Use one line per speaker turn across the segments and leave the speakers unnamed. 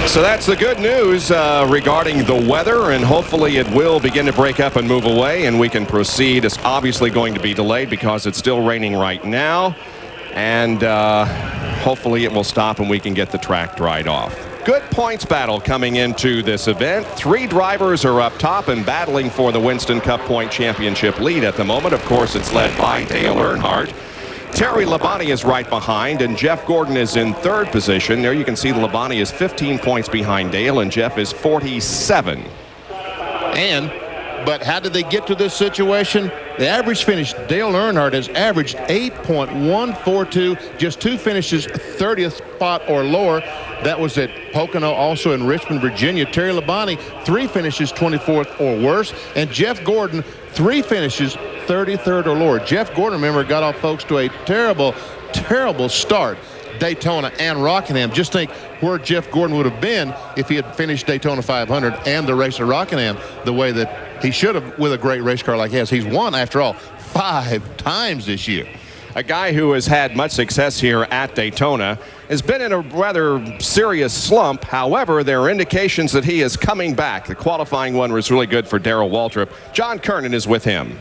So that's the good news regarding the weather, and hopefully it will begin to break up and move away, and we can proceed. It's obviously going to be delayed because it's still raining right now, and hopefully it will stop and we can get the track dried off. Good points battle coming into this event. 3 drivers are up top and battling for the Winston Cup Point Championship lead at the moment. Of course, it's led by Dale Earnhardt. Terry Labonte is right behind, and Jeff Gordon is in 3rd position. There you can see Labonte is 15 points behind Dale, and Jeff is 47.
But how did they get to this situation? The average finish, Dale Earnhardt has averaged 8.142, just 2 finishes 30th spot or lower. That was at Pocono, also in Richmond, Virginia. Terry Labonte, 3 finishes 24th or worse. And Jeff Gordon, 3 finishes 33rd or lower. Jeff Gordon, remember, got off, folks, to a terrible, terrible start. Daytona and Rockingham. Just think where Jeff Gordon would have been if he had finished Daytona 500 and the race at Rockingham the way that he should have with a great race car like his. He's won, after all, 5 times this year.
A guy who has had much success here at Daytona has been in a rather serious slump. However, there are indications that he is coming back. The qualifying one was really good for Darrell Waltrip. John Kernan is with him.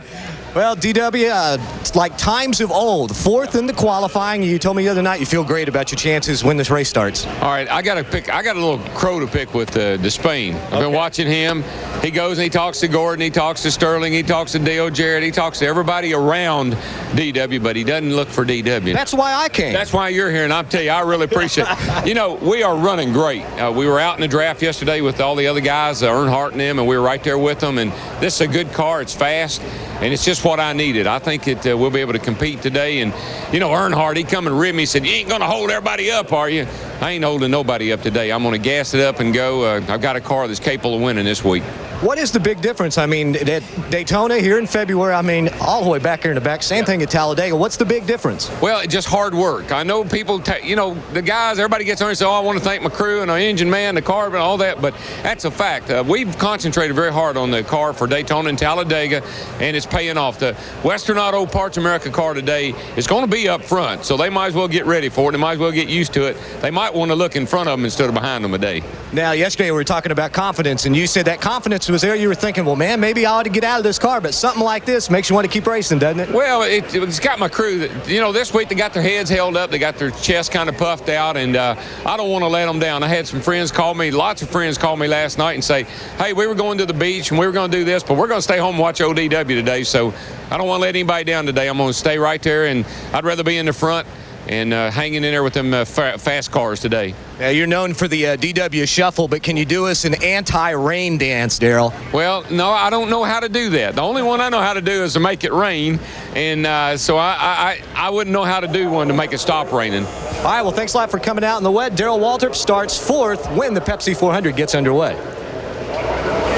Well, DW, it's like times of old. 4th in the qualifying. You told me the other night you feel great about your chances when this race starts.
All right, I got a little crow to pick with Despain. I've been watching him. He goes and he talks to Gordon, he talks to Sterling, he talks to Dale Jarrett, he talks to everybody around DW, but he doesn't look for DW.
That's why I came.
That's why you're here, and I'll tell you, I really appreciate it. You know, we are running great. We were out in the draft yesterday with all the other guys, Earnhardt and them, and we were right there with them, and this is a good car. It's fast, and it's just what I needed. I think that we'll be able to compete today, and, you know, Earnhardt, he come and rib me, he said, you ain't going to hold everybody up, are you? I ain't holding nobody up today. I'm going to gas it up and go. I've got a car that's capable of winning this week.
What is the big difference? I mean, at Daytona here in February, I mean, all the way back here in the back, same thing at Talladega. What's the big difference?
Well, just hard work. I know people, you know, the guys, everybody gets on and says, oh, I want to thank my crew and our engine man, the car, and all that, but that's a fact. We've concentrated very hard on the car for Daytona and Talladega, and it's paying off. The Western Auto Parts America car today is going to be up front, so they might as well get ready for it. They might as well get used to it. They might want to look in front of them instead of behind them today.
Now, yesterday we were talking about confidence, and you said that confidence was there. You were thinking, well, man, maybe I ought to get out of this car, but something like this makes you want to keep racing, doesn't it?
Well, it's got my crew that, you know, this week they got their heads held up, they got their chest kind of puffed out, and I don't want to let them down. I had some friends call me, lots of friends call me last night and say, hey, we were going to the beach and we were going to do this, but we're going to stay home and watch ODW today, so I don't want to let anybody down today. I'm going to stay right there, and I'd rather be in the front and hanging in there with them fast cars today.
Yeah, you're known for the DW shuffle, but can you do us an anti-rain dance, Darrell?
Well, no, I don't know how to do that. The only one I know how to do is to make it rain, and so I wouldn't know how to do one to make it stop raining.
All right, well, thanks a lot for coming out in the wet. Darrell Waltrip starts 4th when the Pepsi 400 gets underway.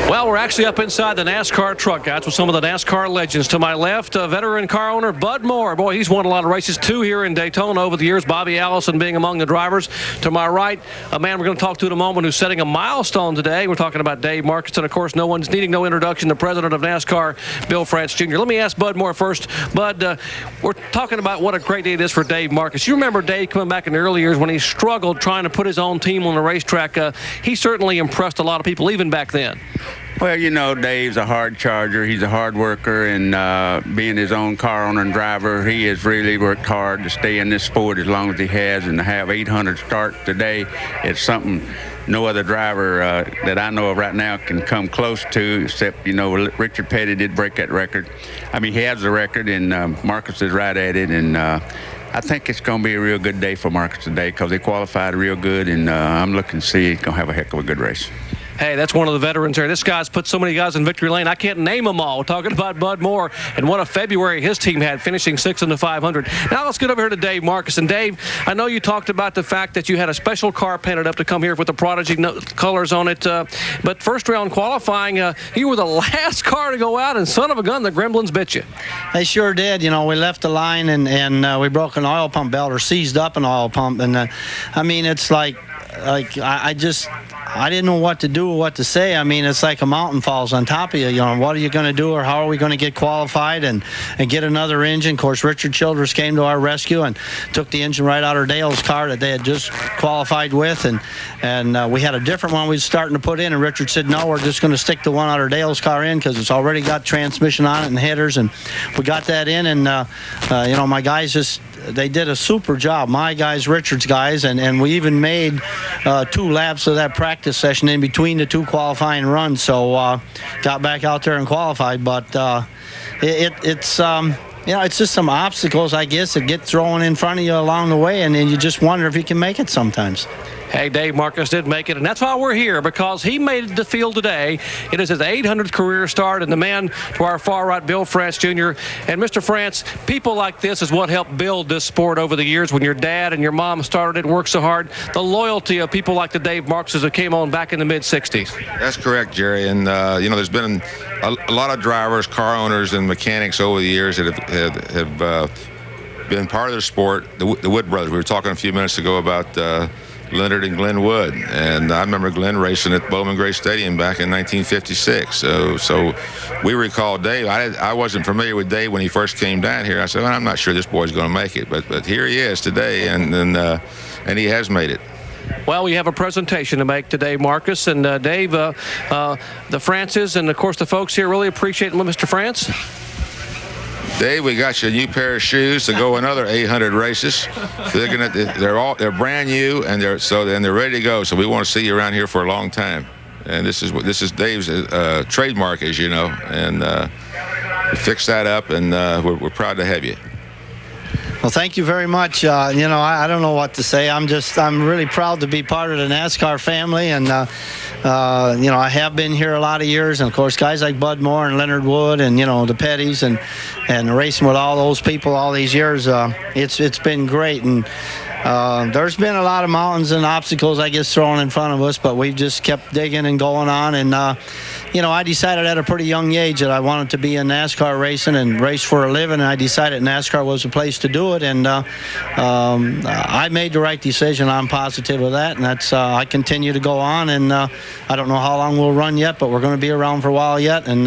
Well, we're actually up inside the NASCAR truck, guys, with some of the NASCAR legends. To my left, veteran car owner Bud Moore. Boy, he's won a lot of races, too, here in Daytona over the years. Bobby Allison being among the drivers. To my right, a man we're going to talk to in a moment who's setting a milestone today. We're talking about Dave Marcus, and, of course, no one's needing no introduction, the president of NASCAR, Bill France Jr. Let me ask Bud Moore first. Bud, we're talking about what a great day it is for Dave Marcus. You remember Dave coming back in the early years when he struggled trying to put his own team on the racetrack. He certainly impressed a lot of people even back then.
Well, you know, Dave's a hard charger. He's a hard worker, and being his own car owner and driver, he has really worked hard to stay in this sport as long as he has, and to have 800 starts today, it's something no other driver that I know of right now can come close to, except, you know, Richard Petty did break that record. I mean, he has the record, and Marcus is right at it, and I think it's going to be a real good day for Marcus today because they qualified real good, and I'm looking to see he's going to have a heck of a good race.
Hey, that's one of the veterans there. This guy's put so many guys in victory lane, I can't name them all. We're talking about Bud Moore and what a February his team had, finishing 6th in the 500. Now let's get over here to Dave Marcus. And Dave, I know you talked about the fact that you had a special car painted up to come here with the Prodigy colors on it. But first round qualifying, you were the last car to go out, and son of a gun, the Gremlins bit you.
They sure did. You know, we left the line and we broke an oil pump belt or seized up an oil pump. And I mean, it's like I I didn't know what to do or what to say. I mean, it's like a mountain falls on top of you. You know, what are you going to do, or how are we going to get qualified and get another engine? Of course, Richard Childress came to our rescue and took the engine right out of Dale's car that they had just qualified with, and we had a different one we was starting to put in, and Richard said, no, we're just going to stick the one out of Dale's car in because it's already got transmission on it and headers, and we got that in, and you know, my guys they did a super job. My guys, Richard's guys, and we even made 2 laps of that practice session in between the 2 qualifying runs. So got back out there and qualified. But it's you know, it's just some obstacles, I guess, that get thrown in front of you along the way, and then you just wonder if you can make it sometimes.
Hey, Dave Marcus did make it, and that's why we're here, because he made the field today. It is his 800th career start, and the man to our far right, Bill France Jr. And Mr. France, people like this is what helped build this sport over the years. When your dad and your mom started it and worked so hard, the loyalty of people like the Dave Marcuses that came on back in the mid-'60s.
That's correct, Jerry. And, you know, there's been a lot of drivers, car owners, and mechanics over the years that have been part of the sport. The Wood brothers, we were talking a few minutes ago about Leonard and Glenn Wood, and I remember Glenn racing at Bowman Gray Stadium back in 1956. So we recall Dave. I wasn't familiar with Dave when he first came down here. I said, well, I'm not sure this boy's going to make it, but here he is today, and he has made it.
Well, we have a presentation to make today, Marcus, and Dave, the Frances, and of course the folks here really appreciate it. Mr. France.
Dave, we got you a new pair of shoes to go another 800 races. They're brand new, and they're ready to go. So we want to see you around here for a long time. And this is Dave's trademark, as you know, and we fixed that up, and we're proud to have you.
Well, thank you very much. You know, I don't know what to say. I'm really proud to be part of the NASCAR family, and you know, I have been here a lot of years, and of course, guys like Bud Moore and Leonard Wood, and you know, the Petties, and racing with all those people all these years. It's been great, and there's been a lot of mountains and obstacles, I guess, thrown in front of us, but we've just kept digging and going on, and you know, I decided at a pretty young age that I wanted to be in NASCAR racing and race for a living, and I decided NASCAR was the place to do it, and I made the right decision. I'm positive of that, and that's I continue to go on, and I don't know how long we'll run yet, but we're going to be around for a while yet, and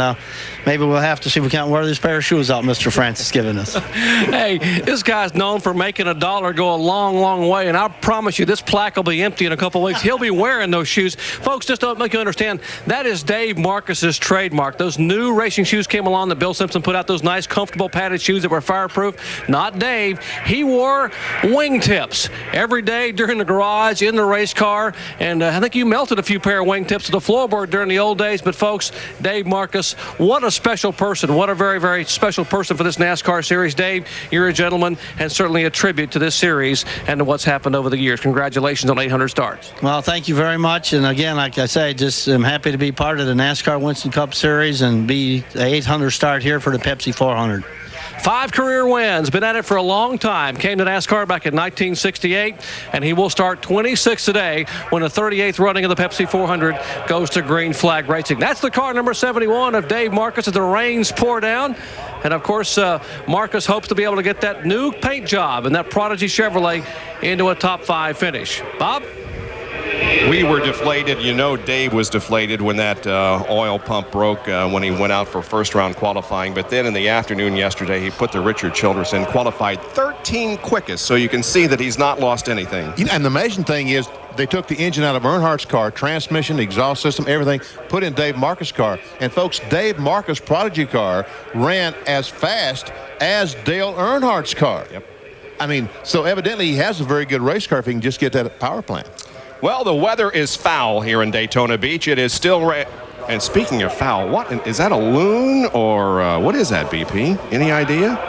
maybe we'll have to see if we can't wear this pair of shoes out Mr. France is giving us.
Hey, this guy's known for making a dollar go a long, long way, and I promise you this plaque will be empty in a couple of weeks. He'll be wearing those shoes. Folks, just don't make you understand, that is Dave Marcus's trademark. Those new racing shoes came along that Bill Simpson put out, those nice, comfortable, padded shoes that were fireproof. Not Dave. He wore wingtips every day during the garage, in the race car, and I think you melted a few pair of wingtips to the floorboard during the old days. But folks, Dave Marcus, what a special person. What a very, very special person for this NASCAR series. Dave, you're a gentleman, and certainly a tribute to this series and to what's happened over the years. Congratulations on 800 starts.
Well, thank you very much. And again, like I say, just I'm happy to be part of the NASCAR Winston Cup Series and be the 800 start here for the Pepsi 400.
5 career wins, been at it for a long time. Came to NASCAR back in 1968, and he will start 26 today when the 38th running of the Pepsi 400 goes to Green Flag Racing. That's the car number 71 of Dave Marcus as the rains pour down. And of course, Marcus hopes to be able to get that new paint job and that Prodigy Chevrolet into a top 5 finish. Bob?
We were deflated. You know, Dave was deflated when that oil pump broke when he went out for first round qualifying. But then in the afternoon yesterday, he put the Richard Childress in, qualified 13 quickest. So you can see that he's not lost anything.
And the amazing thing is they took the engine out of Earnhardt's car, transmission, exhaust system, everything, put in Dave Marcus' car. And folks, Dave Marcus' Prodigy car ran as fast as Dale Earnhardt's car.
Yep.
I mean, so evidently he has a very good race car if he can just get that power plant.
Well, the weather is foul here in Daytona Beach. It is still and speaking of foul, what is that, a loon or what is that, BP? Any idea?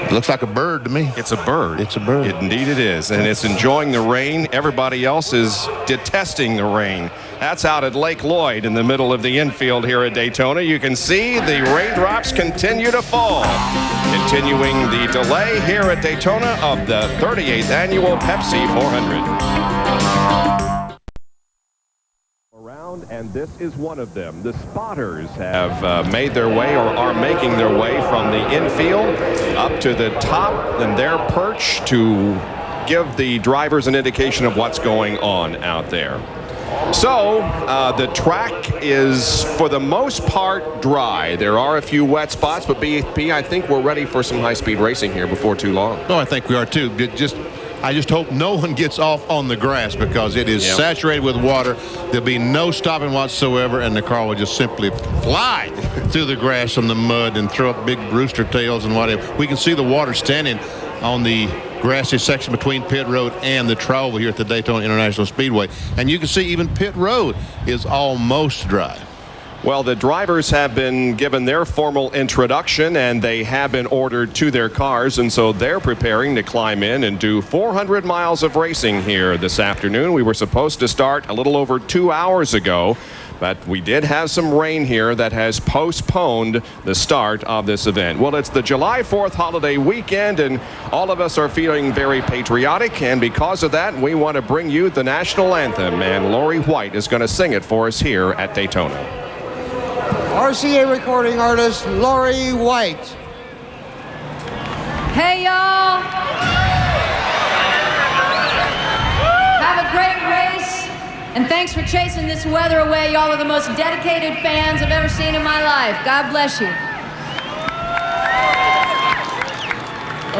It looks like a bird to me.
It's a bird.
It's a bird.
Indeed it is, and it's enjoying the rain. Everybody else is detesting the rain. That's out at Lake Lloyd in the middle of the infield here at Daytona. You can see the raindrops continue to fall. Continuing the delay here at Daytona of the 38th annual Pepsi 400. And this is one of them. The spotters have made their way or are making their way from the infield up to the top in their perch to give the drivers an indication of what's going on out there. So the track is, for the most part, dry. There are a few wet spots, but BP, I think we're ready for some high-speed racing here before too long.
No, I think we are too. I just hope no one gets off on the grass because it is saturated with water. There'll be no stopping whatsoever, and the car will just simply fly through the grass and the mud and throw up big rooster tails and whatever. We can see the water standing on the grassy section between pit road and the trough here at the Daytona International Speedway. And you can see even pit road is almost dry.
Well, the drivers have been given their formal introduction, and they have been ordered to their cars, and so they're preparing to climb in and do 400 miles of racing here this afternoon. We were supposed to start a little over 2 hours ago, but we did have some rain here that has postponed the start of this event. Well, it's the July 4th holiday weekend, and all of us are feeling very patriotic, and because of that, we want to bring you the national anthem, and Lori White is going to sing it for us here at Daytona.
RCA recording artist Lori White.
Hey, y'all. Have a great race, and thanks for chasing this weather away. Y'all are the most dedicated fans I've ever seen in my life. God bless you.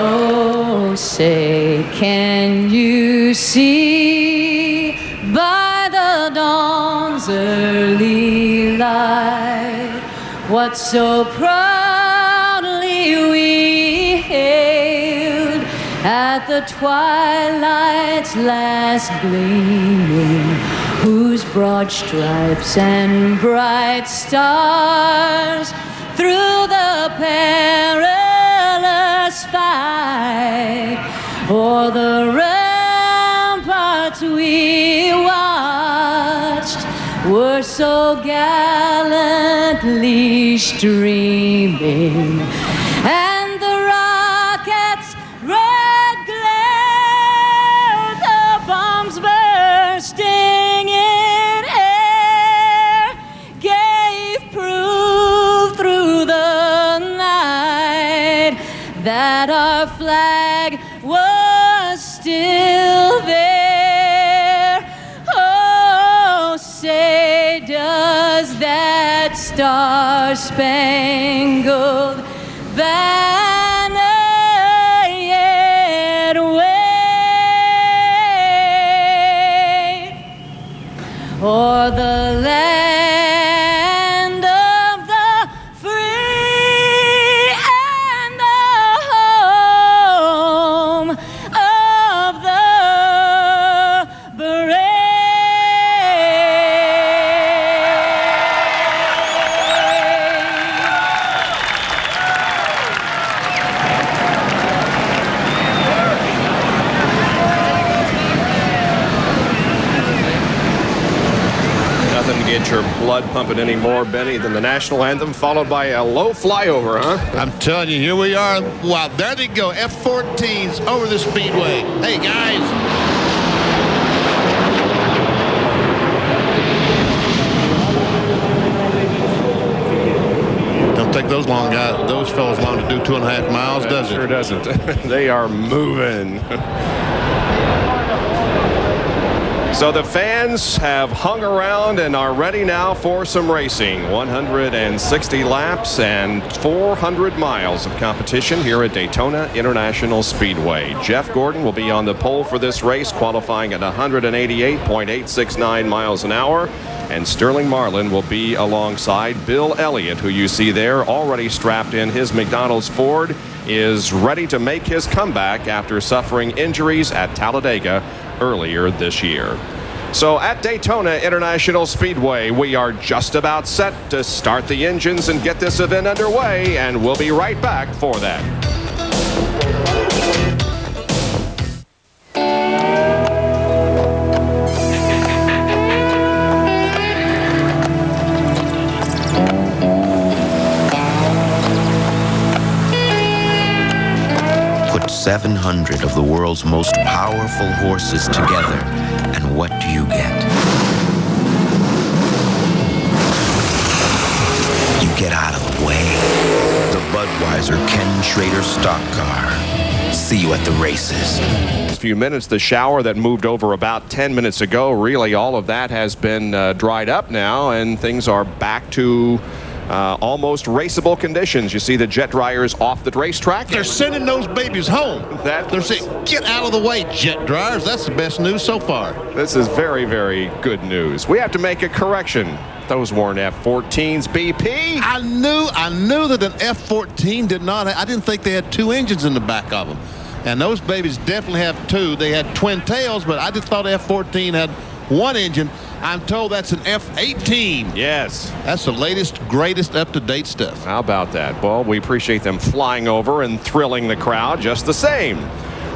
Oh, say, can you see by the dawn's early light what so proudly we hailed at the twilight's last gleaming, whose broad stripes and bright stars through the perilous fight o'er the ramparts we watched were so gallantly streaming, and the rockets' red glare, the bombs bursting in air, gave proof through the night that our flag was still there. Say, does that star-spangled banner yet wave o'er the land of the free and the home of the brave?
Get your blood pumping any more, Benny, than the national anthem, followed by a low flyover, huh?
I'm telling you, here we are. Wow, there they go. F-14s over the speedway. Hey, guys. Don't take those fellows long to do 2.5 miles, does it?
Sure doesn't. They are moving. So the fans have hung around and are ready now for some racing. 160 laps and 400 miles of competition here at Daytona International Speedway. Jeff Gordon will be on the pole for this race, qualifying at 188.869 miles an hour. And Sterling Marlin will be alongside Bill Elliott, who you see there already strapped in his McDonald's Ford, is ready to make his comeback after suffering injuries at Talladega earlier this year. So at Daytona International Speedway, we are just about set to start the engines and get this event underway, and we'll be right back for that.
Put 700 of the world's most powerful horses together, and what do you get? You get out of the way. The Bud Budweiser Ken Schrader stock car. See you at the races.
Few minutes, the shower that moved over about 10 minutes ago, really all of that has been dried up now, and things are back to almost raceable conditions. You see the jet dryers off the racetrack.
They're sending those babies home. They're saying, get out of the way, jet dryers. That's the best news so far.
This is very, very good news. We have to make a correction. Those weren't F-14s, BP.
I knew that an F-14 did not. I didn't think they had two engines in the back of them. And those babies definitely have two. They had twin tails, but I just thought F-14 had one engine. I'm told that's an F-18.
Yes.
That's the latest, greatest, up-to-date stuff.
How about that? Well, we appreciate them flying over and thrilling the crowd just the same.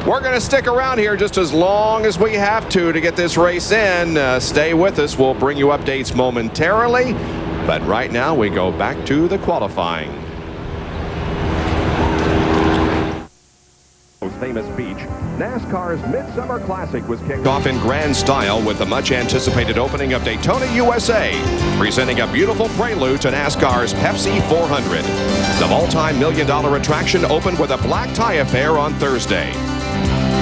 We're going to stick around here just as long as we have to get this race in. Stay with us. We'll bring you updates momentarily. But right now, we go back to the qualifying. Famous beach, NASCAR's Midsummer Classic was kicked off in grand style with the much anticipated opening of Daytona, USA, presenting a beautiful prelude to NASCAR's Pepsi 400. The multi-million-dollar attraction opened with a black tie affair on Thursday.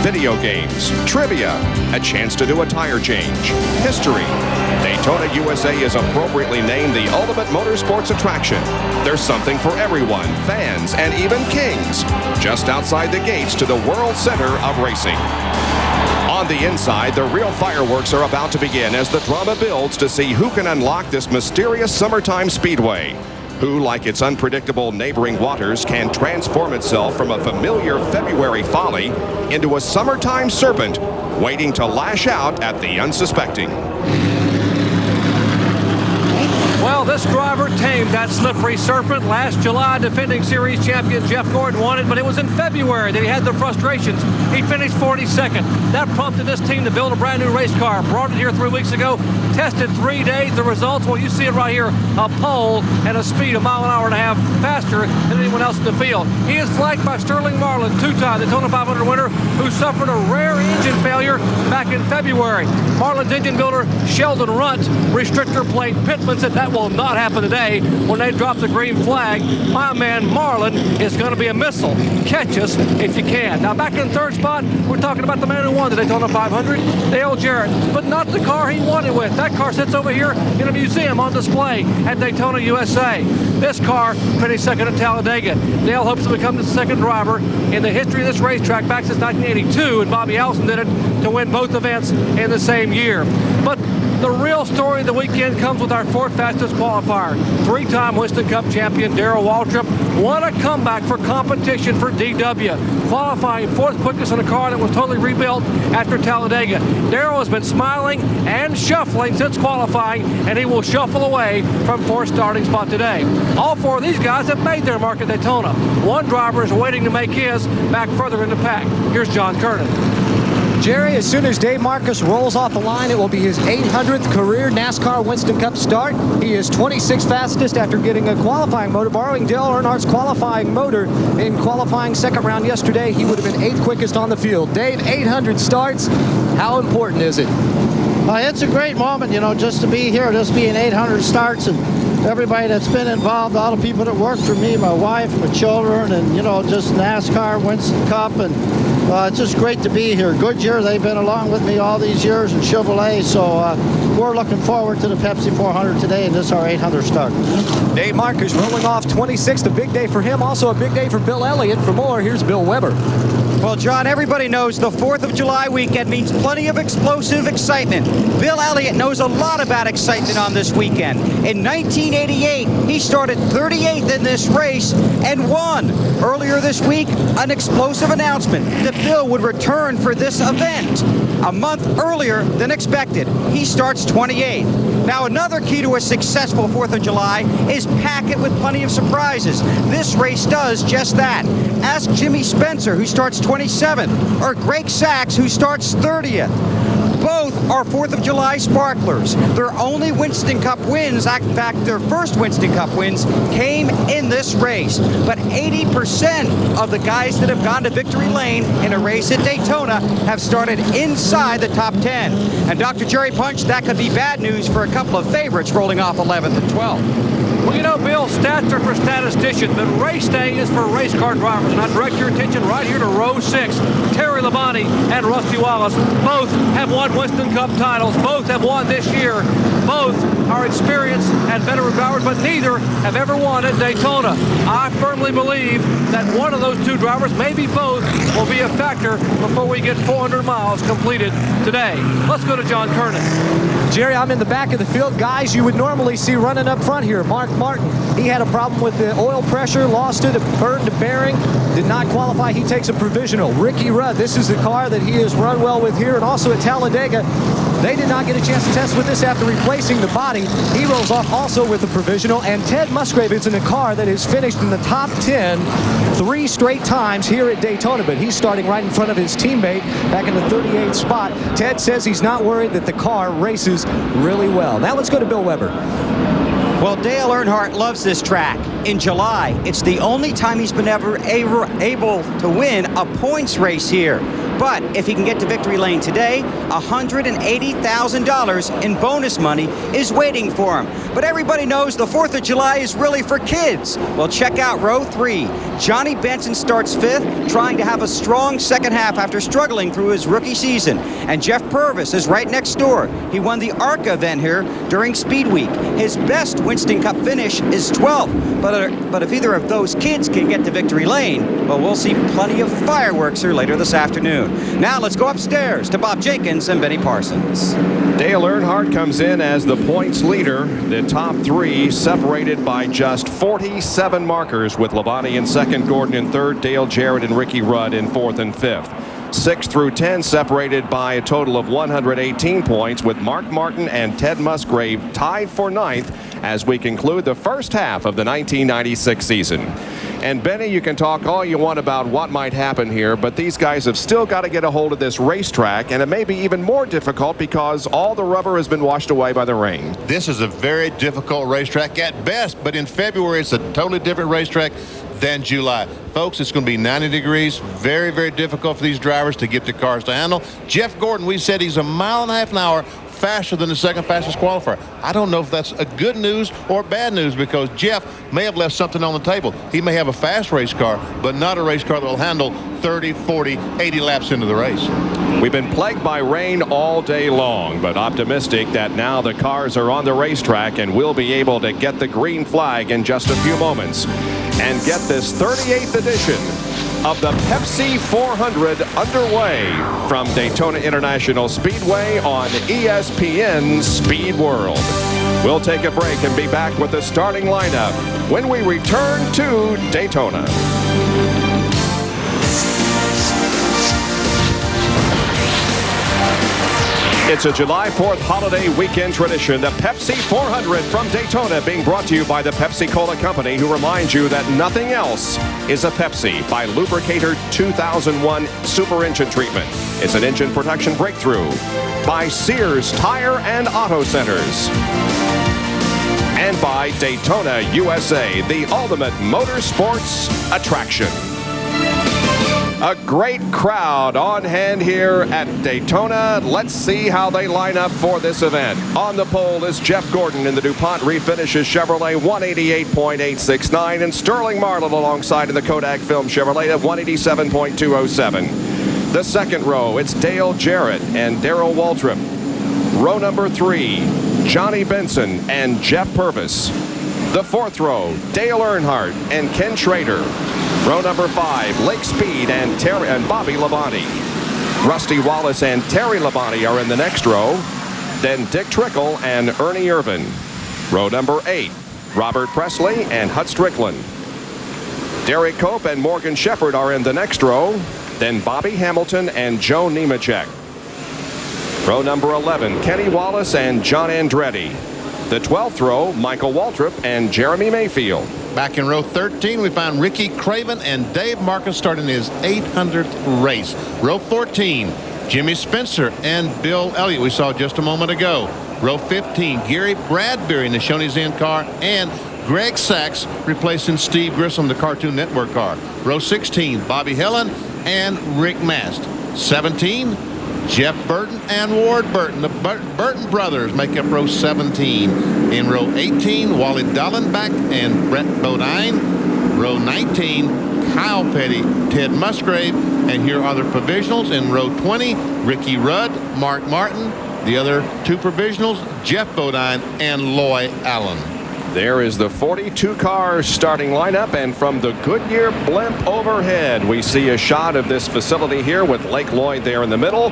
Video games, trivia, a chance to do a tire change, history. Daytona USA is appropriately named the ultimate motorsports attraction. There's something for everyone, fans, and even kings, just outside the gates to the world center of racing. On the inside, the real fireworks are about to begin as the drama builds to see who can unlock this mysterious summertime speedway. Who, like its unpredictable neighboring waters, can transform itself from a familiar February folly into a summertime serpent waiting to lash out at the unsuspecting.
Well, this driver tamed that slippery serpent. Last July, defending series champion Jeff Gordon won it, but it was in February that he had the frustrations. He finished 42nd. That prompted this team to build a brand new race car. Brought it here 3 weeks ago, tested 3 days. The results, well, you see it right here, a pole and a speed 1.5 miles faster than anyone else in the field. He is flanked by Sterling Marlin, two-time Daytona 500 winner, who suffered a rare engine failure back in February. Marlin's engine builder, Sheldon Runt, restrictor plate pitman, said that will not happen today when they drop the green flag. My man Marlin is going to be a missile. Catch us if you can. Now back in third spot, we're talking about the man who won the Daytona 500, Dale Jarrett, but not the car he won it with. That car sits over here in a museum on display at Daytona USA. This car finished second at Talladega. Dale hopes to become the second driver in the history of this racetrack back since 1982, and Bobby Allison did it to win both events in the same year. But the real story of the weekend comes with our fourth fastest qualifier. Three-time Winston Cup champion Darrell Waltrip won a comeback for competition for DW, qualifying fourth quickest in a car that was totally rebuilt after Talladega. Darrell has been smiling and shuffling since qualifying, and he will shuffle away from fourth starting spot today. All four of these guys have made their mark at Daytona. One driver is waiting to make his back further in the pack. Here's John Kernan.
Jerry, as soon as Dave Marcus rolls off the line, it will be his 800th career NASCAR Winston Cup start. He is 26th fastest after getting a qualifying motor, borrowing Dale Earnhardt's qualifying motor in qualifying second round yesterday. He would have been 8th quickest on the field. Dave, 800 starts. How important is it?
It's a great moment, just to be here, just being 800 starts, and everybody that's been involved, all the people that work for me, my wife, my children, and, just NASCAR, Winston Cup, and it's just great to be here. Goodyear, they've been along with me all these years, and Chevrolet, so we're looking forward to the Pepsi 400 today, and this is our 800 start.
Dave Marcus rolling off 26th, a big day for him, also a big day for Bill Elliott. For more, here's Bill Weber.
Well, John, everybody knows the 4th of July weekend means plenty of explosive excitement. Bill Elliott knows a lot about excitement on this weekend. In 1988, he started 38th in this race and won. Earlier this week, an explosive announcement that Bill would return for this event. A month earlier than expected, he starts 28th. Now, another key to a successful 4th of July is pack it with plenty of surprises. This race does just that. Ask Jimmy Spencer, who starts 27th, or Greg Sachs, who starts 30th. Both are 4th of July sparklers. Their only Winston Cup wins, in fact, their first Winston Cup wins, came in this race. But 80% of the guys that have gone to victory lane in a race at Daytona have started inside the top 10. And Dr. Jerry Punch, that could be bad news for a couple of favorites rolling off 11th and 12th.
Well, you know, Bill, stats are for statisticians, but race day is for race car drivers. And I direct your attention right here to row 6. Terry Labonte and Rusty Wallace both have won Winston Cup titles. Both have won this year. Both are experienced and veteran drivers, but neither have ever won at Daytona. I firmly believe that one of those two drivers, maybe both, will be a factor before we get 400 miles completed today. Let's go to John Kernan.
Jerry, I'm in the back of the field. Guys you would normally see running up front here. Mark Martin, he had a problem with the oil pressure, lost it, burned a bearing, did not qualify. He takes a provisional. Ricky Rudd, this is the car that he has run well with here, and also at Talladega. They did not get a chance to test with this after replacing the body. He rolls off also with a provisional, and Ted Musgrave is in a car that has finished in the top 10 3 straight times here at Daytona, but he's starting right in front of his teammate back in the 38th spot. Ted says he's not worried, that the car races really well. Now let's go to Bill Weber.
Well, Dale Earnhardt loves this track. In July, it's the only time he's been ever able to win a points race here. But if he can get to victory lane today, $180,000 in bonus money is waiting for him. But everybody knows the 4th of July is really for kids. Well, check out row 3. Johnny Benson starts 5th, trying to have a strong second half after struggling through his rookie season. And Jeff Purvis is right next door. He won the ARCA event here during Speed Week. His best Winston Cup finish is 12th. But if either of those kids can get to victory lane, well, we'll see plenty of fireworks here later this afternoon. Now let's go upstairs to Bob Jenkins and Benny Parsons.
Dale Earnhardt comes in as the points leader. The top 3 separated by just 47 markers, with Labonte in 2nd, Gordon in 3rd, Dale Jarrett and Ricky Rudd in 4th and 5th. 6 through 10 separated by a total of 118 points, with Mark Martin and Ted Musgrave tied for 9th as we conclude the first half of the 1996 season. And Benny, you can talk all you want about what might happen here, but these guys have still got to get a hold of this racetrack, and it may be even more difficult because all the rubber has been washed away by the rain.
This is a very difficult racetrack at best, but in February it's a totally different racetrack than July. Folks, it's going to be 90 degrees. Very, very difficult for these drivers to get the cars to handle. Jeff Gordon, we said he's 1.5 miles an hour faster than the 2nd fastest qualifier. I don't know if that's a good news or bad news, because Jeff may have left something on the table. He may have a fast race car, but not a race car that will handle 30, 40, 80 laps into the race.
We've been plagued by rain all day long, but optimistic that now the cars are on the racetrack and we'll be able to get the green flag in just a few moments and get this 38th edition of the Pepsi 400 underway from Daytona International Speedway on ESPN Speed World. We'll take a break and be back with the starting lineup when we return to Daytona. It's a July 4th holiday weekend tradition, the Pepsi 400 from Daytona, being brought to you by the Pepsi-Cola Company, who reminds you that nothing else is a Pepsi, by Lubricator 2001 Super Engine Treatment. It's an engine protection breakthrough. By Sears Tire and Auto Centers. And by Daytona USA, the ultimate motorsports attraction. A great crowd on hand here at Daytona. Let's see how they line up for this event. On the pole is Jeff Gordon in the DuPont Refinishes Chevrolet 188.869, and Sterling Marlin alongside in the Kodak Film Chevrolet at 187.207. The second row, it's Dale Jarrett and Darrell Waltrip. Row number 3, Johnny Benson and Jeff Purvis. The fourth row, Dale Earnhardt and Ken Schrader. Row number 5, Lake Speed and Bobby Labonte. Rusty Wallace and Terry Labonte are in the next row. Then Dick Trickle and Ernie Irvin. Row number 8, Robert Presley and Hut Stricklin. Derek Cope and Morgan Shepherd are in the next row. Then Bobby Hamilton and Joe Nemechek. Row number 11, Kenny Wallace and John Andretti. The 12th row, Michael Waltrip and Jeremy Mayfield.
Back in row 13, we find Ricky Craven and Dave Marcus starting his 800th race. Row 14, Jimmy Spencer and Bill Elliott, we saw just a moment ago. Row 15, Gary Bradbury in the Shoney's Inn car, and Greg Sachs replacing Steve Grissom, the Cartoon Network car. Row 16, Bobby Helen and Rick Mast. 17, Jeff Burton and Ward Burton. The Burton brothers make up row 17. In row 18, Wally Dallenbach and Brett Bodine. Row 19, Kyle Petty, Ted Musgrave. And here are the provisionals. In row 20, Ricky Rudd, Mark Martin. The other two provisionals, Jeff Bodine and Loy Allen.
There is the 42 cars starting lineup, and from the Goodyear blimp overhead, we see a shot of this facility here with Lake Lloyd there in the middle.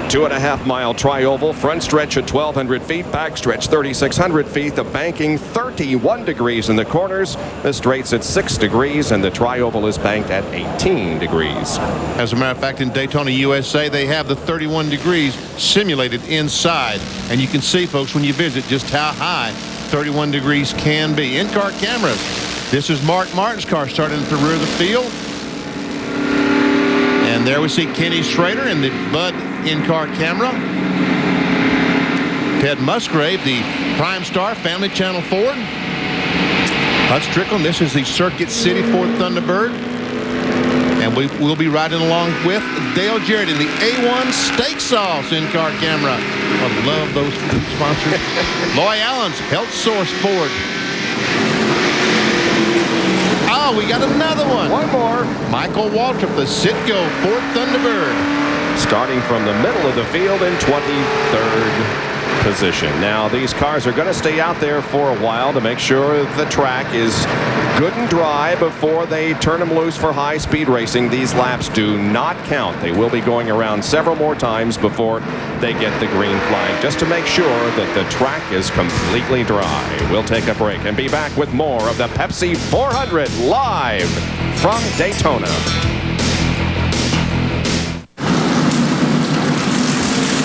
2.5-mile tri-oval, front stretch at 1,200 feet, back stretch 3,600 feet. The banking 31 degrees in the corners, the straights at 6 degrees, and the tri-oval is banked at 18 degrees.
As a matter of fact, in Daytona, USA, they have the 31 degrees simulated inside, and you can see, folks, when you visit, just how high 31 degrees can be. In-car cameras. This is Mark Martin's car starting at the rear of the field. And there we see Kenny Schrader in the Bud in-car camera. Ted Musgrave, the Prime Star Family Channel Ford. Stricklin, this is the Circuit City Ford Thunderbird. And we will be riding along with Dale Jarrett in the A1 Steak Sauce in-car camera. I love those food sponsors. Loy Allen's Health Source Ford. Oh, we got another one.
One more.
Michael Waltrip, the Citgo Ford Thunderbird.
Starting from the middle of the field in 23rd position. Now, these cars are going to stay out there for a while to make sure the track is good and dry before they turn them loose for high-speed racing. These laps do not count. They will be going around several more times before they get the green flag, just to make sure that the track is completely dry. We'll take a break and be back with more of the Pepsi 400 live from Daytona.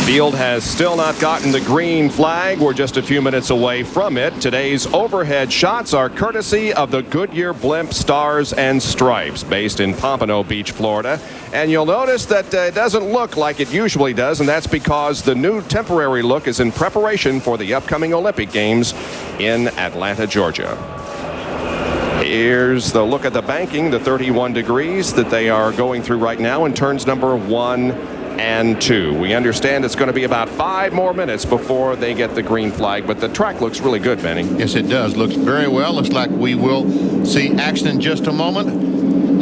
Field has still not gotten the green flag. We're just a few minutes away from it. Today's overhead shots are courtesy of the Goodyear Blimp Stars and Stripes, based in Pompano Beach, Florida. And you'll notice that it doesn't look like it usually does, and that's because the new temporary look is in preparation for the upcoming Olympic Games in Atlanta, Georgia. Here's the look at the banking, the 31 degrees that they are going through right now in turns number 1 and 2. We understand it's going to be about 5 more minutes before they get the green flag, but the track looks really good, Benny.
Yes, it does. Looks very well. Looks like we will see action in just a moment.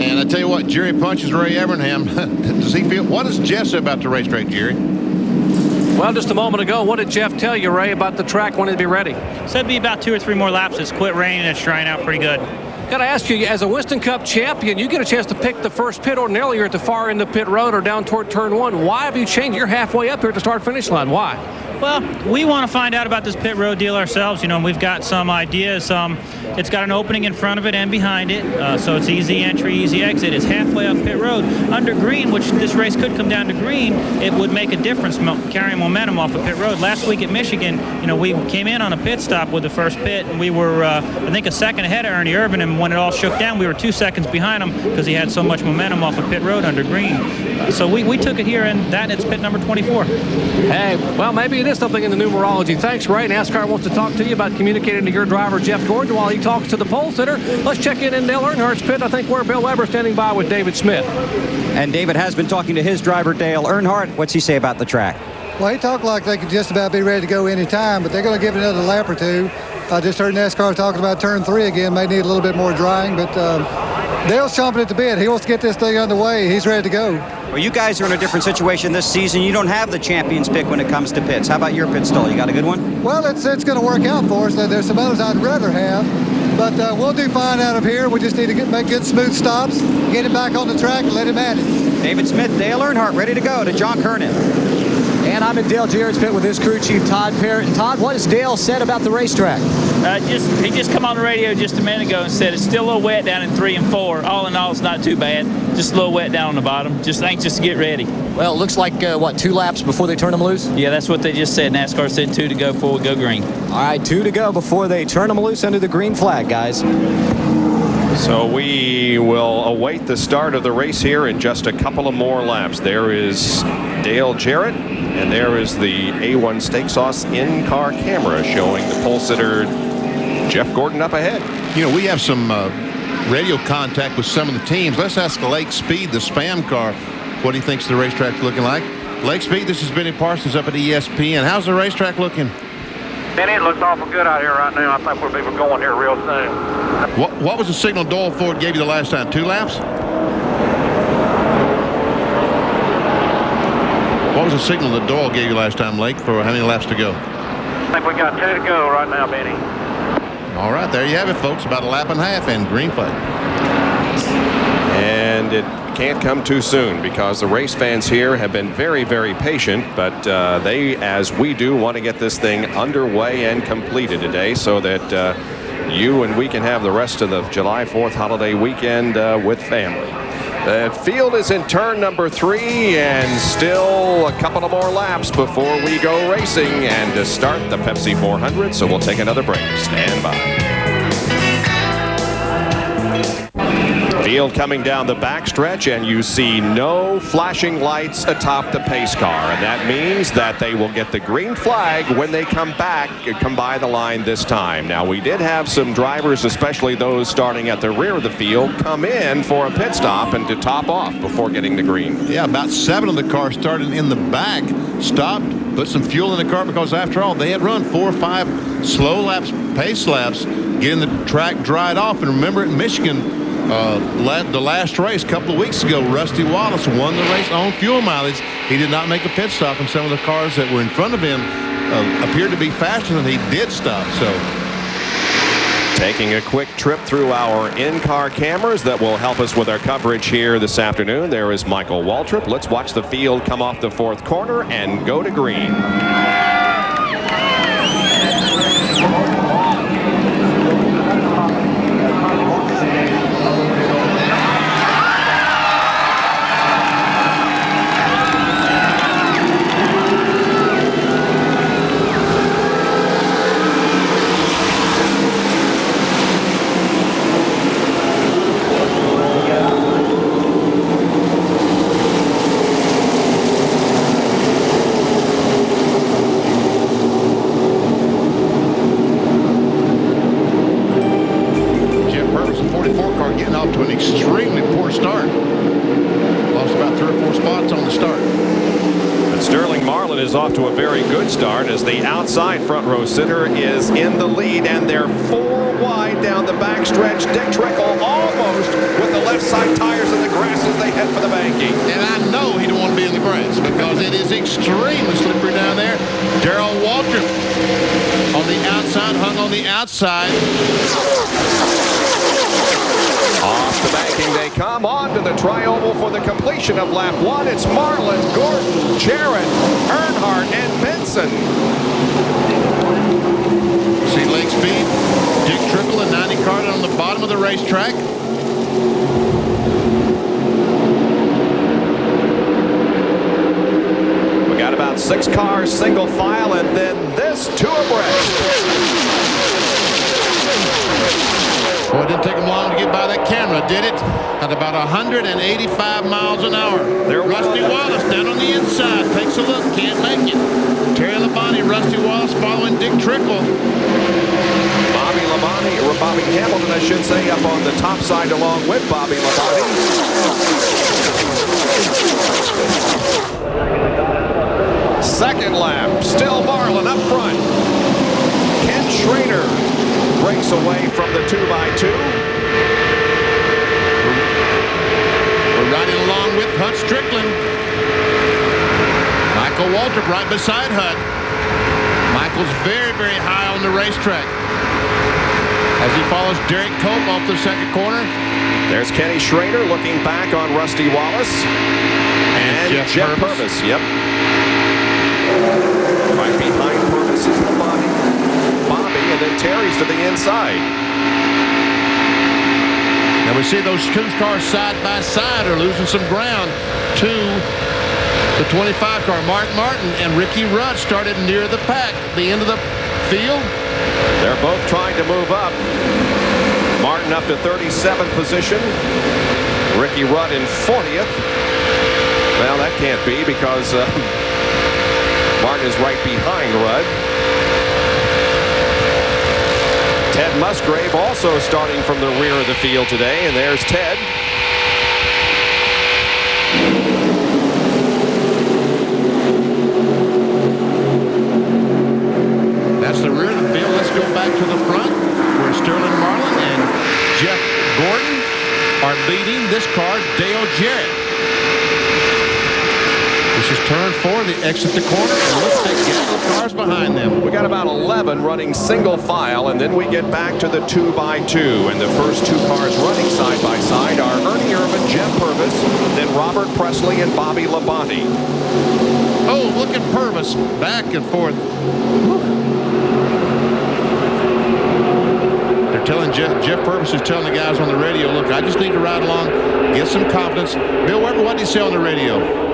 And I tell you what, Jerry punches Ray Evernham. Does he feel? What does Jeff say about the racetrack, Jerry?
Well, just a moment ago, what did Jeff tell you, Ray, about the track when it'd be ready?
Said it'd be about 2 or 3 more laps. It's quit raining. It's drying out pretty good.
Got to ask you, as a Winston Cup champion, you get a chance to pick the first pit. Ordinarily, you're at the far end of pit road or down toward turn 1. Why have you changed? You're halfway up here at the start-finish line. Why?
Well, we want to find out about this pit road deal ourselves. You know, we've got some ideas. It's got an opening in front of it and behind it, so it's easy entry, easy exit. It's halfway up pit road. Under green, which this race could come down to green, it would make a difference carrying momentum off of pit road. Last week at Michigan, you know, we came in on a pit stop with the first pit, and we were, I think, a second ahead of Ernie Irvin, and when it all shook down, we were 2 seconds behind him because he had so much momentum off of pit road under green. So we took it here, and it's pit number 24.
Hey, well, maybe it is something in the numerology. Thanks, Ray. NASCAR wants to talk to you about communicating to your driver, Jeff Gordon, while he talks to the pole sitter. Let's check in Dale Earnhardt's pit, I think, where Bill Weber's standing by with David Smith.
And David has been talking to his driver, Dale Earnhardt. What's he say about the track?
Well, he talked like they could just about be ready to go any time, but they're going to give it another lap or two. I just heard NASCAR talking about turn 3 again. May need a little bit more drying, but Dale's chomping at the bit. He wants to get this thing underway. He's ready to go.
Well, you guys are in a different situation this season. You don't have the champion's pick when it comes to pits. How about your pit stall? You got a good one?
Well, it's going to work out for us. There's some others I'd rather have, but we'll do fine out of here. We just need to make good, smooth stops, get him back on the track, and let him at it.
David Smith, Dale Earnhardt, ready to go to John Kernan.
And I'm in Dale Jarrett's pit with his crew chief, Todd Parrott. And Todd, what has Dale said about the racetrack?
He just come on the radio just a minute ago and said it's still a little wet down in 3 and 4. All in all, it's not too bad. Just a little wet down on the bottom. Just anxious to get ready.
Well, it looks like, 2 laps before they turn them loose?
Yeah, that's what they just said. NASCAR said 2 to go before we go green.
All right, 2 to go before they turn them loose under the green flag, guys.
So we will await the start of the race here in just a couple of more laps. There is Dale Jarrett, and there is the A1 Steak Sauce in-car camera showing the pole sitter Jeff Gordon up ahead.
You know, we have some radio contact with some of the teams. Let's ask Lake Speed, the Spam car, what he thinks the racetrack's looking like. Lake Speed, this is Benny Parsons up at ESPN. How's the racetrack looking?
Benny, it looks awful good out here right now. I think we'll be going here real soon.
What was the signal Doyle Ford gave you the last time? 2 laps? What was the signal that Doyle gave you last time, Lake, for how many laps to go?
I think we got 2 to go right now, Benny.
All right, there you have it, folks. About a lap and a half and green flag.
And it can't come too soon because the race fans here have been very, very patient, but they, as we do, want to get this thing underway and completed today so that you and we can have the rest of the July 4th holiday weekend with family. The field is in turn number 3 and still a couple of more laps before we go racing and to start the Pepsi 400, so we'll take another break. Stand by. Field coming down the backstretch, and you see no flashing lights atop the pace car, and that means that they will get the green flag when they come back and come by the line this time. Now, we did have some drivers, especially those starting at the rear of the field, come in for a pit stop and to top off before getting the green.
Yeah, about 7 of the cars started in the back, stopped, put some fuel in the car because after all, they had run 4 or 5 slow laps, pace laps, getting the track dried off. And remember, at Michigan, the last race a couple of weeks ago, Rusty Wallace won the race on fuel mileage. He did not make a pit stop, and some of the cars that were in front of him appeared to be faster than he did stop. So,
taking a quick trip through our in-car cameras that will help us with our coverage here this afternoon. There is Michael Waltrip. Let's watch the field come off the 4th corner and go to green. Off to a very good start as the outside front row sitter is in the lead, and they're 4 wide down the backstretch. Dick Trickle almost with the left side tires in the grass as they head for the banking.
And I know he don't want to be in the grass because it is extremely slippery down there. Darrell Waltrip on the outside, hung on the outside.
Off the banking they come on to the tri-oval for the completion of lap 1. It's Marlin, Gordon, Jarrett, Earnhardt, and Benson.
See Lake Speed, Dick Trickle, a 90 car on the bottom of the racetrack.
We got about 6 cars single file, and then this 2 abreast.
Boy, it didn't take them long to get by that camera, did it? At about 185 miles an hour. Rusty Wallace down on the inside. Takes a look, can't make it. Terry Labonte, Rusty Wallace following Dick Trickle.
Bobby Hamilton, I should say, up on the top side along with Bobby Labonte. Second lap, still Marlin up front. Ken Schrader breaks away from the 2x2.
We're riding along with Hut Stricklin. Michael Waltrip right beside Hut. Michael's very, very high on the racetrack as he follows Derek Cope off the second corner.
There's Kenny Schrader looking back on Rusty Wallace. And Jeff Purvis. Yep. Right behind Purvis is Bobby, and then Terry's to the inside.
Now we see those 2 cars side by side are losing some ground to the 25 car. Mark Martin and Ricky Rudd started near the pack at the end of the field.
They're both trying to move up. Martin up to 37th position. Ricky Rudd in 40th. Well, that can't be because Martin is right behind Rudd. Ted Musgrave also starting from the rear of the field today, and there's Ted.
Turn 4, they exit the corner, and looks like they get the cars behind them.
We got about 11 running single file, and then we get back to the 2x2. And the first 2 cars running side by side are Ernie Irvan, Jeff Purvis, then Robert Presley and Bobby Labonte.
Oh, look at Purvis back and forth. They're telling Jeff Purvis is telling the guys on the radio, look, I just need to ride along, get some confidence. Bill Weber, what did he say on the radio?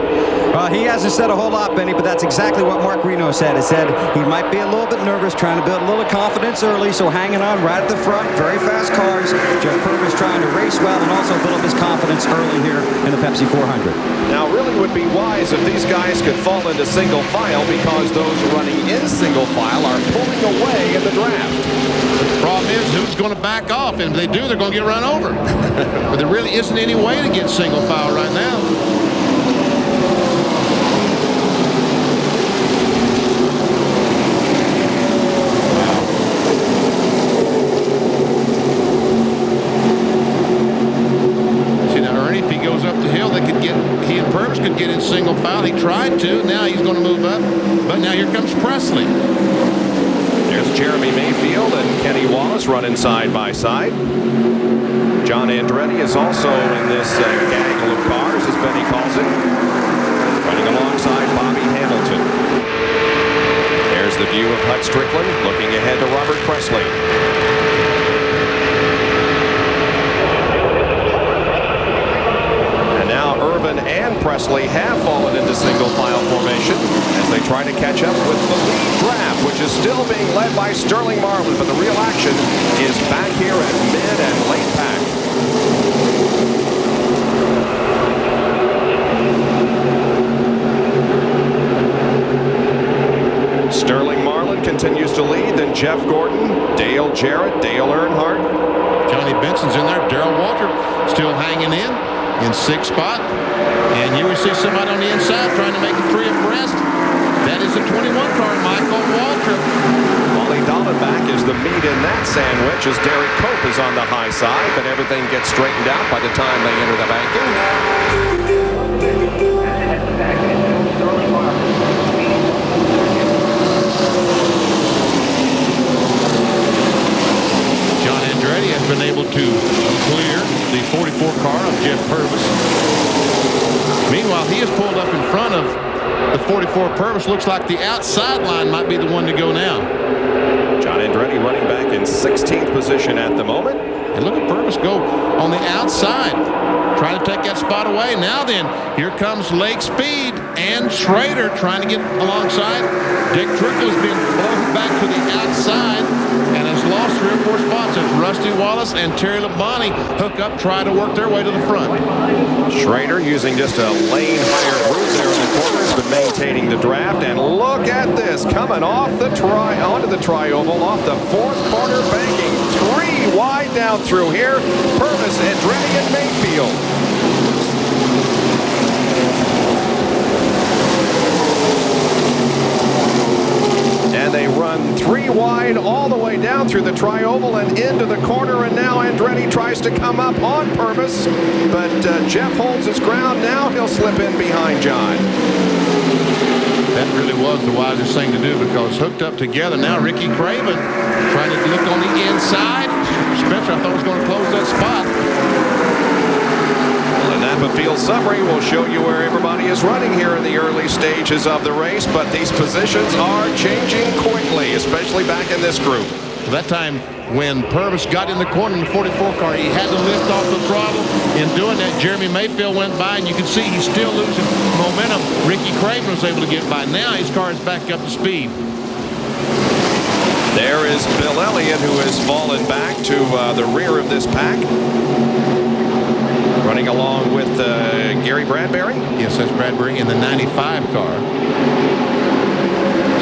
He hasn't said a whole lot, Benny, but that's exactly what Mark Reno said. He said he might be a little bit nervous, trying to build a little confidence early, so hanging on right at the front, very fast cars. Jeff Purvis trying to race well and also build up his confidence early here in the Pepsi 400.
Now, really would be wise if these guys could fall into single file, because those running in single file are pulling away in the draft.
The problem is, who's going to back off? And if they do, they're going to get run over. But there really isn't any way to get single file right now. Could get in single file. He tried to. Now he's going to move up. But now here comes Presley.
There's Jeremy Mayfield and Kenny Wallace running side by side. John Andretti is also in this gaggle of cars, as Benny calls it, running alongside Bobby Hamilton. There's the view of Hut Stricklin looking ahead to Robert Presley. And Presley have fallen into single file formation as they try to catch up with the lead draft, which is still being led by Sterling Marlin, but the real action is back here at mid and late pack. Sterling Marlin continues to lead, then Jeff Gordon, Dale Jarrett, Dale Earnhardt.
Johnny Benson's in there. Darrell Waltrip still hanging in 6th spot. And here we see somebody on the inside trying to make it 3 abreast. That is a 21 car, Michael Waltrip.
Wally Dallenbach is the meat in that sandwich as Derek Cope is on the high side, but everything gets straightened out by the time they enter the banking.
John Andretti has been able to clear the 44 car of Jeff Purvis. Meanwhile, he has pulled up in front of the 44 Purvis. Looks like the outside line might be the one to go now.
John Andretti running back in 16th position at the moment.
And look at Purvis go on the outside, trying to take that spot away. Now then, here comes Lake Speed and Schrader trying to get alongside. Dick Trickle has been blown back to the outside and has lost 3 or 4 spots as Rusty Wallace and Terry Labonte hook up, try to work their way to the front.
Schrader using just a lane higher route there in the corners, but maintaining the draft. And look at this, coming off the onto the tri-oval, off the 4th corner banking. 3 wide down through here. Purvis, Andretti, and Mayfield. And they run 3 wide all the way down through the tri-oval and into the corner. And now Andretti tries to come up on Purvis, but Jeff holds his ground. Now he'll slip in behind John.
That really was the wisest thing to do, because hooked up together. Now Ricky Craven trying to look on the inside. Spencer, I thought was going to close that spot.
The Napa Field summary will show you where everybody is running here in the early stages of the race, but these positions are changing quickly, especially back in this group.
That time when Purvis got in the corner in the 44 car, he had to lift off the throttle. In doing that, Jeremy Mayfield went by, and you can see he's still losing momentum. Ricky Craven was able to get by. Now his car is back up to speed.
There is Bill Elliott, who has fallen back to the rear of this pack. Running along with Gary Bradbury.
Yes, that's Bradbury in the 95 car.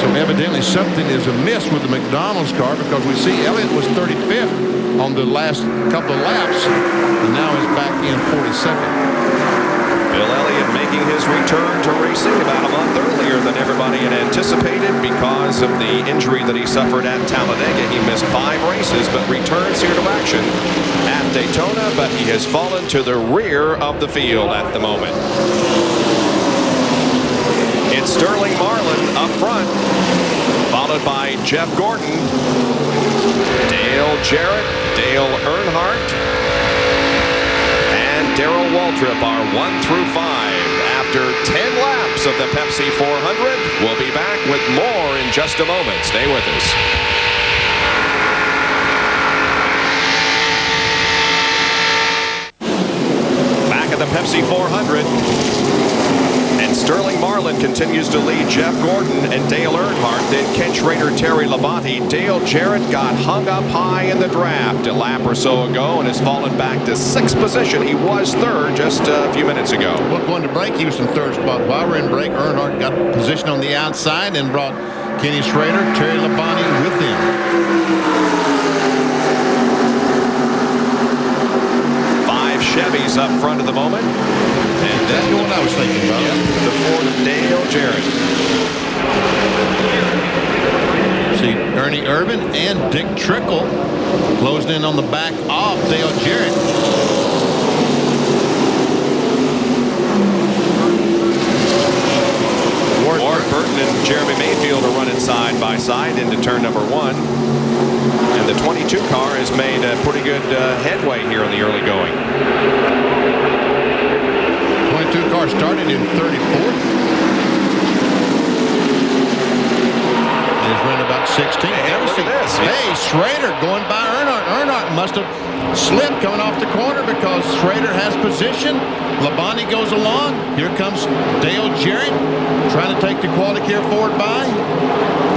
So evidently something is amiss with the McDonald's car, because we see Elliott was 35th on the last couple of laps, and now is back in 42nd.
Bill Elliott making his return to racing about a month earlier than everybody had anticipated because of the injury that he suffered at Talladega. He missed 5 races, but returns here to action at Daytona, but he has fallen to the rear of the field at the moment. followed by Jeff Gordon, Dale Jarrett, Dale Earnhardt, and Darrell Waltrip are 1 through 5. After 10 laps of the Pepsi 400, we'll be back with more in just a moment. Stay with us. Back at the Pepsi 400. And Sterling Marlin continues to lead Jeff Gordon and Dale Earnhardt. Then Ken Schrader, Terry Labonte. Dale Jarrett got hung up high in the draft a lap or so ago and has fallen back to 6th position. He was 3rd just a few minutes ago.
Well, going to break, he was in 3rd spot. While we're in break, Earnhardt got position on the outside and brought Kenny Schrader, Terry Labonte with him.
5 Chevys up front at the moment. And
that's the one I was thinking about.
Yep, the Ford of Dale Jarrett.
See Ernie Irvin and Dick Trickle closing in on the back of Dale Jarrett.
Ward Burton and Jeremy Mayfield are running side by side into turn number 1. And the 22 car has made a pretty good headway here in the early going.
22 car started in 34th. And he's running about 16th.
Hey, look at this.
Hey, Schrader going by Earnhardt. Earnhardt must have slipped coming off the corner because Schrader has position. Labonte goes along. Here comes Dale Jarrett trying to take the Quality Care Ford by.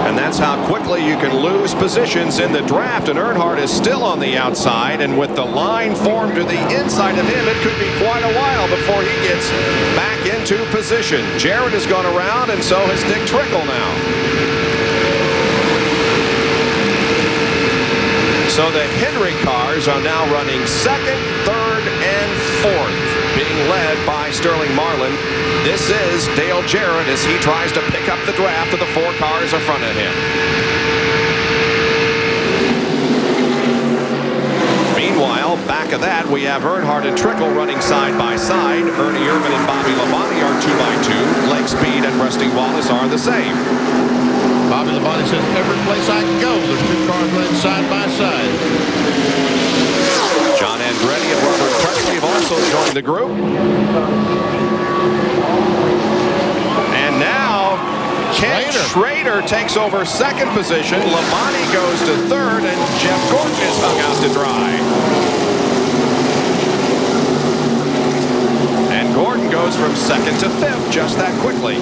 And that's how quickly you can lose positions in the draft. And Earnhardt is still on the outside. And with the line formed to the inside of him, it could be quite a while before he gets back into position. Jarrett has gone around, and so has Dick Trickle now. So the Henry cars are now running 2nd, 3rd, and 4th, being led by Sterling Marlin. This is Dale Jarrett as he tries to pick up the draft of the 4 cars in front of him. Meanwhile, back of that, we have Earnhardt and Trickle running side by side. Ernie Irvin and Bobby Labonte are 2x2. Lake Speed and Rusty Wallace are the same.
Bobby Labonte says, every place I go, there's 2 cars running side by side.
John Andretti and Robert Presley have also joined the group. And now Ken Schrader takes over 2nd position. Labonte goes to 3rd, and Jeff Gordon is hung out to dry. And Gordon goes from 2nd to 5th just that quickly.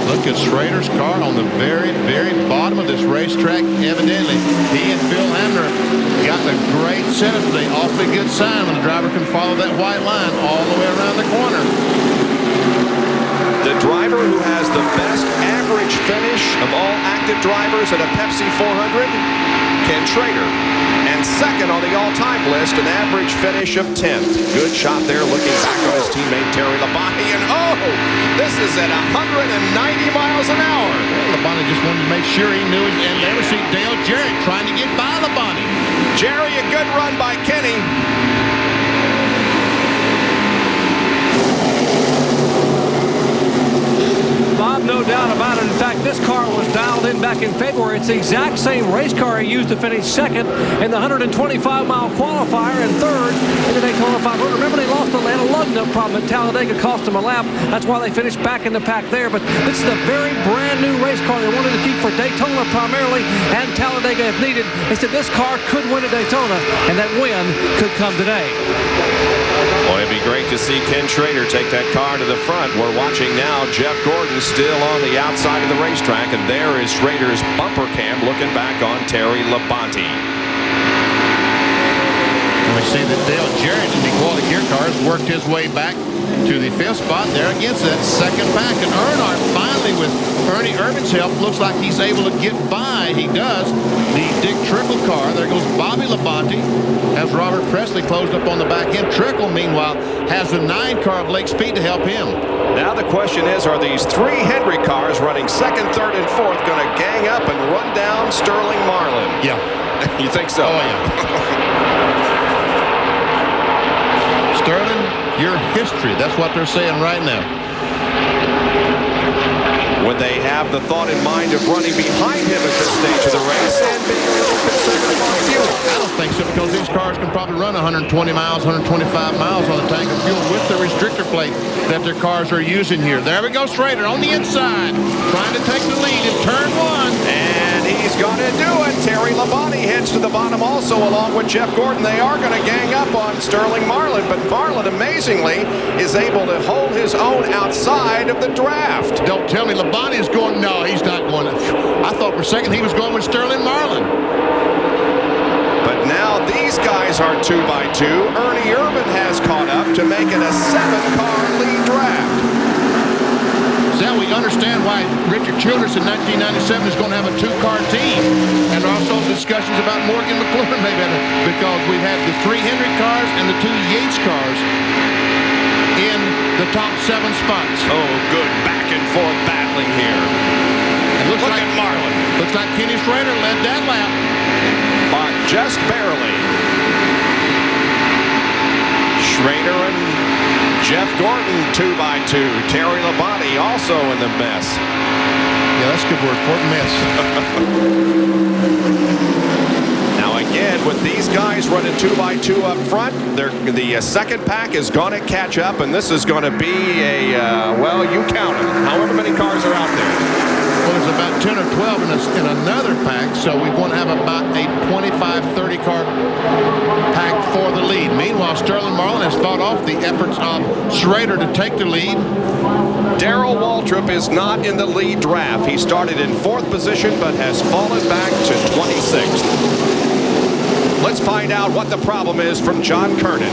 Look at Schrader's car on the very, very bottom of this racetrack. Evidently, he and Phil Hamner got a great setup today. Awfully good sign when the driver can follow that white line all the way around the corner.
The driver who has the best average finish of all active drivers at a Pepsi 400, Ken Schrader. And 2nd on the all-time list, an average finish of 10th. Good shot there, looking back on his teammate Terry Labonte. And oh, this is at 190 miles an hour.
Labonte just wanted to make sure he knew it. And there we see Dale Jarrett trying to get by Labonte.
Jerry, a good run by Kenny.
Bob, no doubt about it. In fact, this car was dialed in back in February. It's the exact same race car he used to finish 2nd in the 125-mile qualifier and 3rd in the Daytona 500. Remember, they lost a lug nut problem at Talladega, cost them a lap. That's why they finished back in the pack there. But this is a very brand-new race car they wanted to keep for Daytona primarily and Talladega if needed. They said this car could win at Daytona, and that win could come today.
Boy, it'd be great to see Ken Schrader take that car to the front. We're watching now Jeff Gordon still on the outside of the racetrack, and there is Schrader's bumper cam looking back on Terry Labonte.
And we see that Dale Jarrett in the Quality Care cars worked his way back to the 5th spot there against that 2nd pack. And Earnhardt finally, with Ernie Irvin's help, looks like he's able to get by. He does. The Dick Trickle car. There goes Bobby Labonte. Has Robert Presley closed up on the back end. Trickle, meanwhile, has the 9 car of Lake Speed to help him.
Now the question is, are these 3 Henry cars running 2nd, 3rd, and 4th going to gang up and run down Sterling Marlin?
Yeah.
You think so?
Oh, yeah. Sterling, your history. That's what they're saying right now.
Would they have the thought in mind of running behind him at this stage of the race and being a little conservative on fuel?
I don't think so, because these cars can probably run 120 miles, 125 miles on a tank of fuel with the restrictor plate that their cars are using here. There we go, Schrader on the inside, trying to take the lead in turn 1.
And he's going to do it. Terry Labonte heads to the bottom also, along with Jeff Gordon. They are going to gang up on Sterling Marlin, but Marlin, amazingly, is able to hold his own outside of the draft.
Don't tell me Labonte is going. No, he's not going. I thought for a second he was going with Sterling Marlin.
But now these guys are 2x2. Ernie Irvan has caught up to make it a 7-car lead draft.
Now we understand why Richard Childress in 1997 is going to have a 2-car team. And also discussions about Morgan McLaurin maybe, because we've had the 3 Hendrick cars and the 2 Yates cars in the top 7 spots.
Oh, good back and forth battling here.
And look
at Marlin.
Looks like Kenny Schrader led that lap.
But just barely. Schrader and Jeff Gordon 2x2. Terry Labonte also in the mess.
Yeah, that's a good word for it, mess.
Now again, with these guys running 2x2 up front, the second pack is going to catch up, and this is going to be a, well, you count it, however many cars are out there.
Well, there's about 10 or 12 in another pack, so we want to have about a 25-30 car pack for the lead. Meanwhile, Sterling Marlin has fought off the efforts of Schrader to take the lead.
Darrell Waltrip is not in the lead draft. He started in 4th position but has fallen back to 26th. Let's find out what the problem is from John Kernan.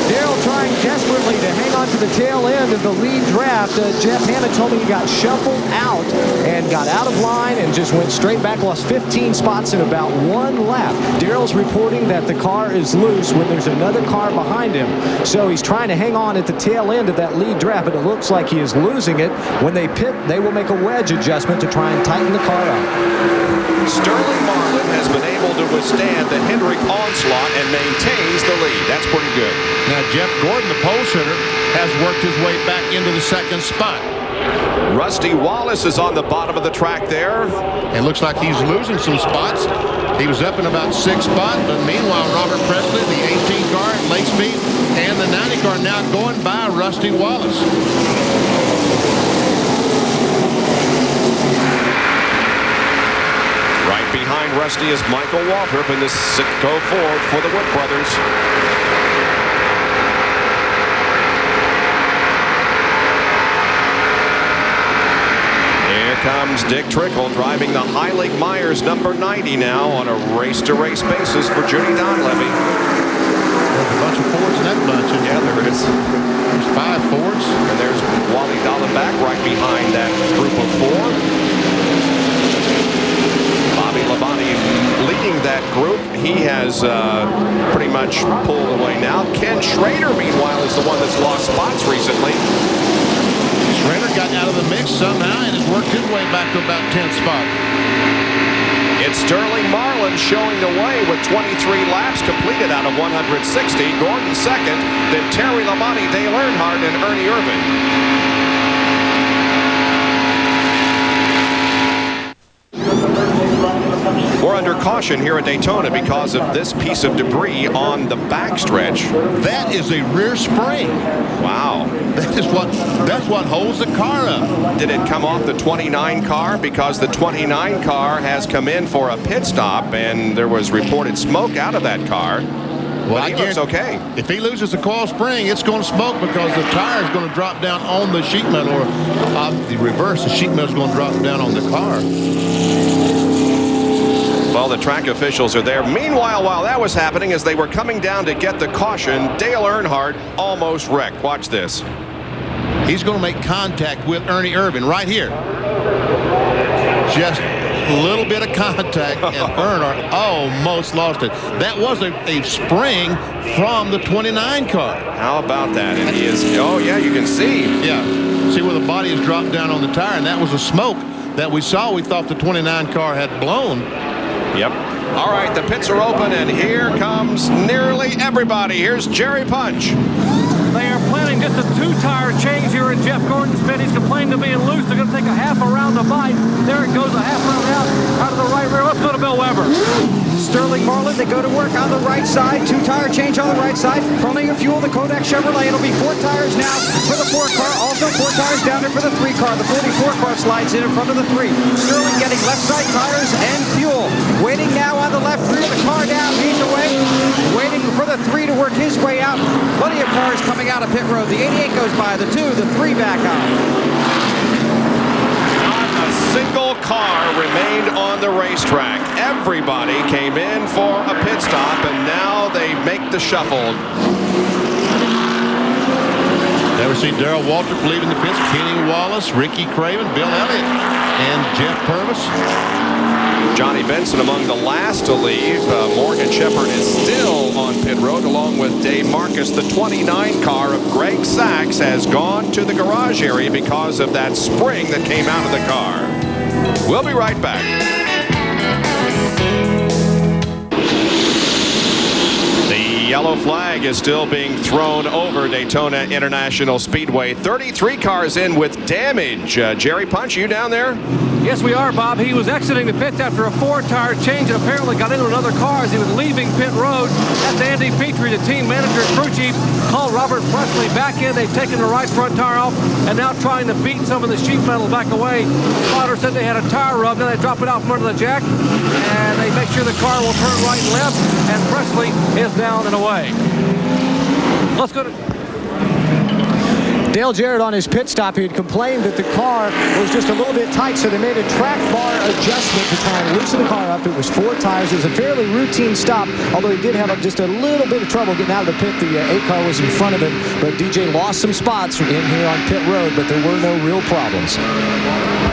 Darrell trying desperately to hang on to the tail end of the lead draft. Jeff Hanna told me he got shuffled out and got out of line and just went straight back, lost 15 spots in about 1 lap. Darrell's reporting that the car is loose when there's another car behind him. So he's trying to hang on at the tail end of that lead draft, but it looks like he is losing it. When they pit, they will make a wedge adjustment to try and tighten the car up.
Sterling Marlin has been able to withstand the Hendrick onslaught and maintains the lead. That's pretty good.
Now, Jeff Gordon, the pole sitter, has worked his way back into the 2nd spot.
Rusty Wallace is on the bottom of the track there.
It looks like he's losing some spots. He was up in about 6th spot, but meanwhile, Robert Presley, the 18 car at late speed, and the 90 car now going by Rusty Wallace.
Right behind Rusty is Michael Waltrip in the Sitco Ford for the Wood brothers. Here comes Dick Trickle driving the Heilig Myers number 90 now on a race-to-race basis for Judy Donlevy.
There's a bunch of Fords in that bunch.
Yeah, there is.
There's 5 Fords.
And there's Wally Dallenbach right behind that group of 4. Bobby Labonte leading that group. He has pretty much pulled away now. Ken Schrader, meanwhile, is the one that's lost spots recently.
Schrader got out of the mix somehow and has worked his way back to about 10th spot.
It's Sterling Marlin showing the way with 23 laps completed out of 160. Gordon 2nd, then Terry Labonte, Dale Earnhardt, and Ernie Irvan. We're under caution here at Daytona because of this piece of debris on the backstretch.
That is a rear spring.
Wow.
That's what holds the car up.
Did it come off the 29 car? Because the 29 car has come in for a pit stop, and there was reported smoke out of that car. Well, he looks okay.
If he loses the coil spring, it's going to smoke because the tire is going to drop down on the sheet metal, or the reverse, the sheet metal is going to drop down on the car.
Well, the track officials are there. Meanwhile, while that was happening, as they were coming down to get the caution, Dale Earnhardt almost wrecked. Watch this.
He's going to make contact with Ernie Irvan right here. Just a little bit of contact, and Earnhardt almost lost it. That was a spring from the 29 car.
How about that? And he is, oh yeah, you can see.
Yeah, see where the body has dropped down on the tire, and that was a smoke that we saw. We thought the 29 car had blown.
Yep. All right, the pits are open, and here comes nearly everybody. Here's Jerry Punch.
They are planning just a 2-tire change here in Jeff Gordon. Gordon's pit. He's complaining of being loose. They're going to take a half around to bite. There it goes, a half round out of the right rear. Let's go to Bill Weber.
Sterling Marlin, they go to work on the right side. 2-tire change on the right side. Plenty of fuel, the Kodak Chevrolet. It'll be 4 tires now for the 4 car. Also 4 tires down there for the 3 car. The 44 car slides in front of the 3. Sterling getting left side tires and fuel. Waiting now on the left rear. The car down. He's away. Waiting for the 3 to work his way out. Plenty of cars coming out of pit road. The 88 goes by. The 2, the 3 back on.
A single car remained on the racetrack. Everybody came in for a pit stop, and now they make the shuffle.
There we see Darrell, Waltrip leaving the pits, Kenny Wallace, Ricky Craven, Bill Elliott, and Jeff Purvis.
Johnny Benson among the last to leave. Morgan Shepherd is still on pit road along with Dave Marcus. The 29 car of Greg Sachs has gone to the garage area because of that spring that came out of the car. We'll be right back. The yellow flag is still being thrown over Daytona International Speedway. 33 cars in with damage. Jerry Punch, you down there?
Yes, we are, Bob. He was exiting the pits after a 4-tire change and apparently got into another car as he was leaving pit road. That's Andy Petrie, the team manager and crew chief, called Robert Presley back in. They've taken the right front tire off and now trying to beat some of the sheet metal back away. Spotter said they had a tire rub. Then they drop it out from under the jack and they make sure the car will turn right and left. And Presley is down and away. Let's go to
Dale Jarrett on his pit stop. He had complained that the car was just a little bit tight, so they made a track bar adjustment to try and loosen the car up. It was 4 tires. It was a fairly routine stop, although he did have just a little bit of trouble getting out of the pit. The 8 car was in front of him, but DJ lost some spots in here on pit road, but there were no real problems.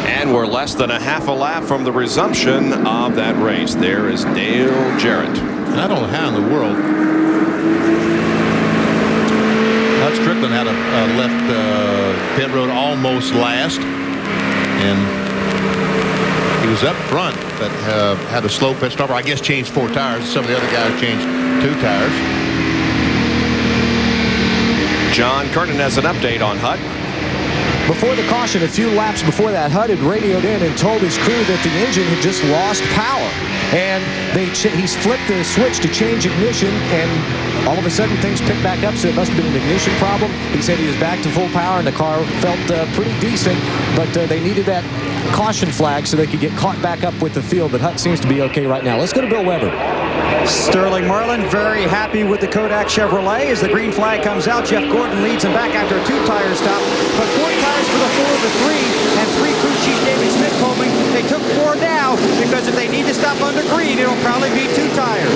And we're less than a half a lap from the resumption of that race. There is Dale Jarrett.
And I don't know how in the world Stricklin had left pit road almost last, and he was up front, but had a slow pit stop. I guess changed 4 tires. Some of the other guys changed 2 tires.
John Kernan has an update on Hutt.
Before the caution, a few laps before that, Hutt had radioed in and told his crew that the engine had just lost power. And he's flipped the switch to change ignition, and all of a sudden things picked back up, so it must have been an ignition problem. He said he was back to full power, and the car felt pretty decent, but they needed that caution flag so they could get caught back up with the field. But Hutt seems to be okay right now. Let's go to Bill Weber.
Sterling Marlin very happy with the Kodak Chevrolet as the green flag comes out. Jeff Gordon leads him back after a 2-tire stop, but 4 tires for the 4, the 3, and 3 crew chief David Smith told me they took 4 now because if they need to stop under green, it'll probably be 2 tires.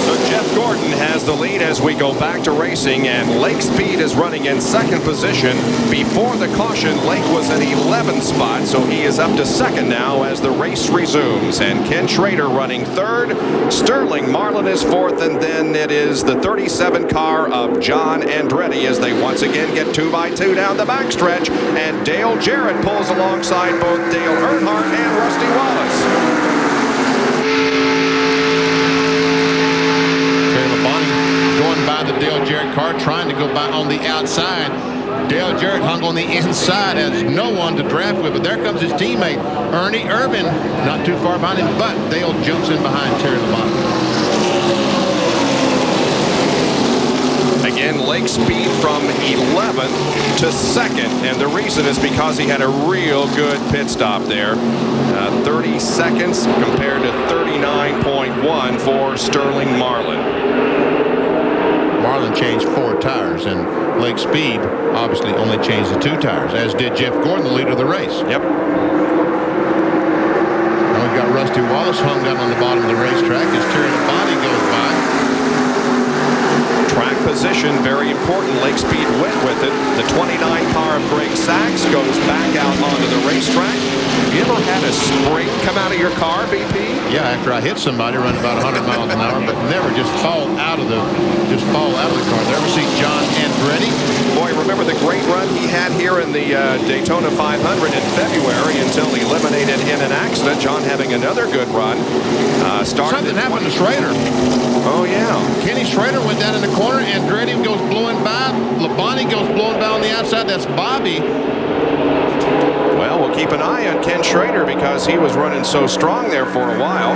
So Jeff Gordon has the lead as we go back to racing, and Lake Speed is running in 2nd position. Before the caution, Lake was in 11th spot, so he is up to 2nd now as the race resumes. And Ken Schrader running 3rd. Sterling Marlin is 4th, and then it is the 37 car of John Andretti as they once again get 2x2 down the backstretch. And Dale Jarrett pulls alongside both Dale Earnhardt and Rusty Wallace.
Going by the Dale Jarrett car, trying to go by on the outside. Dale Jarrett hung on the inside, has no one to draft with, but there comes his teammate, Ernie Irvin, not too far behind him, but Dale jumps in behind Terry Labonte.
Again, Lake Speed from 11th to 2nd, and the reason is because he had a real good pit stop there. 30 seconds compared to 39.1 for Sterling Marlin.
Marlin changed 4 tires, and Lake Speed obviously only changed the 2 tires, as did Jeff Gordon, the leader of the race.
Yep.
Now we've got Rusty Wallace hung down on the bottom of the racetrack as Terry Labonte goes by.
Track position, very important. Lake Speed went with it. The 29 car of Greg Sachs goes back out onto the racetrack. Have you ever had a spring come out of your car, BP?
Yeah, after I hit somebody running about 100 miles an hour, but never just fall out of the car. There we see John Andretti.
Boy, remember the great run he had here winner in the Daytona 500 in February until eliminated in an accident. John having another good run.
Something happened to Schrader.
Oh, yeah.
Kenny Schrader went down in the corner. Andretti goes blowing by. Labonte goes blowing by on the outside. That's Bobby.
Well, we'll keep an eye on Ken Schrader because he was running so strong there for a while.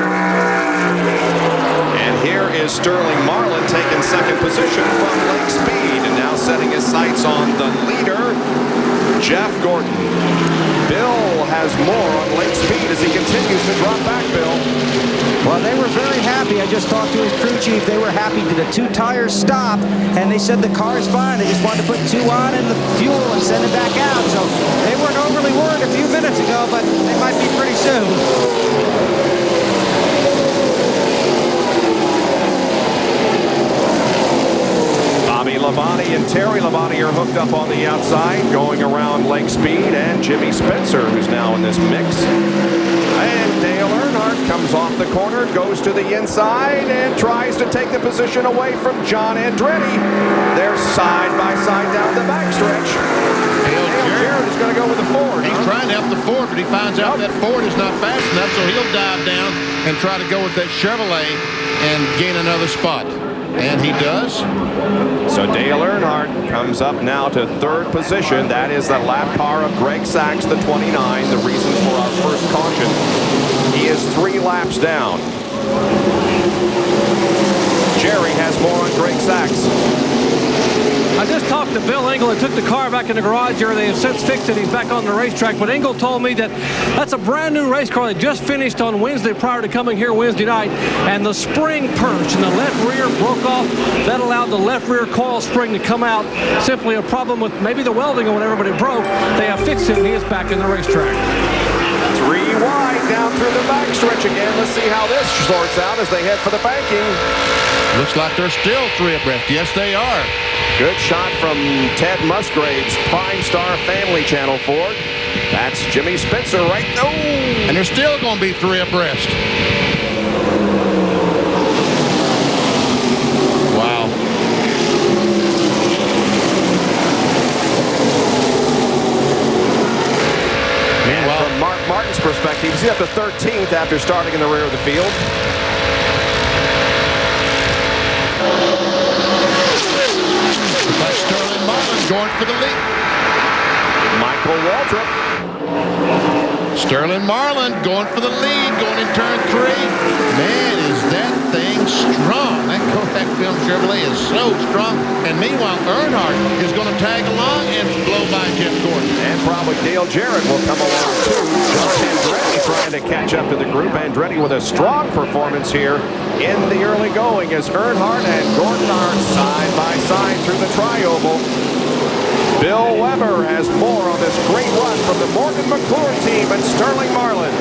And here is Sterling Marlin taking second position from Lake Speed and now setting his sights on the leader, Jeff Gordon. Bill has more on Lake Speed as he continues to drop back, Bill.
Well, they were very happy. I just talked to his crew chief. They were happy to the 2 tires stop, and they said the car's fine. They just wanted to put 2 on in the fuel and send it back out. So they weren't overly worried a few minutes ago, but they might be pretty soon.
Labonte and Terry Labonte are hooked up on the outside, going around Lake Speed, and Jimmy Spencer, who's now in this mix. And Dale Earnhardt comes off the corner, goes to the inside, and tries to take the position away from John Andretti. They're side by side down the backstretch. Dale Jarrett is going to go with the Ford.
He's trying to help the Ford, but he finds out that Ford is not fast enough, so he'll dive down and try to go with that Chevrolet and gain another spot. And he does.
So Dale Earnhardt comes up now to third position. That is the lap car of Greg Sachs, the 29, the reason for our first caution. He is 3 laps down. Jerry has more on Greg Sachs.
I just talked to Bill Engel and took the car back in the garage here. They have since fixed it. He's back on the racetrack. But Engel told me that that's a brand new race car. They just finished on Wednesday prior to coming here Wednesday night. And the spring perch in the left rear broke off. That allowed the left rear coil spring to come out. Simply a problem with maybe the welding or whatever, but it broke. They have fixed it, and he is back in the racetrack.
3 wide down through the backstretch again. Let's see how this sorts out as they head for the banking.
Looks like they're still 3 abreast. Yes, they are.
Good shot from Ted Musgrave's Prime Star Family Channel Ford. That's Jimmy Spencer right there. Oh!
And they're still going to be 3 abreast. Wow.
And from Mark Martin's perspective, he's up to 13th after starting in the rear of the field.
Sterling Marlin going for the lead.
Michael Waltrip.
Sterling Marlin going for the lead, going in turn 3. Man, is that thing strong. That Kodak film Chevrolet is so strong. And meanwhile, Earnhardt is going to tag along and blow by Jeff Gordon.
And probably Dale Jarrett will come along too. John Andretti trying to catch up to the group. Andretti with a strong performance here in the early going as Earnhardt and Gordon are side by side through the tri-oval. Bill Weber has more on this great run from the Morgan McClure team and Sterling Marlin.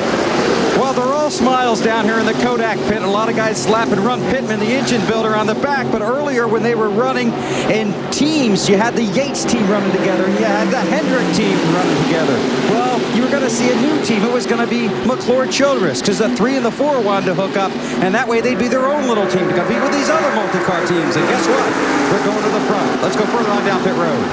Well, they're all smiles down here in the Kodak pit. A lot of guys slap and run Pittman, the engine builder, on the back. But earlier when they were running in teams, you had the Yates team running together, and you had the Hendrick team running together. Well, you were going to see a new team. It was going to be McClure Childress, because the 3 and the 4 wanted to hook up, and that way they'd be their own little team to compete with these other multi-car teams. And guess what? They're going to the front. Let's go further on down pit road.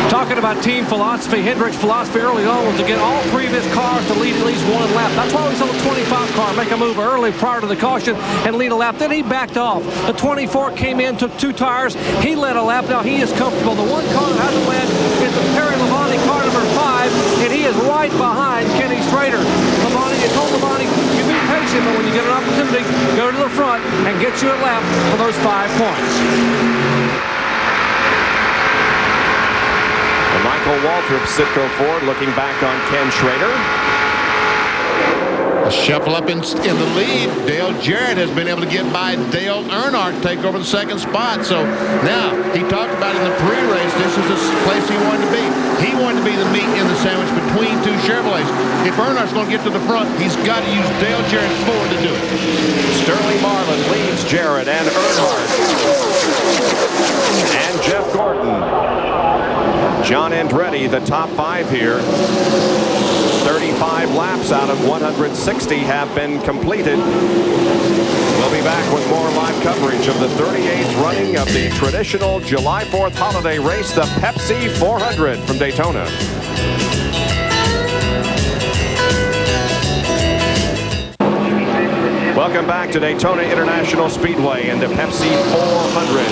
Talking about team philosophy, Hendrick's philosophy early on was to get all previous cars to lead at least 1 lap. That's why we saw the 25 car make a move early prior to the caution and lead a lap. Then he backed off. The 24 came in, took 2 tires. He led a lap. Now he is comfortable. The 1 car that hasn't led is the Terry Labonte car number 5, and he is right behind Kenny Schrader. Labonte, you told Labonte, you be patient, but when you get an opportunity, go to the front and get you a lap for those 5 points.
Michael Waltrip, Sitco Ford, looking back on Ken Schrader.
A shuffle up in the lead. Dale Jarrett has been able to get by Dale Earnhardt, take over the 2nd spot. So now, he talked about in the pre-race, this is the place he wanted to be. He wanted to be the meat in the sandwich between 2 Chevrolets. If Earnhardt's going to get to the front, he's got to use Dale Jarrett's Ford to do it.
Sterling Marlin leads Jarrett and Earnhardt. And Jeff Gordon. John Andretti, the top 5 here. 35 laps out of 160 have been completed. We'll be back with more live coverage of the 38th running of the traditional July 4th holiday race, the Pepsi 400 from Daytona. Welcome back to Daytona International Speedway and the Pepsi 400.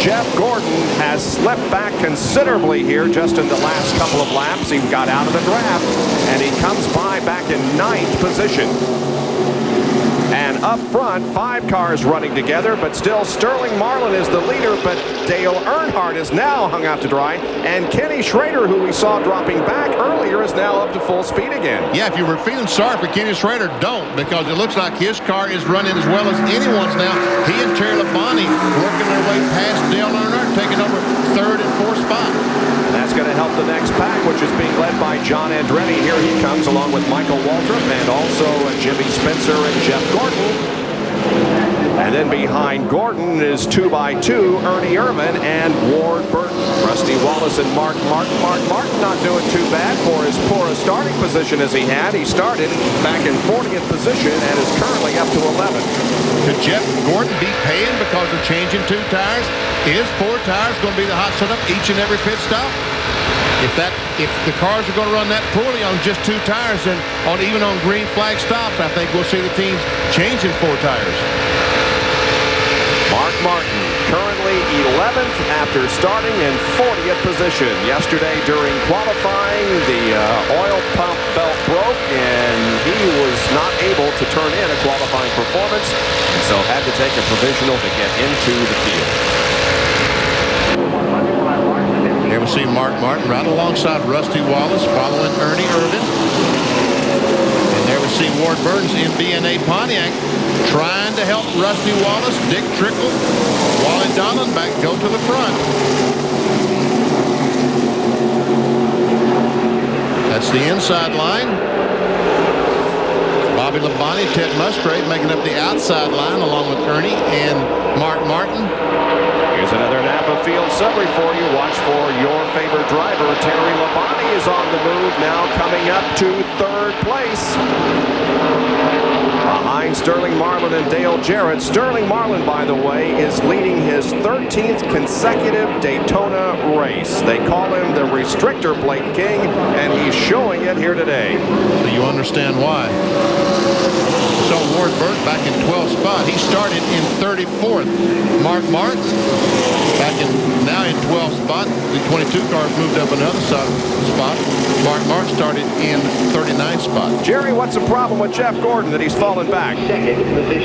Jeff Gordon has slipped back considerably here just in the last couple of laps. He got out of the draft, and he comes by back in 9th position. And up front, 5 cars running together, but still Sterling Marlin is the leader, but Dale Earnhardt is now hung out to dry, and Kenny Schrader, who we saw dropping back earlier, is now up to full speed again.
Yeah, if you were feeling sorry for Kenny Schrader, don't, because it looks like his car is running as well as anyone's now. He and Terry Labonte working their way past Dale Earnhardt, taking over 3rd and 4th spot.
And that's going to help the next pack, which is being led by John Andretti. Here he comes along with Michael Waltrip and also Jimmy Spencer and Jeff Gordon. And then behind Gordon is 2x2, Ernie Irvan and Ward Burton. Rusty Wallace and Mark Martin. Mark Martin not doing too bad for as poor a starting position as he had. He started back in 40th position and is currently up to 11th.
Could Jeff Gordon be paying because of changing 2 tires? Is 4 tires going to be the hot setup each and every pit stop? If the cars are going to run that poorly on just 2 tires, then even on green flag stops, I think we'll see the teams changing 4 tires.
Mark Martin currently 11th after starting in 40th position. Yesterday during qualifying, the oil pump belt broke and he was not able to turn in a qualifying performance, and so had to take a provisional to get into the field.
Here we see Mark Martin right alongside Rusty Wallace following Ernie Irvan. And there we see Ward Burns in B&A Pontiac trying to help Rusty Wallace. Dick Trickle, Wally Dallenbach go to the front. That's the inside line. Bobby Labonte, Ted Musgrave making up the outside line along with Ernie and Mark Martin.
Here's another Napa Field summary for you. Watch for your favorite driver. Terry Labonte is on the move now, coming up to 3rd place. Behind Sterling Marlin and Dale Jarrett. Sterling Marlin, by the way, is leading his 13th consecutive Daytona race. They call him the restrictor plate king, and he's showing it here today.
So you understand why. So Ward Burton back in 12th spot. He started in 34th. Mark Martin now in 12th spot. The 22 cars moved up another spot. Mark Martin started in 39th spot.
Jerry, what's the problem with Jeff Gordon that he's fallen back?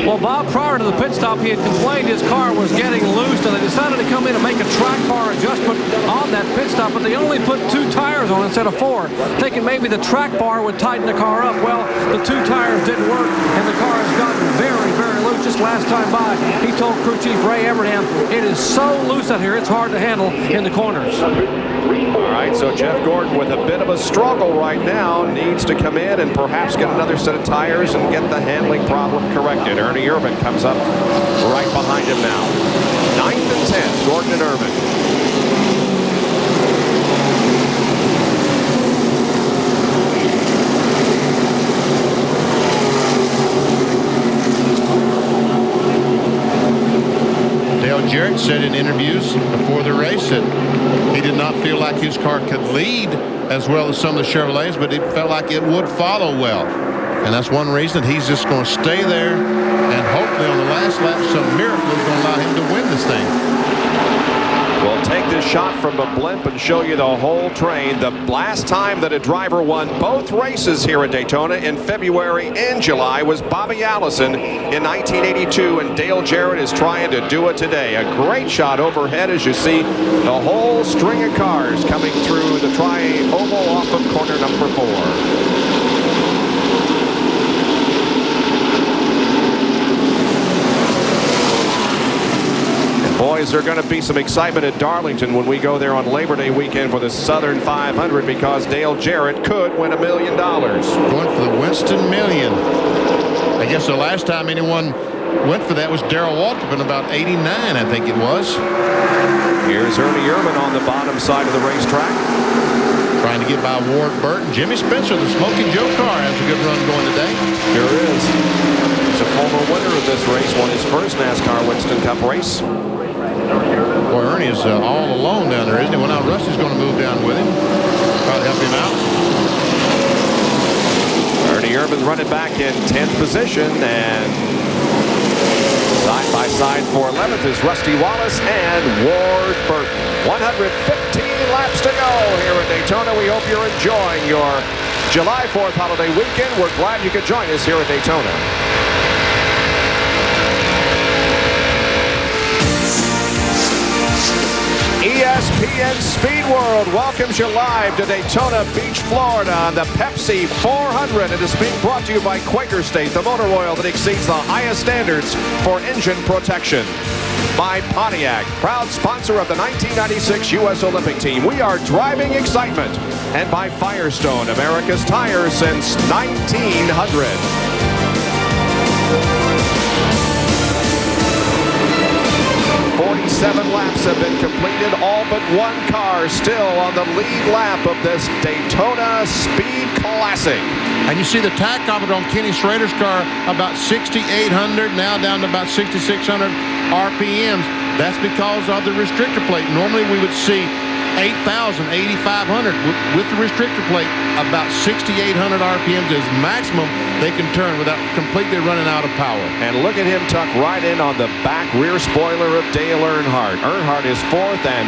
Well, Bob, prior to the pit stop, he had complained his car was getting loose, and they decided to come in and make a track bar adjustment on that pit stop, but they only put 2 tires on instead of 4, thinking maybe the track bar would tighten the car up. Well, the 2 tires didn't work, and the car has gotten very, very loose. Just last time by, he told crew chief Ray Evernham, it is so loose out here, it's hard to handle in the corners.
All right, so Jeff Gordon with a bit of a struggle right now, needs to come in and perhaps get another set of tires and get the handling problem corrected. Ernie Irvan comes up right behind him now. 9th and 10th, Gordon and Irvan.
Dale Jarrett said in interviews before the race that he did not feel like his car could lead as well as some of the Chevrolets, but it felt like it would follow well. And that's one reason he's just going to stay there, and hopefully on the last lap some miracle is going to allow him to win this thing.
We'll take this shot from the blimp and show you the whole train. The last time that a driver won both races here at Daytona in February and July was Bobby Allison in 1982, and Dale Jarrett is trying to do it today. A great shot overhead as you see the whole string of cars coming through the tri-oval off of corner number 4. Boys, there's going to be some excitement at Darlington when we go there on Labor Day weekend for the Southern 500, because Dale Jarrett could win $1 million.
Going for the Winston Million. I guess the last time anyone went for that was Darrell Waltrip in about 89, I think it was.
Here's Ernie Irvin on the bottom side of the racetrack.
Trying to get by Ward Burton. Jimmy Spencer, the Smoking Joe car, has a good run going today.
Sure is. He's a former winner of this race, won his first NASCAR Winston Cup race.
Boy, Ernie is all alone down there, isn't he? Well, now Rusty's going to move down with him. Try to help him out.
Ernie Irvin running back in 10th position, and side by side for 11th is Rusty Wallace and Ward Burton. 115 laps to go here at Daytona. We hope you're enjoying your July 4th holiday weekend. We're glad you could join us here at Daytona. ESPN Speed World welcomes you live to Daytona Beach, Florida on the Pepsi 400. It is being brought to you by Quaker State, the motor oil that exceeds the highest standards for engine protection. By Pontiac, proud sponsor of the 1996 U.S. Olympic team. We are driving excitement. And by Firestone, America's tire since 1900. 47 laps have been completed, all but one car still on the lead lap of this Daytona Speed Classic.
And you see the tachometer on Kenny Schrader's car about 6,800, now down to about 6,600 RPMs. That's because of the restrictor plate. Normally we would see 8,000, 8,500. With the restrictor plate, about 6,800 RPMs is maximum they can turn without completely running out of power.
And look at him tuck right in on the back rear spoiler of Dale Earnhardt. Earnhardt is 4th, and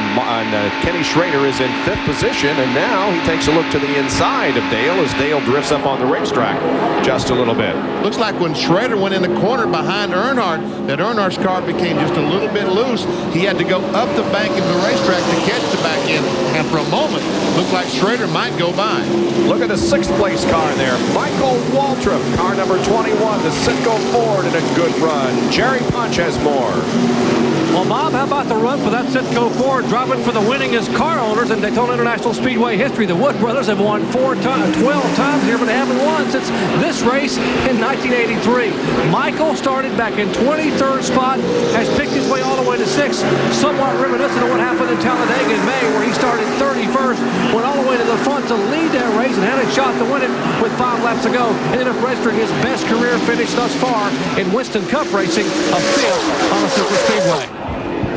Kenny Schrader is in 5th position. And now he takes a look to the inside of Dale as Dale drifts up on the racetrack just a little bit.
Looks like when Schrader went in the corner behind Earnhardt, that Earnhardt's car became just a little bit loose. He had to go up the bank of the racetrack to catch the back end. And for a moment, looked like Schrader might go by.
Look at the 6th place car there. Michael Waltrip, car number 21, the Citgo Ford, in a good run. Jerry Punch has more.
Well, Bob, how about the run for that Citgo Ford, driving for the winningest car owners in Daytona International Speedway history? The Wood brothers have won 12 times here, but they haven't won since this race in 1983. Michael started back in 23rd spot, has picked his way all the way to 6th, somewhat reminiscent of what happened in Talladega in May, where he started 31st, went all the way to the front to lead that race and had a shot to win it with 5 laps to go. Ended up registering his best career finish thus far in Winston Cup racing, a 5th on the Superspeedway.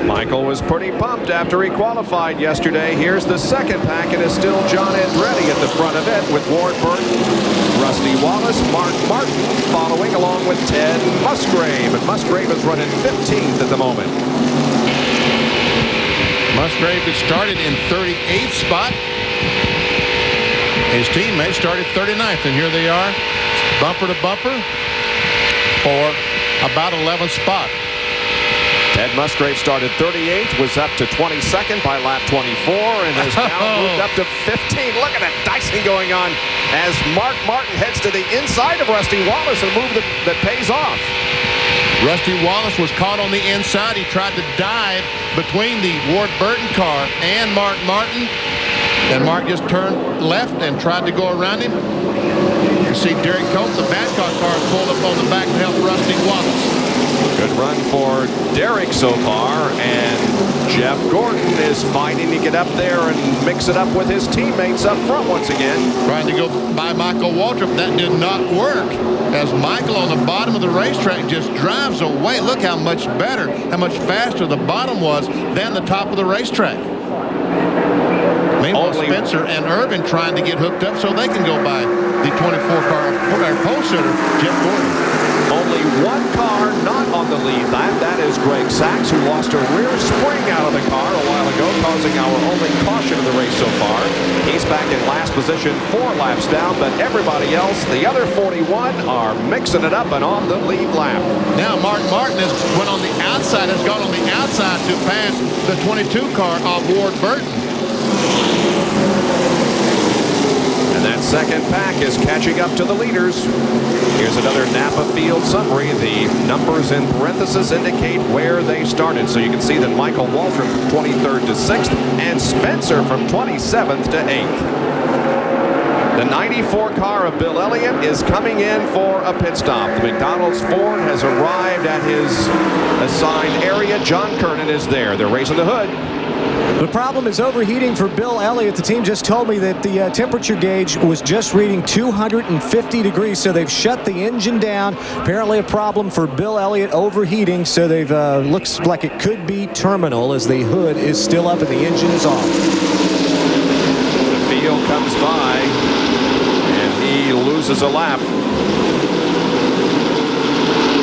Michael was pretty pumped after he qualified yesterday. Here's the second pack. It is still John Andretti at the front of it with Ward Burton, Rusty Wallace, Mark Martin following along with Ted Musgrave. And Musgrave is running 15th at the moment.
Musgrave had started in 38th spot. His teammates started 39th, and here they are, bumper to bumper for about 11th spot.
Ted Musgrave started 38th, was up to 22nd by lap 24, and has now moved up to 15. Look at that dicing going on as Mark Martin heads to the inside of Rusty Wallace, a move that pays off.
Rusty Wallace was caught on the inside. He tried to dive between the Ward Burton car and Mark Martin, and Mark just turned left and tried to go around him. You see Derek Cope, the Badcock car, pulled up on the back to help Rusty Wallace.
Good run for Derek so far, and Jeff Gordon is fighting to get up there and mix it up with his teammates up front once again.
Trying to go by Michael Waltrip. That did not work, as Michael on the bottom of the racetrack just drives away. Look how much better, how much faster the bottom was than the top of the racetrack. Meanwhile, Spencer and Irvin trying to get hooked up so they can go by the 24-car pole sitter, Jeff Gordon.
Only one car not on the lead lap. That is Greg Sachs, who lost a rear spring out of the car a while ago, causing our only caution of the race so far. He's back in last position, 4 laps down, but everybody else, the other 41, are mixing it up and on the lead lap.
Now Mark Martin has gone on the outside to pass the 22 car of Ward Burton.
And that second pack is catching up to the leaders. Here's another Napa Field summary. The numbers in parentheses indicate where they started. So you can see that Michael Waltrip from 23rd to 6th and Spencer from 27th to 8th. The 94 car of Bill Elliott is coming in for a pit stop. The McDonald's Ford has arrived at his assigned area. John Kernan is there. They're raising the hood.
The problem is overheating for Bill Elliott. The team just told me that the temperature gauge was just reading 250 degrees, so they've shut the engine down. Apparently a problem for Bill Elliott overheating, so they've looks like it could be terminal as the hood is still up and the engine is off.
The field comes by, and he loses a lap.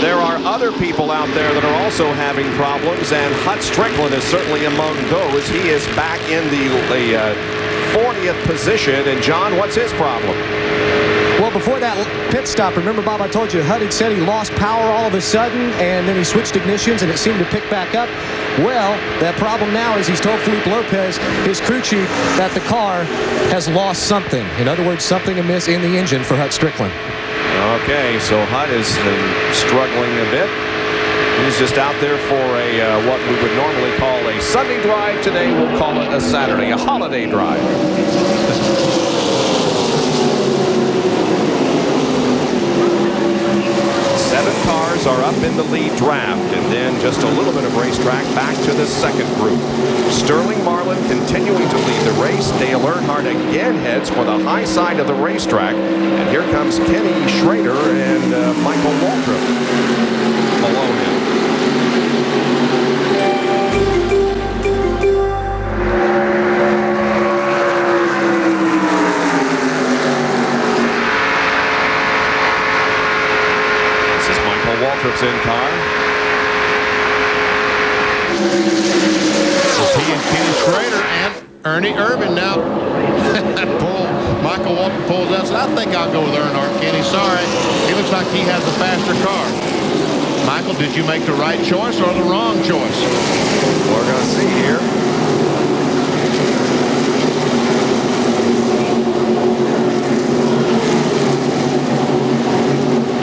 There are other people out there that are also having problems, and Hut Stricklin is certainly among those. He is back in the 40th position. And John, what's his problem?
Well, before that pit stop, remember, Bob, I told you Hut had said he lost power all of a sudden, and then he switched ignitions, and it seemed to pick back up. Well, that problem now is he's told Felipe Lopez, his crew chief, that the car has lost something. In other words, something amiss in the engine for Hut Stricklin.
Okay, so Hut is struggling a bit. He's just out there for a what we would normally call a Sunday drive. Today we'll call it a Saturday, a holiday drive. 7 cars are up in the lead draft, and then just a little bit of racetrack back to the second group. Sterling Marlin continuing to lead the race. Dale Earnhardt again heads for the high side of the racetrack, and here comes Kenny Schrader and Michael Waltrip below him. Waltrip's in car.
It's he and Kenny Schrader and Ernie Irvin now. Michael Waltrip pulls out. So I think I'll go with Earnhardt. Kenny, sorry. He looks like he has a faster car. Michael, did you make the right choice or the wrong choice?
We're going to see here.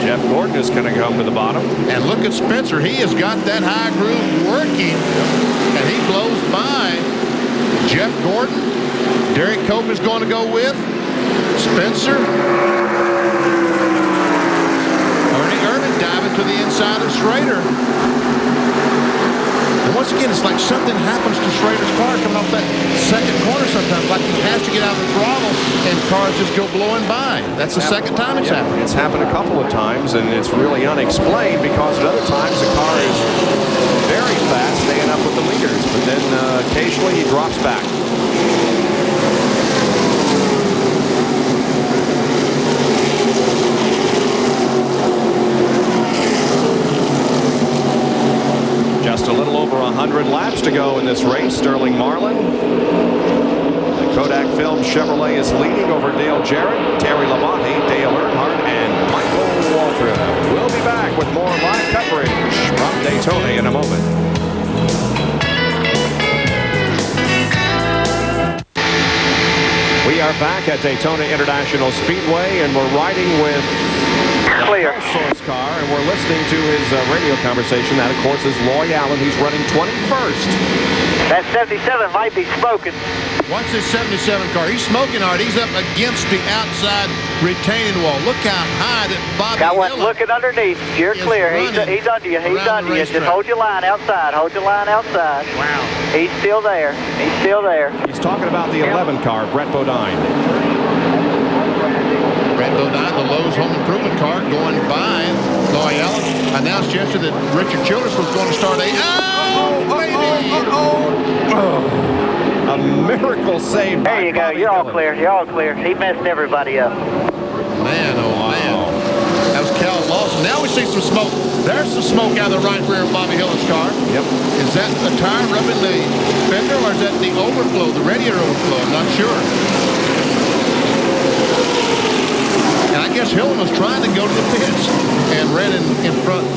Jeff Gordon is going to come to the bottom.
And look at Spencer. He has got that high groove working. And he blows by Jeff Gordon. Derek Cope is going to go with Spencer. Ernie Irvin diving to the inside of Schrader. And once again, it's like something happens to Schrader's car coming off that second corner sometimes. Like he has to get out of the throttle and cars just go blowing by. That's the second time it's happened.
It's happened a couple of times, and it's really unexplained because at other times the car is very fast, staying up with the leaders, but then occasionally he drops back. Just a little over 100 laps to go in this race. Sterling Marlin. The Kodak Film Chevrolet is leading over Dale Jarrett, Terry Labonte, Dale Earnhardt, and Michael Waltrip. We'll be back with more live coverage from Daytona in a moment. We are back at Daytona International Speedway, and we're riding with
Clear.
Source car, and we're listening to his radio conversation. That, of course, is Loy Allen. He's running 21st.
That 77 might be smoking.
Watch this 77 car. He's smoking hard. He's up against the outside retaining wall. Look how high that Bobby
Got one looking underneath. You're clear. He's under you. He's under you. Just hold your line outside. Hold your line outside.
Wow.
He's still there. He's still there.
He's talking about the 11 car, Brett Bodine.
Brett Bodine, the Lowe's Home Improvement car, going by. Loy Allen announced yesterday that Richard Childress was going to start a...
A miracle save.
There you go. You're all clear. You're all clear. He messed everybody up.
Man, oh man. That was Cal Lawson. Now we see some smoke. There's some smoke out of the right rear of Bobby Hillen's car.
Yep.
Is that the tire rubbing the fender, or is that the overflow, the radiator overflow? I'm not sure. And I guess Hillen was trying to go to the pits and ran in front.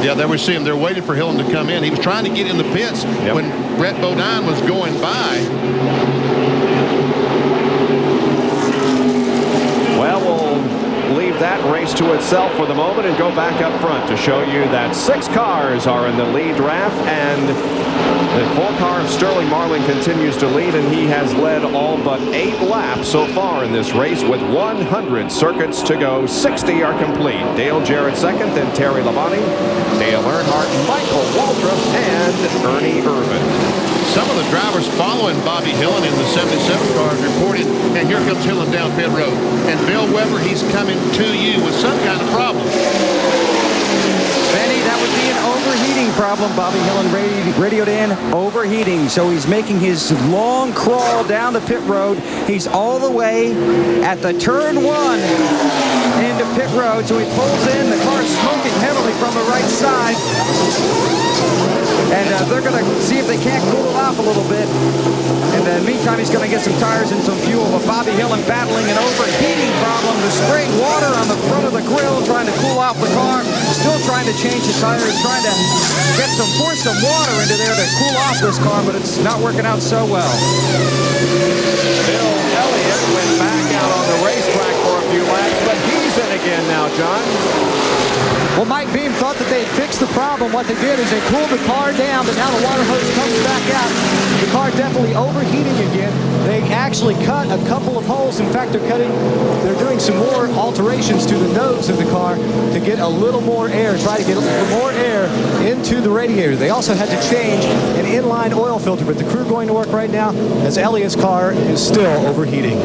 Yeah, there we see him. They're waiting for Hillen to come in. He was trying to get in the pits when Brett Bodine was going by.
Well, we'll leave that race race to itself for the moment and go back up front to show you that 6 cars are in the lead draft, and the 4-car of Sterling Marlin continues to lead, and he has led all but 8 laps so far in this race with 100 circuits to go. 60 are complete. Dale Jarrett second, then Terry Labonte, Dale Earnhardt, Michael Waltrip, and Ernie Irvin.
Some of the drivers following Bobby Hillin in the 77 cars reported, and here comes Hillin down pit road. And Bill Weber, he's coming to you with some kind of problem.
Benny, that would be an overheating problem. Bobby Hillin radioed in overheating. So he's making his long crawl down the pit road. He's all the way at the turn 1 into pit road. So he pulls in. The car's smoking heavily from the right side. And they're going to see if they can't cool it off a little bit. And in the meantime, he's going to get some tires and some fuel. But Bobby Hillin battling an overheating problem. They're spraying water on the front of the grill, trying to cool off the car. Still trying to change the tires, trying to force some water into there to cool off this car, but it's not working out so well.
Bill Elliott went back out on the racetrack for a few laps, but he's in again now, John.
Well, Mike Beam thought that they'd fixed the problem. What they did is they cooled the car down, but now the water hose comes back out. The car definitely overheating again. They actually cut a couple of holes. In fact, they're doing some more alterations to the nose of the car to get a little more air, try to get a little more air into the radiator. They also had to change an inline oil filter, but the crew going to work right now as Elliott's car is still overheating.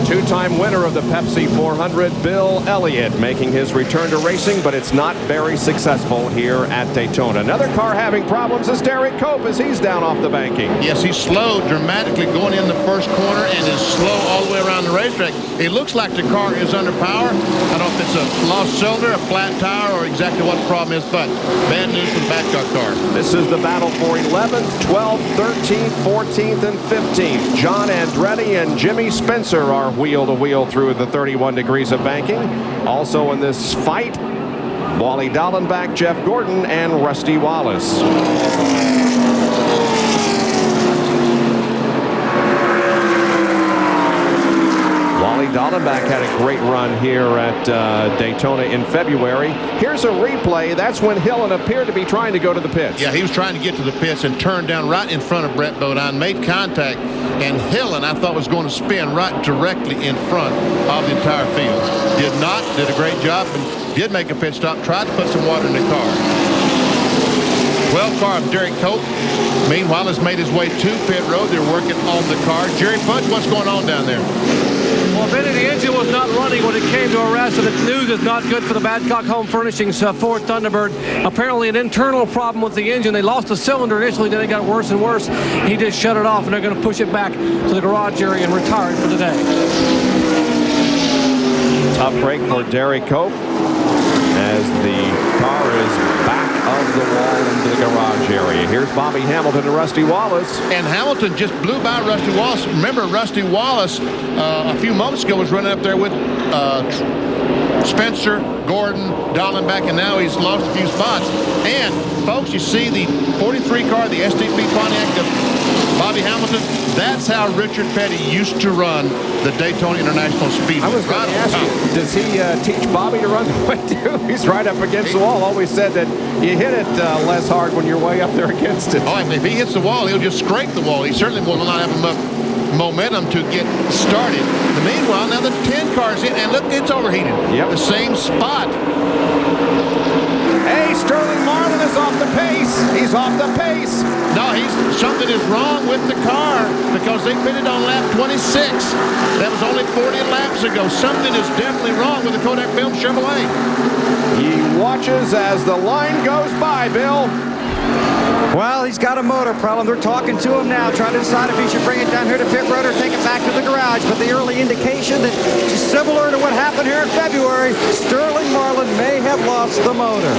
2-time winner of the Pepsi 400, Bill Elliott, making his return to racing, but it's not very successful here at Daytona. Another car having problems is Derek Cope as he's down off the banking.
Yes, he's slowed dramatically going in the first corner and is slow all the way around the racetrack. It looks like the car is under power. I don't know if it's a lost cylinder, a flat tire, or exactly what the problem is, but bad news for the Babcock car.
This is the battle for 11th, 12th, 13th, 14th, and 15th. John Andretti and Jimmy Spencer are wheel to wheel through the 31 degrees of banking. Also in this fight, Wally Dallenbach, Jeff Gordon, and Rusty Wallace. Wally Dallenbach had a great run here at Daytona in February. Here's a replay. That's when Hillin appeared to be trying to go to the pits.
Yeah, he was trying to get to the pits and turned down right in front of Brett Bodine, made contact, and Hillin, I thought, was going to spin right directly in front of the entire field. Did not, did a great job, and did make a pit stop, tried to put some water in the car. 12 car of Derek Cope, meanwhile, has made his way to pit road. They're working on the car. Jerry Fudge, what's going on down there?
Well, Benny, the engine was not running when it came to a rest, and the news is not good for the Babcock Home Furnishings Ford Thunderbird. Apparently an internal problem with the engine. They lost a cylinder initially, then it got worse and worse. He just shut it off, and they're going to push it back to the garage area and retire it for the day.
Tough break for Derek Cope as the car is back of the wall into the garage area. Here's Bobby Hamilton and Rusty Wallace.
And Hamilton just blew by Rusty Wallace. Remember, Rusty Wallace a few moments ago was running up there with Spencer, Gordon, Dallenbach, and now he's lost a few spots. And, folks, you see the 43 car, the SDP Pontiac of Bobby Hamilton. That's how Richard Petty used to run the Daytona International Speedway.
I was going to ask you, does he teach Bobby to run the way too? He's right up against the wall. Always said that you hit it less hard when you're way up there against it.
Oh, if he hits the wall, he'll just scrape the wall. He certainly will not have enough momentum to get started. Meanwhile, now the 10 car's in, and look, it's overheated.
Yep.
The same spot.
Hey, Sterling Marlin is off the pace. He's off the pace.
No, something is wrong with the car because they pitted on lap 26. That was only 40 laps ago. Something is definitely wrong with the Kodak Film Chevrolet.
He watches as the line goes by, Bill.
Well, he's got a motor problem. They're talking to him now, trying to decide if he should bring it down here to pit road or take it back to the garage. But the early indication that similar to what happened here in February, Sterling Marlin may have lost the motor.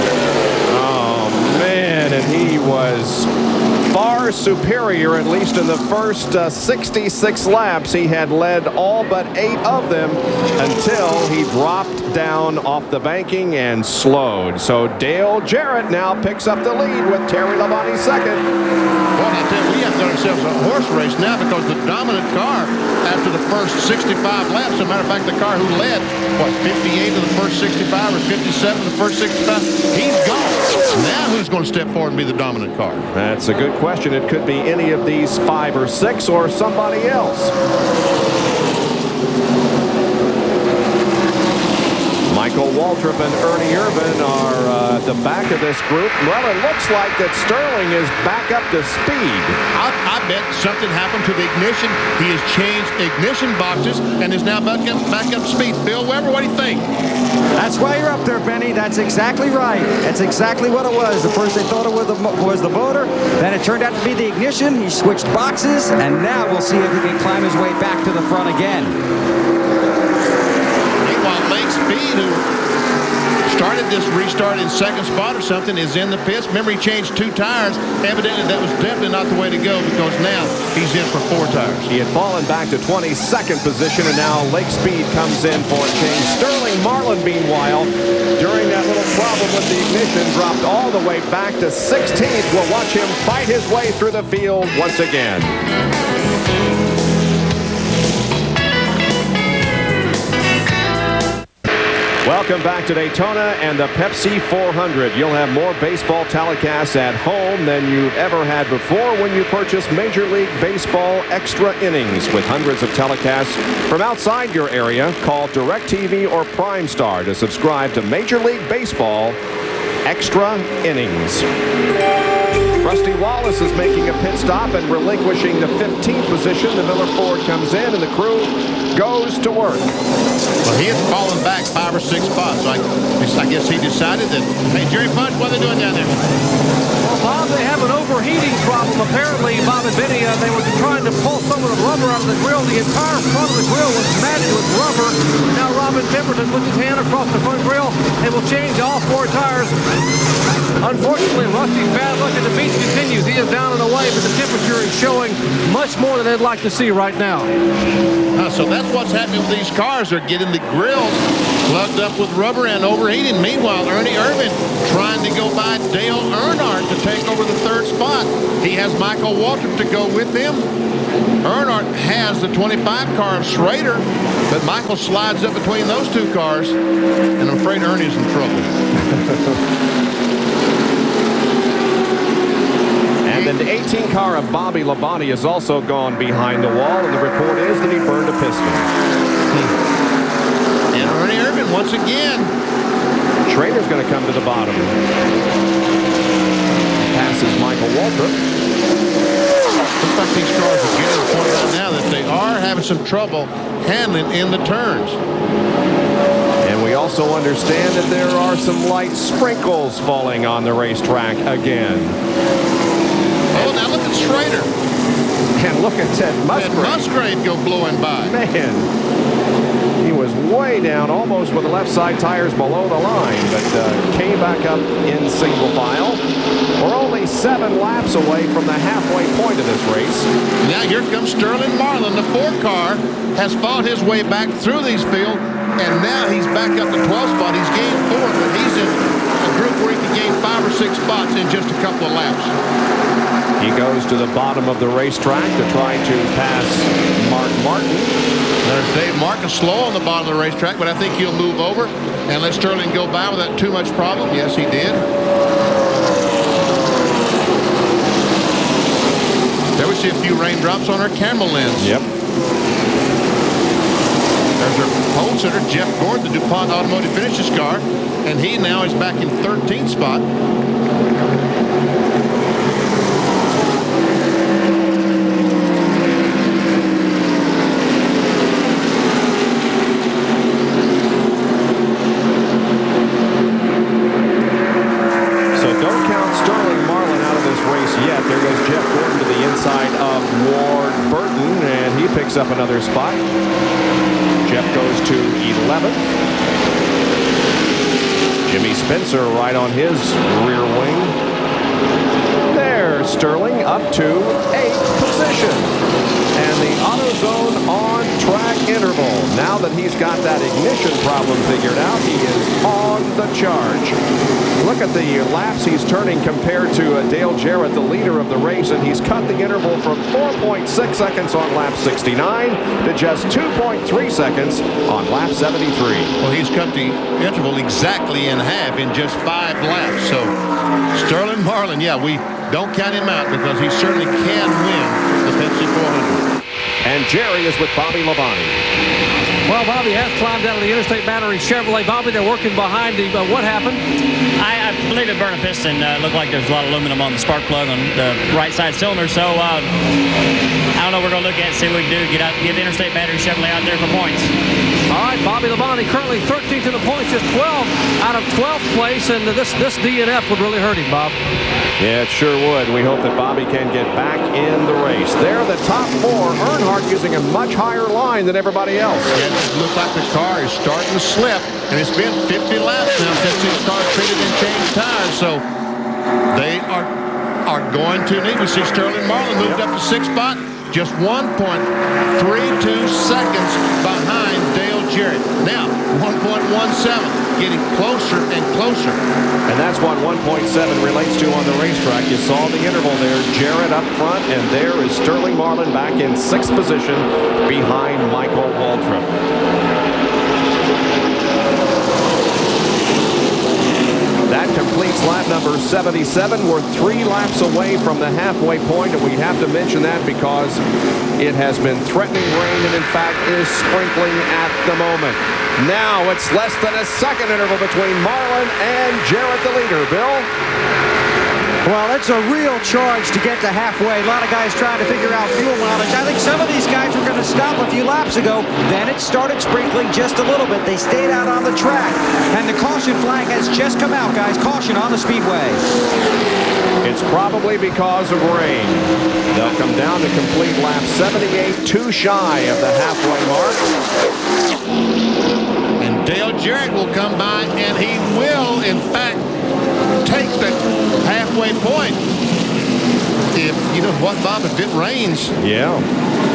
Oh, man, and he was far superior, at least in the first 66 laps. He had led all but 8 of them until he dropped down off the banking and slowed. So Dale Jarrett now picks up the lead with Terry Labonte second.
Well, I tell you, we have done ourselves a horse race now because the dominant car after the first 65 laps. As a matter of fact, the car who led, what, 58 of the first 65 or 57 of the first 65, he's gone. Now who's going to step forward and be the dominant car?
That's a good question. It could be any of these 5 or 6 or somebody else. Michael Waltrip and Ernie Irvin are at the back of this group. Well, it looks like that Sterling is back up to speed.
I bet something happened to the ignition. He has changed ignition boxes and is now back up to speed. Bill Weber, what do you think?
That's why you're up there, Benny. That's exactly right. That's exactly what it was. At first they thought it was the motor. Then it turned out to be the ignition. He switched boxes, and now we'll see if he can climb his way back to the front again.
Lake Speed, who started this restart in second spot or something, is in the pits. Remember, he changed 2 tires. Evidently, that was definitely not the way to go, because now he's in for 4 tires.
He had fallen back to 22nd position, and now Lake Speed comes in for a change. Sterling Marlin, meanwhile, during that little problem with the ignition, dropped all the way back to 16th. We'll watch him fight his way through the field once again. Welcome back to Daytona and the Pepsi 400. You'll have more baseball telecasts at home than you've ever had before when you purchase Major League Baseball Extra Innings. With hundreds of telecasts from outside your area, call DirecTV or Prime Star to subscribe to Major League Baseball Extra Innings. Rusty Wallace is making a pit stop and relinquishing the 15th position. The Miller Ford comes in and the crew goes to work.
Well, he had fallen back 5 or 6 spots. So I guess he decided that, hey, Jerry Punch, what are they doing down there?
Well, Bob, they have an overheating problem. Apparently, Bob and Vinny, they were trying to pull some of the rubber out of the grill. The entire front of the grill was matted with rubber. Now Robin Pemberton puts his hand across the front grill and will change all 4 tires. Unfortunately, Rusty's bad luck at the beach continues. He is down and away, but the temperature is showing much more than they'd like to see right now.
So that's what's happening with these cars. They're getting the grills plugged up with rubber and overheating. Meanwhile, Ernie Irvin trying to go by Dale Earnhardt to take over the 3rd spot. He has Michael Waltrip to go with him. Earnhardt has the 25 car of Schrader, but Michael slides up between those 2 cars, and I'm afraid Ernie's in trouble.
And the 18 car of Bobby Labonte has also gone behind the wall, and the report is that he burned a piston.
And Ernie Irvin once again.
Schrader's going to come to the bottom. Passes Michael Waltrip.
Looks like these cars are getting to the point right now that they are having some trouble handling in the turns.
And we also understand that there are some light sprinkles falling on the racetrack again.
Oh, now look at Schrader.
And look at Ted Musgrave.
Musgrave go blowing by.
Man, he was way down, almost with the left side tires below the line, but came back up in single file. We're only 7 laps away from the halfway point of this race.
Now here comes Sterling Marlin. The 4 car has fought his way back through these fields, and now he's back up to 12th spot. He's gained 4, but he's in a group where he can gain 5 or 6 spots in just a couple of laps.
He goes to the bottom of the racetrack to try to pass Mark Martin.
There's Dave Martin, slow on the bottom of the racetrack, but I think he'll move over and let Sterling go by without too much problem. Yes, he did. There we see a few raindrops on our camera lens.
Yep.
There's our pole sitter, Jeff Gordon, the DuPont Automotive Finishes car, and he now is back in 13th spot.
Up another spot. Jeff goes to 11th. Jimmy Spencer right on his rear wing. There's Sterling up to 8th position. And the AutoZone on track interval. Now that he's got that ignition problem figured out, he is on the charge. Look at the laps he's turning compared to Dale Jarrett, the leader of the race, and he's cut the interval from 4.6 seconds on lap 69 to just 2.3 seconds on lap 73.
Well, he's cut the interval exactly in half in just 5 laps. So Sterling Marlin, yeah, we don't count him out because he certainly can win the Pepsi 400.
And Jerry is with Bobby Labonte.
Well, Bobby has climbed out of the Interstate Battery Chevrolet. Bobby, they're working behind the. What happened?
I believe it burned a piston. Looked like there's a lot of aluminum on the spark plug on the right side cylinder. So I don't know. We're going to look at it, see what we can do. Get the Interstate Battery Chevrolet out there for points.
All right, Bobby Labonte currently 13th in the points, just 12 out of 12th place, and this DNF would really hurt him, Bob.
Yeah, it sure would. We hope that Bobby can get back in the race. They're the top 4. Earnhardt using a much higher line than everybody else.
Yeah, it looks like the car is starting to slip, and it's been 50 laps now since these cars treated and changed tires. So they are going to need. We see Sterling Marlin moved up to 6th spot, just 1.32 seconds behind Dale Jarrett. Now 1.17, getting closer and closer.
And that's what 1.7 relates to on the racetrack. You saw the interval there. Jarrett up front, and there is Sterling Marlin back in 6th position behind Michael Waltrip. That completes lap number 77. We're 3 laps away from the halfway point, and we have to mention that because it has been threatening rain and, in fact, is sprinkling at the moment. Now it's less than a second interval between Marlin and Jarrett, the leader. Bill?
Well, it's a real charge to get to halfway. A lot of guys trying to figure out fuel mileage. I think some of these guys were going to stop a few laps ago. Then it started sprinkling just a little bit. They stayed out on the track. And the caution flag has just come out, guys. Caution on the speedway.
It's probably because of rain. They'll come down to complete lap 78, too shy of the halfway mark.
And Dale Jarrett will come by, and he will, in fact, take the halfway point. If you know what, Bob, if it rains.
Yeah.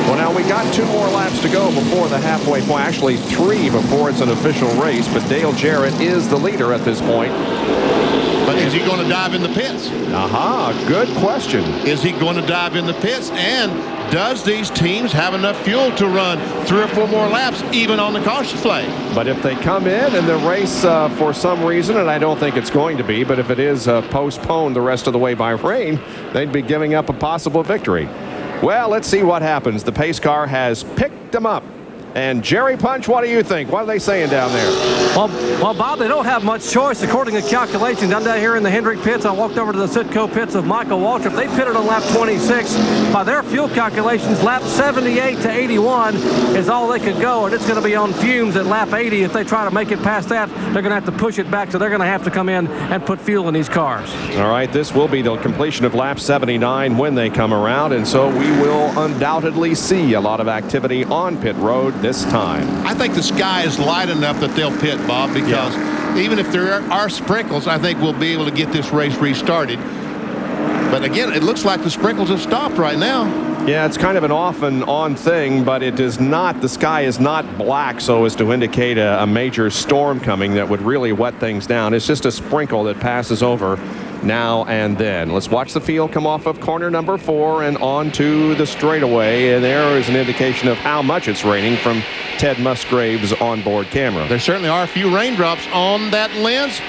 Well, now we got 2 more laps to go before the halfway point. Actually 3 before it's an official race, but Dale Jarrett is the leader at this point.
But is he going to dive in the pits?
Good question.
Is he going to dive in the pits? And does these teams have enough fuel to run 3 or 4 more laps, even on the caution flag?
But if they come in and the race for some reason, and I don't think it's going to be, but if it is postponed the rest of the way by rain, they'd be giving up a possible victory. Well, let's see what happens. The pace car has picked them up. And Jerry Punch, what do you think? What are they saying down there?
Well, Bob, they don't have much choice. According to calculations, I'm down here in the Hendrick pits. I walked over to the Citgo pits of Michael Waltrip. They pitted on lap 26. By their fuel calculations, lap 78 to 81 is all they could go, and it's going to be on fumes at lap 80. If they try to make it past that, they're going to have to push it back, so they're going to have to come in and put fuel in these cars.
All right, this will be the completion of lap 79 when they come around, and so we will undoubtedly see a lot of activity on pit road this time.
I think the sky is light enough that they'll pit, Bob, because even if there are sprinkles, I think we'll be able to get this race restarted. But again, it looks like the sprinkles have stopped right now.
Yeah, it's kind of an off and on thing, but it is not, the sky is not black so as to indicate a major storm coming that would really wet things down. It's just a sprinkle that passes over now and then. Let's watch the field come off of corner number 4 and onto the straightaway, and there is an indication of how much it's raining from Ted Musgrave's onboard camera.
There certainly are a few raindrops on that lens.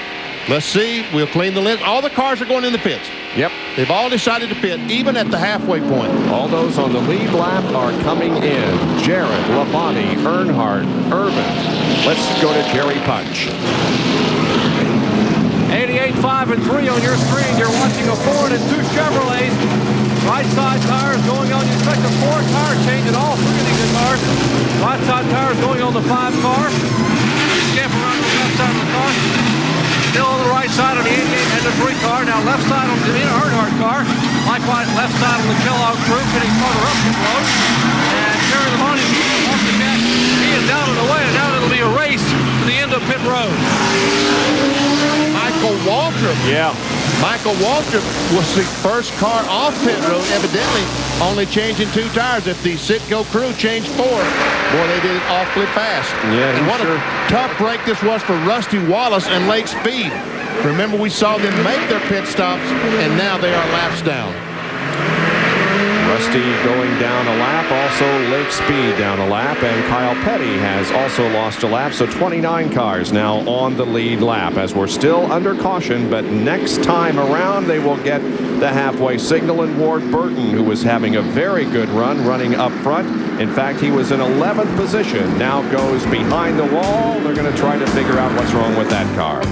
Let's see. We'll clean the lens. All the cars are going in the pits.
Yep.
They've all decided to pit, even at the halfway point.
All those on the lead lap are coming in. Jarrett, Labonte, Earnhardt, Irvin. Let's go to Jerry Punch.
88, 5, and 3 on your screen. You're watching a Ford and 2 Chevrolets. Right side tires going on. You expect a 4 tire change in all 3 of these cars. Right side tires going on the 5 car. Skip around the left side of the car. Still on the right side of the 88 and the 3 car. Now left side on the Earnhardt car. Likewise, left side on the Kellogg crew, getting farther up the road. And Terry Labonte off the deck. He is down and away, and now it'll be a race to the end of pit road.
Michael Waltrip.
Yeah.
Michael Waltrip was the first car off pit road, evidently only changing 2 tires. If the Citgo crew changed 4, boy, they did it awfully fast.
Yeah,
and what a tough break this was for Rusty Wallace and Lake Speed. Remember, we saw them make their pit stops, and now they are laps down.
Rusty going down a lap, also Lake Speed down a lap, and Kyle Petty has also lost a lap, so 29 cars now on the lead lap as we're still under caution, but next time around they will get the halfway signal, and Ward Burton, who was having a very good run running up front. In fact, he was in 11th position, now goes behind the wall. They're going to try to figure out what's wrong with that car.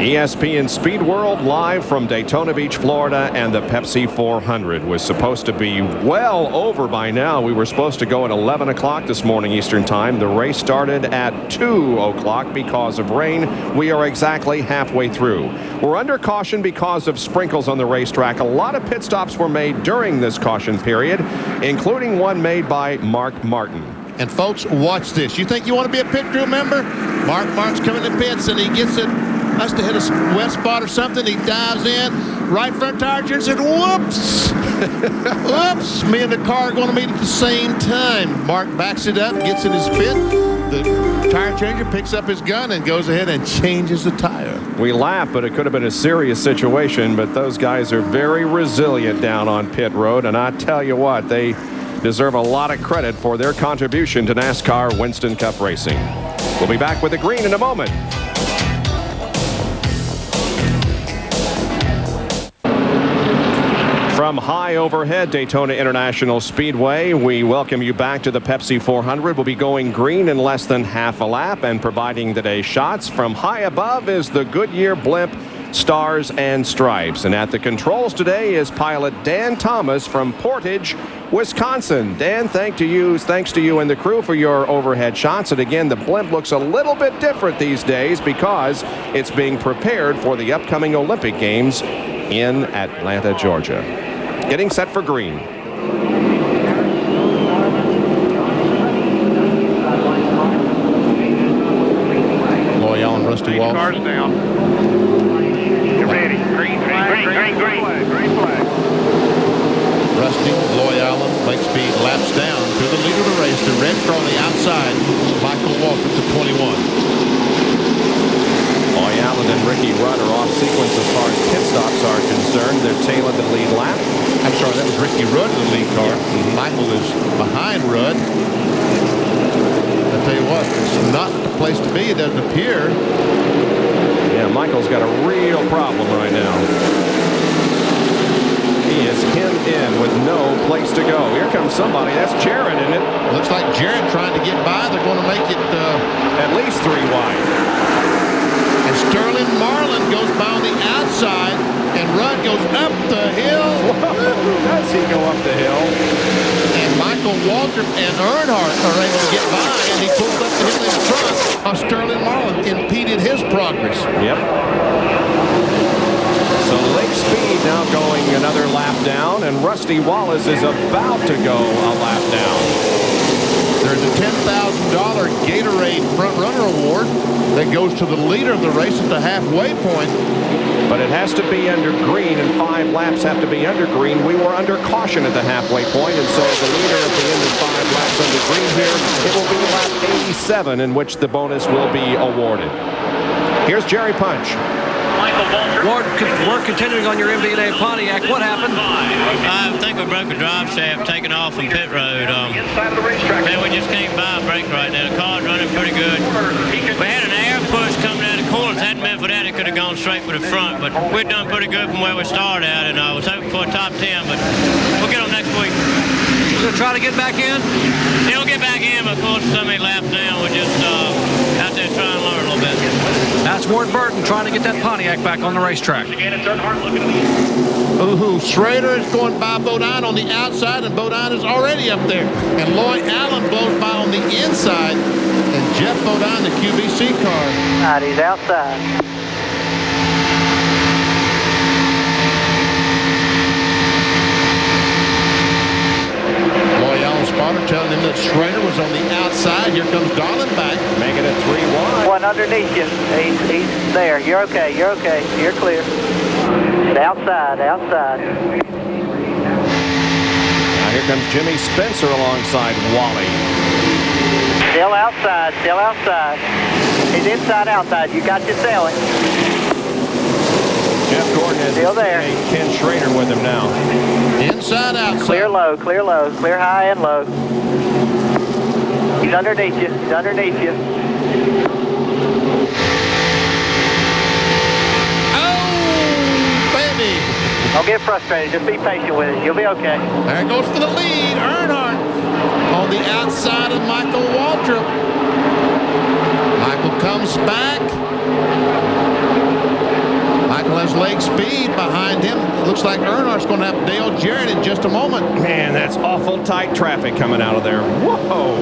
ESPN Speed World live from Daytona Beach, Florida, and the Pepsi 400 was supposed to be well over by now. We were supposed to go at 11 o'clock this morning Eastern Time. The race started at 2 o'clock because of rain. We are exactly halfway through. We're under caution because of sprinkles on the racetrack. A lot of pit stops were made during this caution period, including one made by Mark Martin.
And folks, watch this. You think you want to be a pit crew member? Mark Martin's coming to pits and he gets it. Must have hit a wet spot or something. He dives in, right front tire turns, and whoops! Whoops! Me and the car are going to meet at the same time. Mark backs it up, gets in his pit. The tire changer picks up his gun and goes ahead and changes the tire.
We laugh, but it could have been a serious situation, but those guys are very resilient down on pit road, and I tell you what, they deserve a lot of credit for their contribution to NASCAR Winston Cup racing. We'll be back with the green in a moment. From high overhead Daytona International Speedway, we welcome you back to the Pepsi 400. We'll be going green in less than half a lap and providing today's shots. From high above is the Goodyear blimp Stars and Stripes. And at the controls today is pilot Dan Thomas from Portage, Wisconsin. Dan, thanks to you and the crew for your overhead shots. And again, the blimp looks a little bit different these days because it's being prepared for the upcoming Olympic Games in Atlanta, Georgia. Getting set for green.
Loy Allen, Rusty Wallace.
Cars down. Get ready. Green flag.
Rusty, Loy Allen, Lake Speed laps down to the leader of the race. The red car on the outside, Michael Waltrip to 21.
Loy Allen and Ricky Rudd are off sequence as far as pit stops are concerned. They're tailing the lead lap.
I'm sorry, that was Ricky Rudd in the lead car. Yeah. Michael is behind Rudd. I'll tell you what, it's not the place to be, it doesn't appear.
Yeah, Michael's got a real problem right now. He is hemmed in with no place to go. Here comes somebody. That's Jarrett, isn't it?
Looks like Jarrett trying to get by. They're going to make it
at least 3 wide.
And Sterling Marlin goes by on the outside, and Rudd goes up the hill.
Whoa, does he go up the hill?
And Michael Waltrip and Earnhardt are able to get by, and he pulled up the hill in front of Sterling Marlin, impeded his progress.
Yep. So Lake Speed now going another lap down, and Rusty Wallace is about to go a lap down.
There's a $10,000 Gatorade Front Runner Award that goes to the leader of the race at the halfway point.
But it has to be under green, and 5 laps have to be under green. We were under caution at the halfway point, and so the leader at the end of 5 laps under green here, it will be lap 87 in which the bonus will be awarded. Here's Jerry Punch.
Ward, we're continuing on your MD&A Pontiac. What happened?
I think we broke a drive shaft taking off from pit road. Man, we just came by a brake right now. The car's running pretty good. We had an air push coming out of the corners. Hadn't been for that, it could have gone straight for the front. But we've done pretty good from where we started at, and I was hoping for a top 10. But we'll get them next week.
We're going to try to get back in?
Yeah, we'll get back in, but of course, so many laps down. We're just out there trying to learn a little bit.
That's Ward Burton trying to get that Pontiac back on the racetrack.
Ooh, Schrader is going by Bodine on the outside, and Bodine is already up there. And Loy Allen blows by on the inside, and Jeff Bodine, the QBC car.
All right, he's outside.
Loy Allen spotter telling him that Schrader was on the outside outside. Here comes Darlin back.
Making it 3 wide.
One underneath you. He's there. You're okay. You're okay. You're clear. Outside. Outside.
Now here comes Jimmy Spencer alongside Wally.
Still outside. Still outside. He's inside, outside. You got your sailing.
Jeff Gordon has
still there.
Ken Schrader with him now.
Inside, outside.
Clear low, clear low, clear high and low. He's underneath you. He's underneath you.
Oh, baby.
Don't get frustrated. Just be patient with it. You'll be okay.
There goes for the lead. Earnhardt on the outside of Michael Waltrip. Michael comes back. Michael has leg speed behind him. Looks like Earnhardt's going to have Dale Jarrett in just a moment.
Man, that's awful tight traffic coming out of there. Whoa.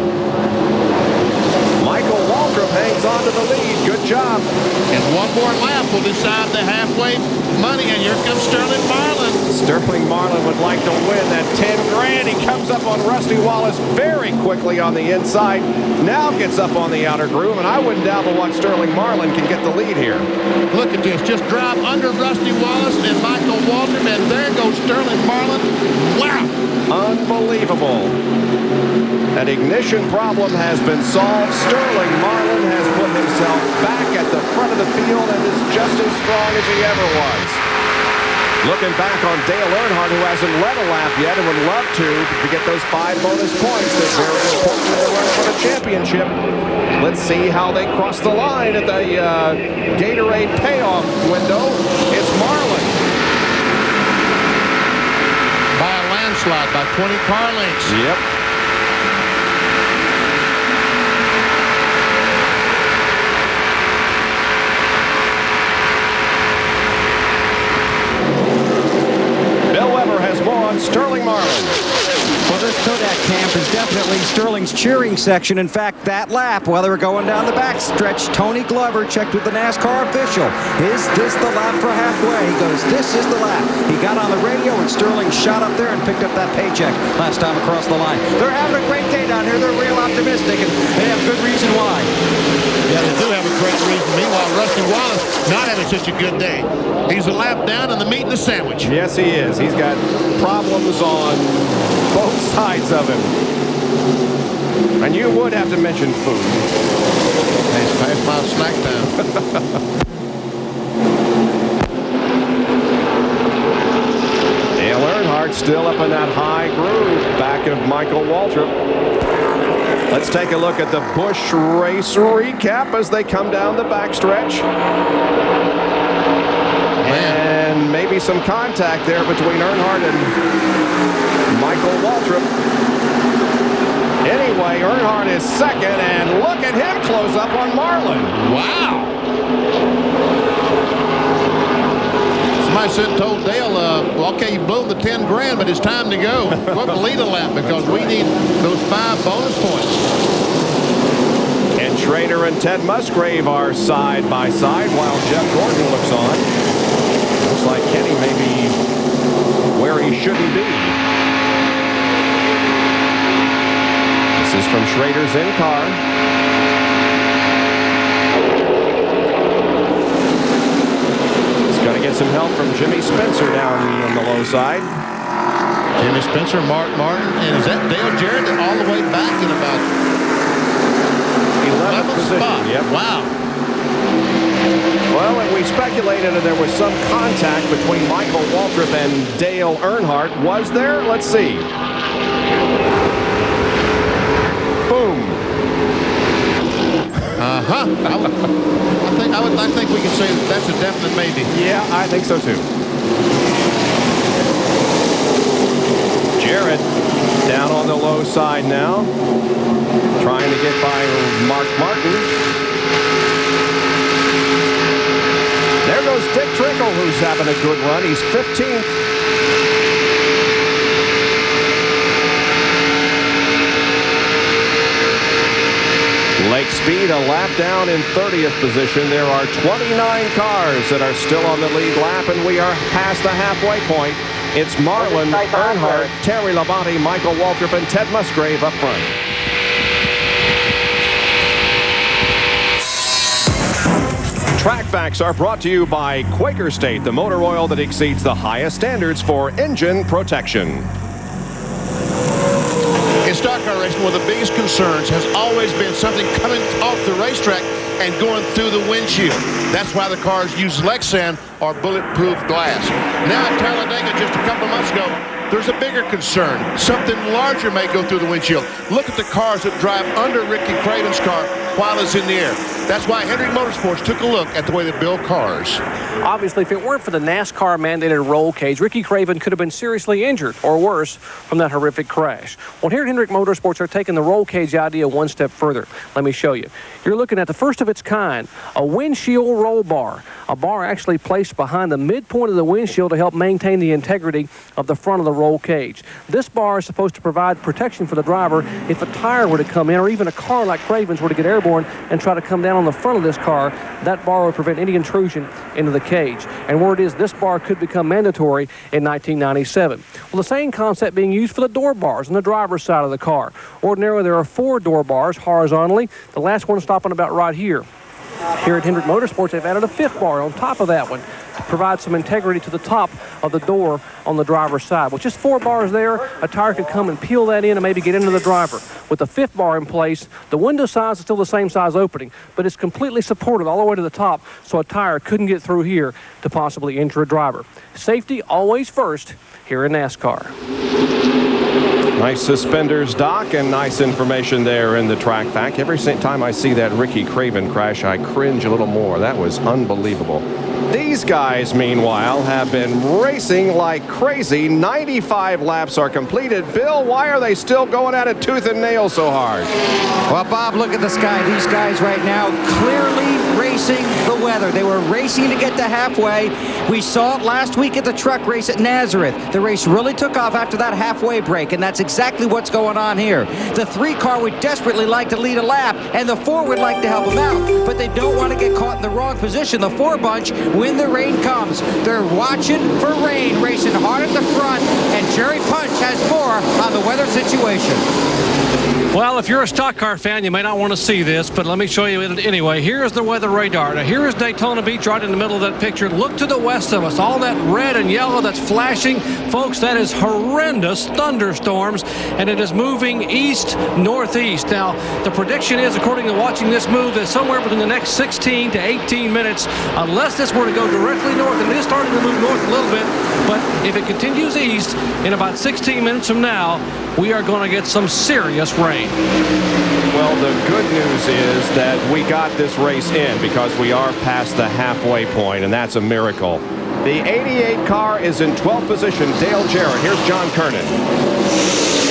Michael Waltrip hangs on to the lead. Good job.
And one more lap will decide the halfway money. And here comes Sterling Marlin.
Sterling Marlin would like to win that 10 grand. He comes up on Rusty Wallace very quickly on the inside. Now gets up on the outer groove, and I wouldn't doubt what Sterling Marlin can get the lead here.
Look at this. Just drive under Rusty Wallace and Michael Waltrip, and there goes Sterling Marlin. Wow.
Unbelievable. An ignition problem has been solved. Sterling Marlin has put himself back at the front of the field and is just as strong as he ever was. Looking back on Dale Earnhardt, who hasn't led a lap yet and would love to get those 5 bonus points. That's very important in the run for the championship. Let's see how they cross the line at the Gatorade payoff window. It's Marlin.
By a landslide, by 20 car lengths.
Yep. Sterling Marlin.
Well, this Kodak camp is definitely Sterling's cheering section. In fact, that lap, while they were going down the backstretch, Tony Glover checked with the NASCAR official. Is this the lap for halfway? He goes, this is the lap. He got on the radio, and Sterling shot up there and picked up that paycheck last time across the line. They're having a great day down here. They're real optimistic, and they have good reason why.
Yeah, they do have a great reason. Meanwhile, Rusty Wallace not having such a good day. He's a lap down, and the meat and the sandwich.
Yes, he is. He's got problems on both sides of him. And you would have to mention food.
It's past my snack time.
Dale Earnhardt still up in that high groove back of Michael Waltrip. Let's take a look at the Busch race recap as they come down the backstretch. And maybe some contact there between Earnhardt and Michael Waltrip. Anyway, Earnhardt is second, and look at him close up on Marlin.
Wow. Somebody said, told Dale, well, okay, you blew the 10 grand, but it's time to go. We're going to lead a lap because we need those 5 bonus points.
Ken Schrader and Ted Musgrave are side by side while Jeff Gordon looks on. Looks like Kenny may be where he shouldn't be. This is from Schrader's in-car. He's going to get some help from Jimmy Spencer down on the low side.
Jimmy Spencer, Mark Martin, and is that Dale Jarrett all the way back in about
11th position?
Spot.
Yep.
Wow.
Well, and we speculated that there was some contact between Michael Waltrip and Dale Earnhardt. Was there? Let's see. Boom.
Uh-huh. I think we can say that's a definite maybe.
Yeah, I think so too. Jarrett down on the low side now, trying to get by Mark Martin. There goes Dick Trickle, who's having a good run. He's 15th. Lake Speed a lap down in 30th position. There are 29 cars that are still on the lead lap, and we are past the halfway point. It's Marlin, Earnhardt, Terry Labonte, Michael Waltrip, and Ted Musgrave up front. Track Facts are brought to you by Quaker State, the motor oil that exceeds the highest standards for engine protection.
In stock car racing, one of the biggest concerns has always been something coming off the racetrack and going through the windshield. That's why the cars use Lexan or bulletproof glass. Now at Talladega just a couple of months ago, there's a bigger concern. Something larger may go through the windshield. Look at the cars that drive under Ricky Craven's car while it's in the air. That's why Hendrick Motorsports took a look at the way they build cars.
Obviously, if it weren't for the NASCAR mandated roll cage, Ricky Craven could have been seriously injured or worse from that horrific crash. Well, here at Hendrick Motorsports, they're taking the roll cage idea one step further. Let me show you. You're looking at the first of its kind, a windshield roll bar. A bar actually placed behind the midpoint of the windshield to help maintain the integrity of the front of the roll cage. This bar is supposed to provide protection for the driver if a tire were to come in or even a car like Craven's were to get airborne and try to come down on the front of this car. That bar would prevent any intrusion into the cage. And word is this bar could become mandatory in 1997. Well, the same concept being used for the door bars on the driver's side of the car. Ordinarily, there are 4 door bars horizontally. The last one stopping about right here. Here at Hendrick Motorsports, they've added a 5th bar on top of that one to provide some integrity to the top of the door on the driver's side. With just 4 bars there, a tire could come and peel that in and maybe get into the driver. With the 5th bar in place, the window size is still the same size opening, but it's completely supported all the way to the top, so a tire couldn't get through here to possibly injure a driver. Safety always first here in NASCAR.
Nice suspenders, Doc, and nice information there in the track fact. Every time I see that Ricky Craven crash, I cringe a little more. That was unbelievable. These guys, meanwhile, have been racing like crazy. 95 laps are completed. Bill, why are they still going at it tooth and nail so hard?
Well, Bob, look at the sky. These guys right now clearly racing the weather. They were racing to get to halfway. We saw it last week at the truck race at Nazareth. The race really took off after that halfway break, and that's exactly what's going on here. The 3 car would desperately like to lead a lap, and the 4 would like to help them out, but they don't want to get caught in the wrong position. The 4 bunch, when the rain comes, they're watching for rain, racing hard at the front, and Jerry Punch has more on the weather situation.
Well, if you're a stock car fan, you may not want to see this, but let me show you it anyway. Here's the weather radar. Now, here is Daytona Beach right in the middle of that picture. Look to the west of us. All that red and yellow that's flashing. Folks, that is horrendous thunderstorms, and it is moving east-northeast. Now, the prediction is, according to watching this move, that somewhere within the next 16 to 18 minutes, unless this were to go directly north, and it is starting to move north a little bit, but if it continues east, in about 16 minutes from now, we are going to get some serious rain.
Well, the good news is that we got this race in because we are past the halfway point, and that's a miracle. The 88 car is in 12th position. Dale Jarrett. Here's John Kernan.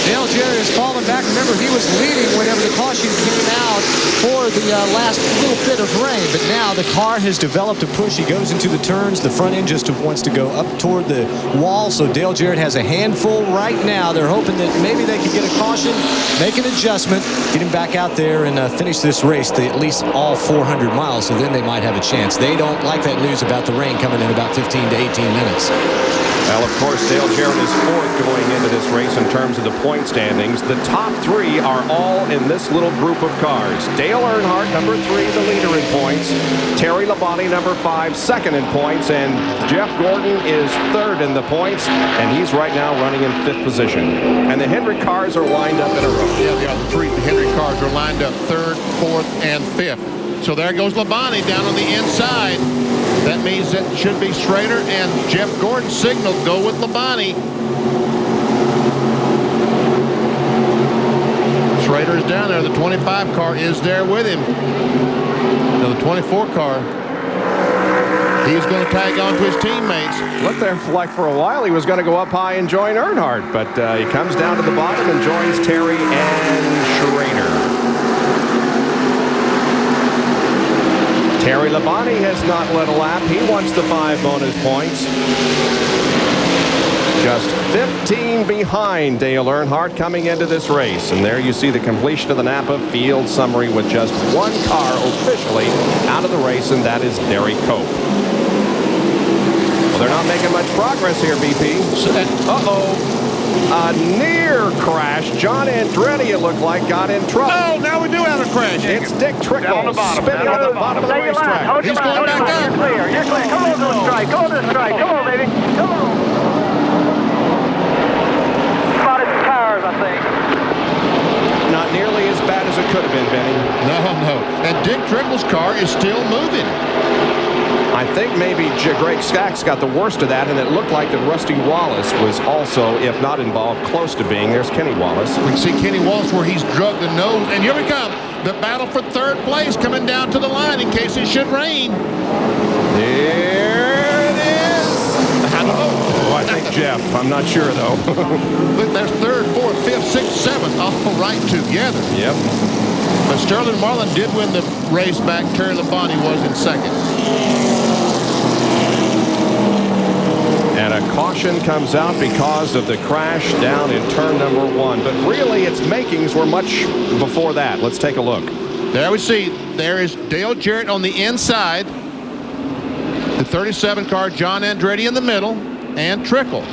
Dale Jarrett has fallen back. Remember, he was leading whenever the caution came out for the last little bit of rain. But now the car has developed a push. He goes into the turns. The front end just wants to go up toward the wall. So Dale Jarrett has a handful right now. They're hoping that maybe they can get a caution, make an adjustment, get him back out there and finish this race to at least all 400 miles. So then they might have a chance. They don't like that news about the rain coming in about 15 to 18 minutes.
Well, of course, Dale Jarrett is 4th going into this race in terms of the point standings. The top 3 are all in this little group of cars. Dale Earnhardt, number 3, the leader in points. Terry Labonte, number 5, 2nd in points. And Jeff Gordon is 3rd in the points, and he's right now running in 5th position. And the Hendrick cars are lined up in a row.
Yeah, they are. The 3 Hendrick cars are lined up 3rd, 4th, and 5th. So there goes Labonte down on the inside. That means that should be Schrader and Jeff Gordon signal go with Labonte. Schrader is down there. The 25 car is there with him. Now the 24 car, he's going to tag on to his teammates.
Looked there like for a while he was going to go up high and join Earnhardt, but he comes down to the bottom and joins Terry and Schrader. Terry Labonte has not led a lap. He wants the 5 bonus points. Just 15 behind Dale Earnhardt coming into this race. And there you see the completion of the Napa field summary with just 1 car officially out of the race, and that is Derry Cope. Well, they're not making much progress here, BP.
Uh-oh.
a near crash. John Andretti, it looked like, got in trouble.
Oh, now we do have a crash.
It's Dick Trickle spinning on the bottom of the racetrack.
He's going back up.
You're clear. You're clear. Come on to the strike. Go on to the strike. Come on, baby. Come on. Spotted the tires, I think.
Not nearly as bad as it could have been, Benny.
No. And Dick Trickle's car is still moving.
I think maybe Greg Skaggs got the worst of that, and it looked like that Rusty Wallace was also, if not involved, close to being. There's Kenny Wallace.
We can see Kenny Wallace where he's drugged the nose. And here we come. The battle for third place coming down to the line in case it should rain.
There it is.
I don't know.
Oh, I think Jeff. I'm not sure, though.
Look, there's third, fourth, fifth, sixth, seventh, all right together.
Yep.
But Sterling Marlin did win the race back. Terry Labonte was in second.
And a caution comes out because of the crash down in turn number 1. But really, its makings were much before that. Let's take a look.
There we see, there is Dale Jarrett on the inside. The 37 car, John Andretti in the middle, and Trickle.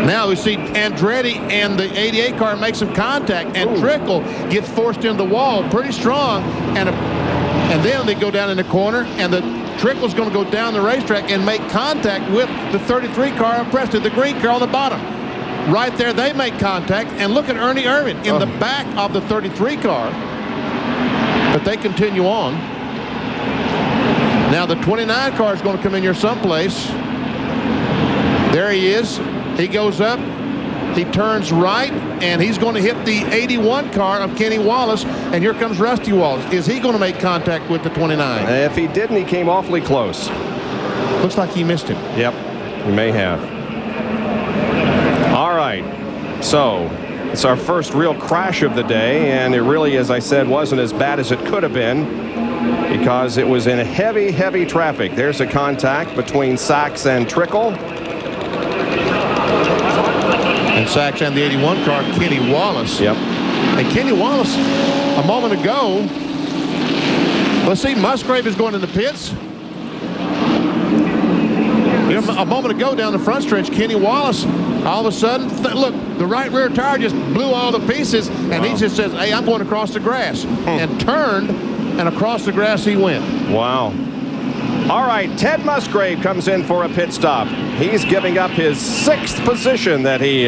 Now we see Andretti and the 88 car make some contact, and Trickle gets forced into the wall pretty strong, and then they go down in the corner, and the Trickle's going to go down the racetrack and make contact with the 33 car of Preston, the green car on the bottom. Right there, they make contact, and look at Ernie Irvin in the back of the 33 car. But they continue on. Now the 29 car is going to come in here someplace. There he is. He goes up. He turns right, and he's going to hit the 81 car of Kenny Wallace, and here comes Rusty Wallace. Is he going to make contact with the 29?
If he didn't, he came awfully close.
Looks like he missed him.
Yep, he may have. All right, so it's our first real crash of the day, and it really, as I said, wasn't as bad as it could have been because it was in heavy traffic. There's a contact between Sachs and Trickle.
And Sachs and the 81 car, Kenny Wallace.
Yep.
And Kenny Wallace, a moment ago, let's see, Musgrave is going in the pits. You know, a moment ago down the front stretch, Kenny Wallace, all of a sudden, look, the right rear tire just blew all the pieces, and he just says, hey, I'm going across the grass. And turned, and across the grass he went.
Wow. All right, Ted Musgrave comes in for a pit stop. He's giving up his 6th position that he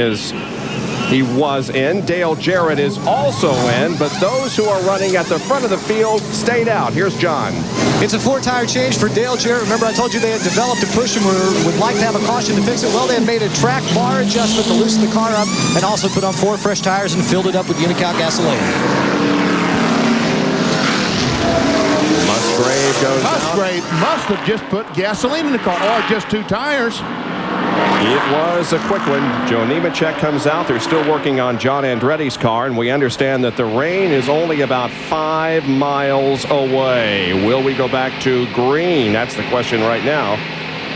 was in. Dale Jarrett is also in, but those who are running at the front of the field stayed out. Here's John.
It's a 4-tire change for Dale Jarrett. Remember, I told you they had developed a push and would like to have a caution to fix it. Well, they had made a track bar adjustment to loosen the car up and also put on 4 fresh tires and filled it up with Unocal gasoline.
Musgrave goes
Musgrave must have just put gasoline in the car, or just 2 tires.
It was a quick one. Joe Nemechek comes out. They're still working on John Andretti's car, and we understand that the rain is only about 5 miles away. Will we go back to green? That's the question right now.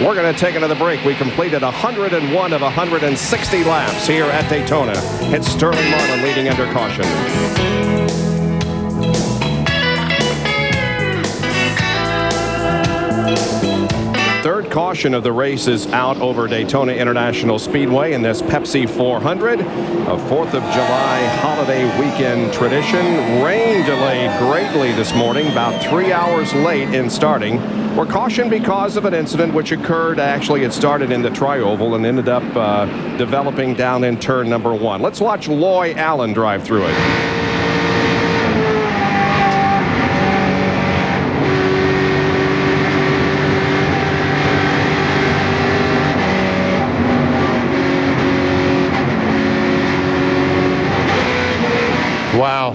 We're going to take another break. We completed 101 of 160 laps here at Daytona. It's Sterling Marlin leading under caution. Third caution of the race is out over Daytona International Speedway in this Pepsi 400, a 4th of July holiday weekend tradition. Rain delayed greatly this morning, about 3 hours late in starting. We're cautioned because of an incident which occurred, actually it started in the tri-oval and ended up developing down in turn number 1. Let's watch Loy Allen drive through it. Wow.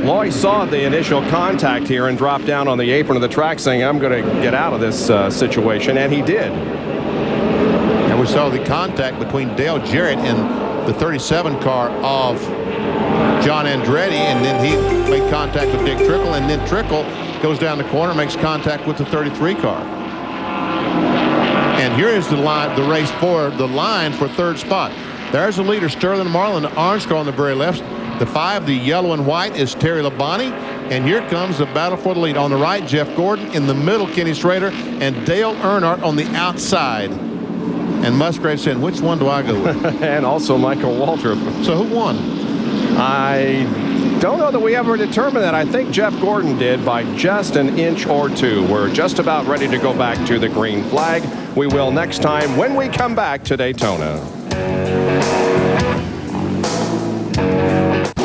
Loy saw the initial contact here and dropped down on the apron of the track saying, I'm going to get out of this situation, and he did.
And we saw the contact between Dale Jarrett and the 37 car of John Andretti, and then he made contact with Dick Trickle, and then Trickle goes down the corner, makes contact with the 33 car. And here is the line, the race for the line for third spot. There's the leader, Sterling Marlin, the orange car on the very left. The 5, the yellow and white, is Terry Labonte. And here comes the battle for the lead. On the right, Jeff Gordon. In the middle, Kenny Schrader. And Dale Earnhardt on the outside. And Musgrave said, which one do I go with?
And also Michael Waltrip.
So who won?
I don't know that we ever determined that. I think Jeff Gordon did by just an inch or two. We're just about ready to go back to the green flag. We will next time when we come back to Daytona.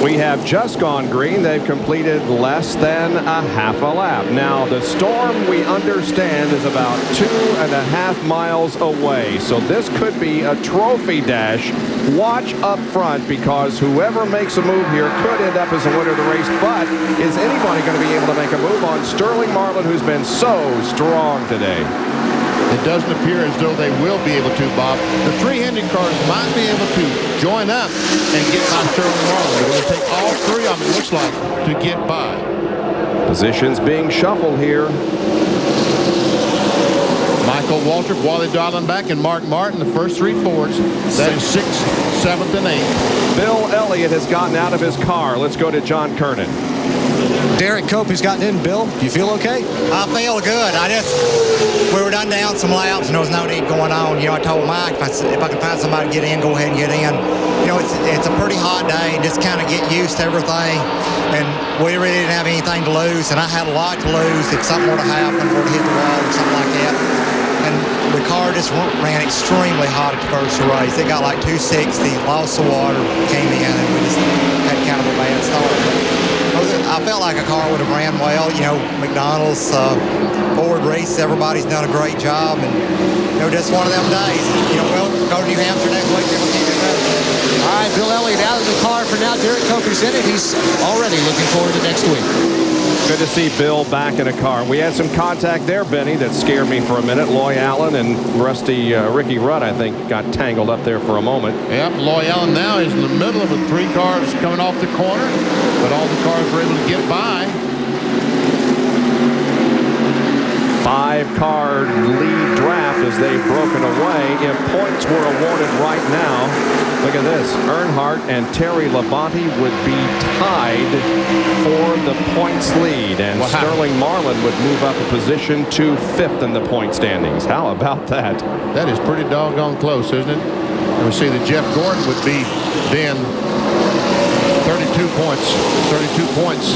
We have just gone green. They've completed less than a half a lap. Now, the storm, we understand, is about 2.5 miles away. So this could be a trophy dash. Watch up front, because whoever makes a move here could end up as a winner of the race. But is anybody going to be able to make a move on Sterling Marlin, who's been so strong today?
It doesn't appear as though they will be able to, Bob. The 3 Hendrick cars might be able to join up and get by Sterling Marlin. But it'll take all 3 of them, it looks like, to get by. Positions being shuffled here. Michael Waltrip, Wally Dallenbach, and Mark Martin, the first 3 Fords. That is 6th, 7th, and 8th.
Bill Elliott has gotten out of his car. Let's go to John Kernan.
Derek Cope has gotten in. Bill, you feel okay?
I feel good. We were done down some laps and there was no need going on. You know, I told Mike if I could find somebody to get in, go ahead and get in. You know, it's a pretty hot day. Just kind of get used to everything. And we really didn't have anything to lose. And I had a lot to lose if something were to happen, or to hit the wall or something like that. And the car just ran extremely hot at the first race. It got like 260, lost the water, came in, and we just had kind of a bad start. I felt like a car would have ran well. You know, McDonald's, Ford race, everybody's done a great job, and you know, just one of them days. You know, we'll go to New Hampshire next week and we'll keep it ready.
All right, Bill Elliott out of the car for now. Derek Coker's in it. He's already looking forward to next week.
Good to see Bill back in a car. We had some contact there, Benny, that scared me for a minute. Loy Allen and rusty Ricky Rudd, I think, got tangled up there for a moment.
Yep, Loy Allen now is in the middle of 3 cars coming off the corner, but all the cars were able to get by.
5-car lead draft as they've broken away. If points were awarded right now, look at this. Earnhardt and Terry Labonte would be tied for the points lead, and Sterling Marlin would move up a position to 5th in the point standings. How about that?
That is pretty doggone close, isn't it? And we see that Jeff Gordon would be then 32 points.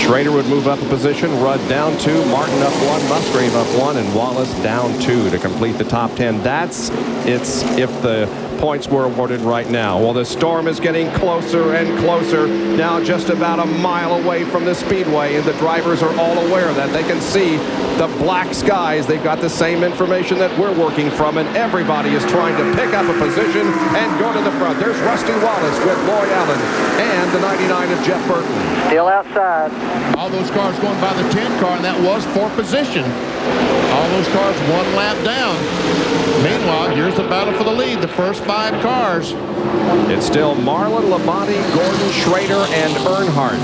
Schrader would move up a position, Rudd down 2, Martin up 1, Musgrave up 1, and Wallace down 2 to complete the top 10. That's if the points were awarded right now. Well, the storm is getting closer and closer, now just about a mile away from the speedway, and the drivers are all aware of that. They can see the black skies. They've got the same information that we're working from, and everybody is trying to pick up a position and go to the front. There's Rusty Wallace with Loy Allen and the 99 of Jeff Burton.
Still outside.
All those cars going by the 10 car, and that was 4th position. All those cars 1 lap down. Meanwhile, here's the battle for the lead, the first 5 cars.
It's still Marlin, Labonte, Gordon, Schrader, and Earnhardt.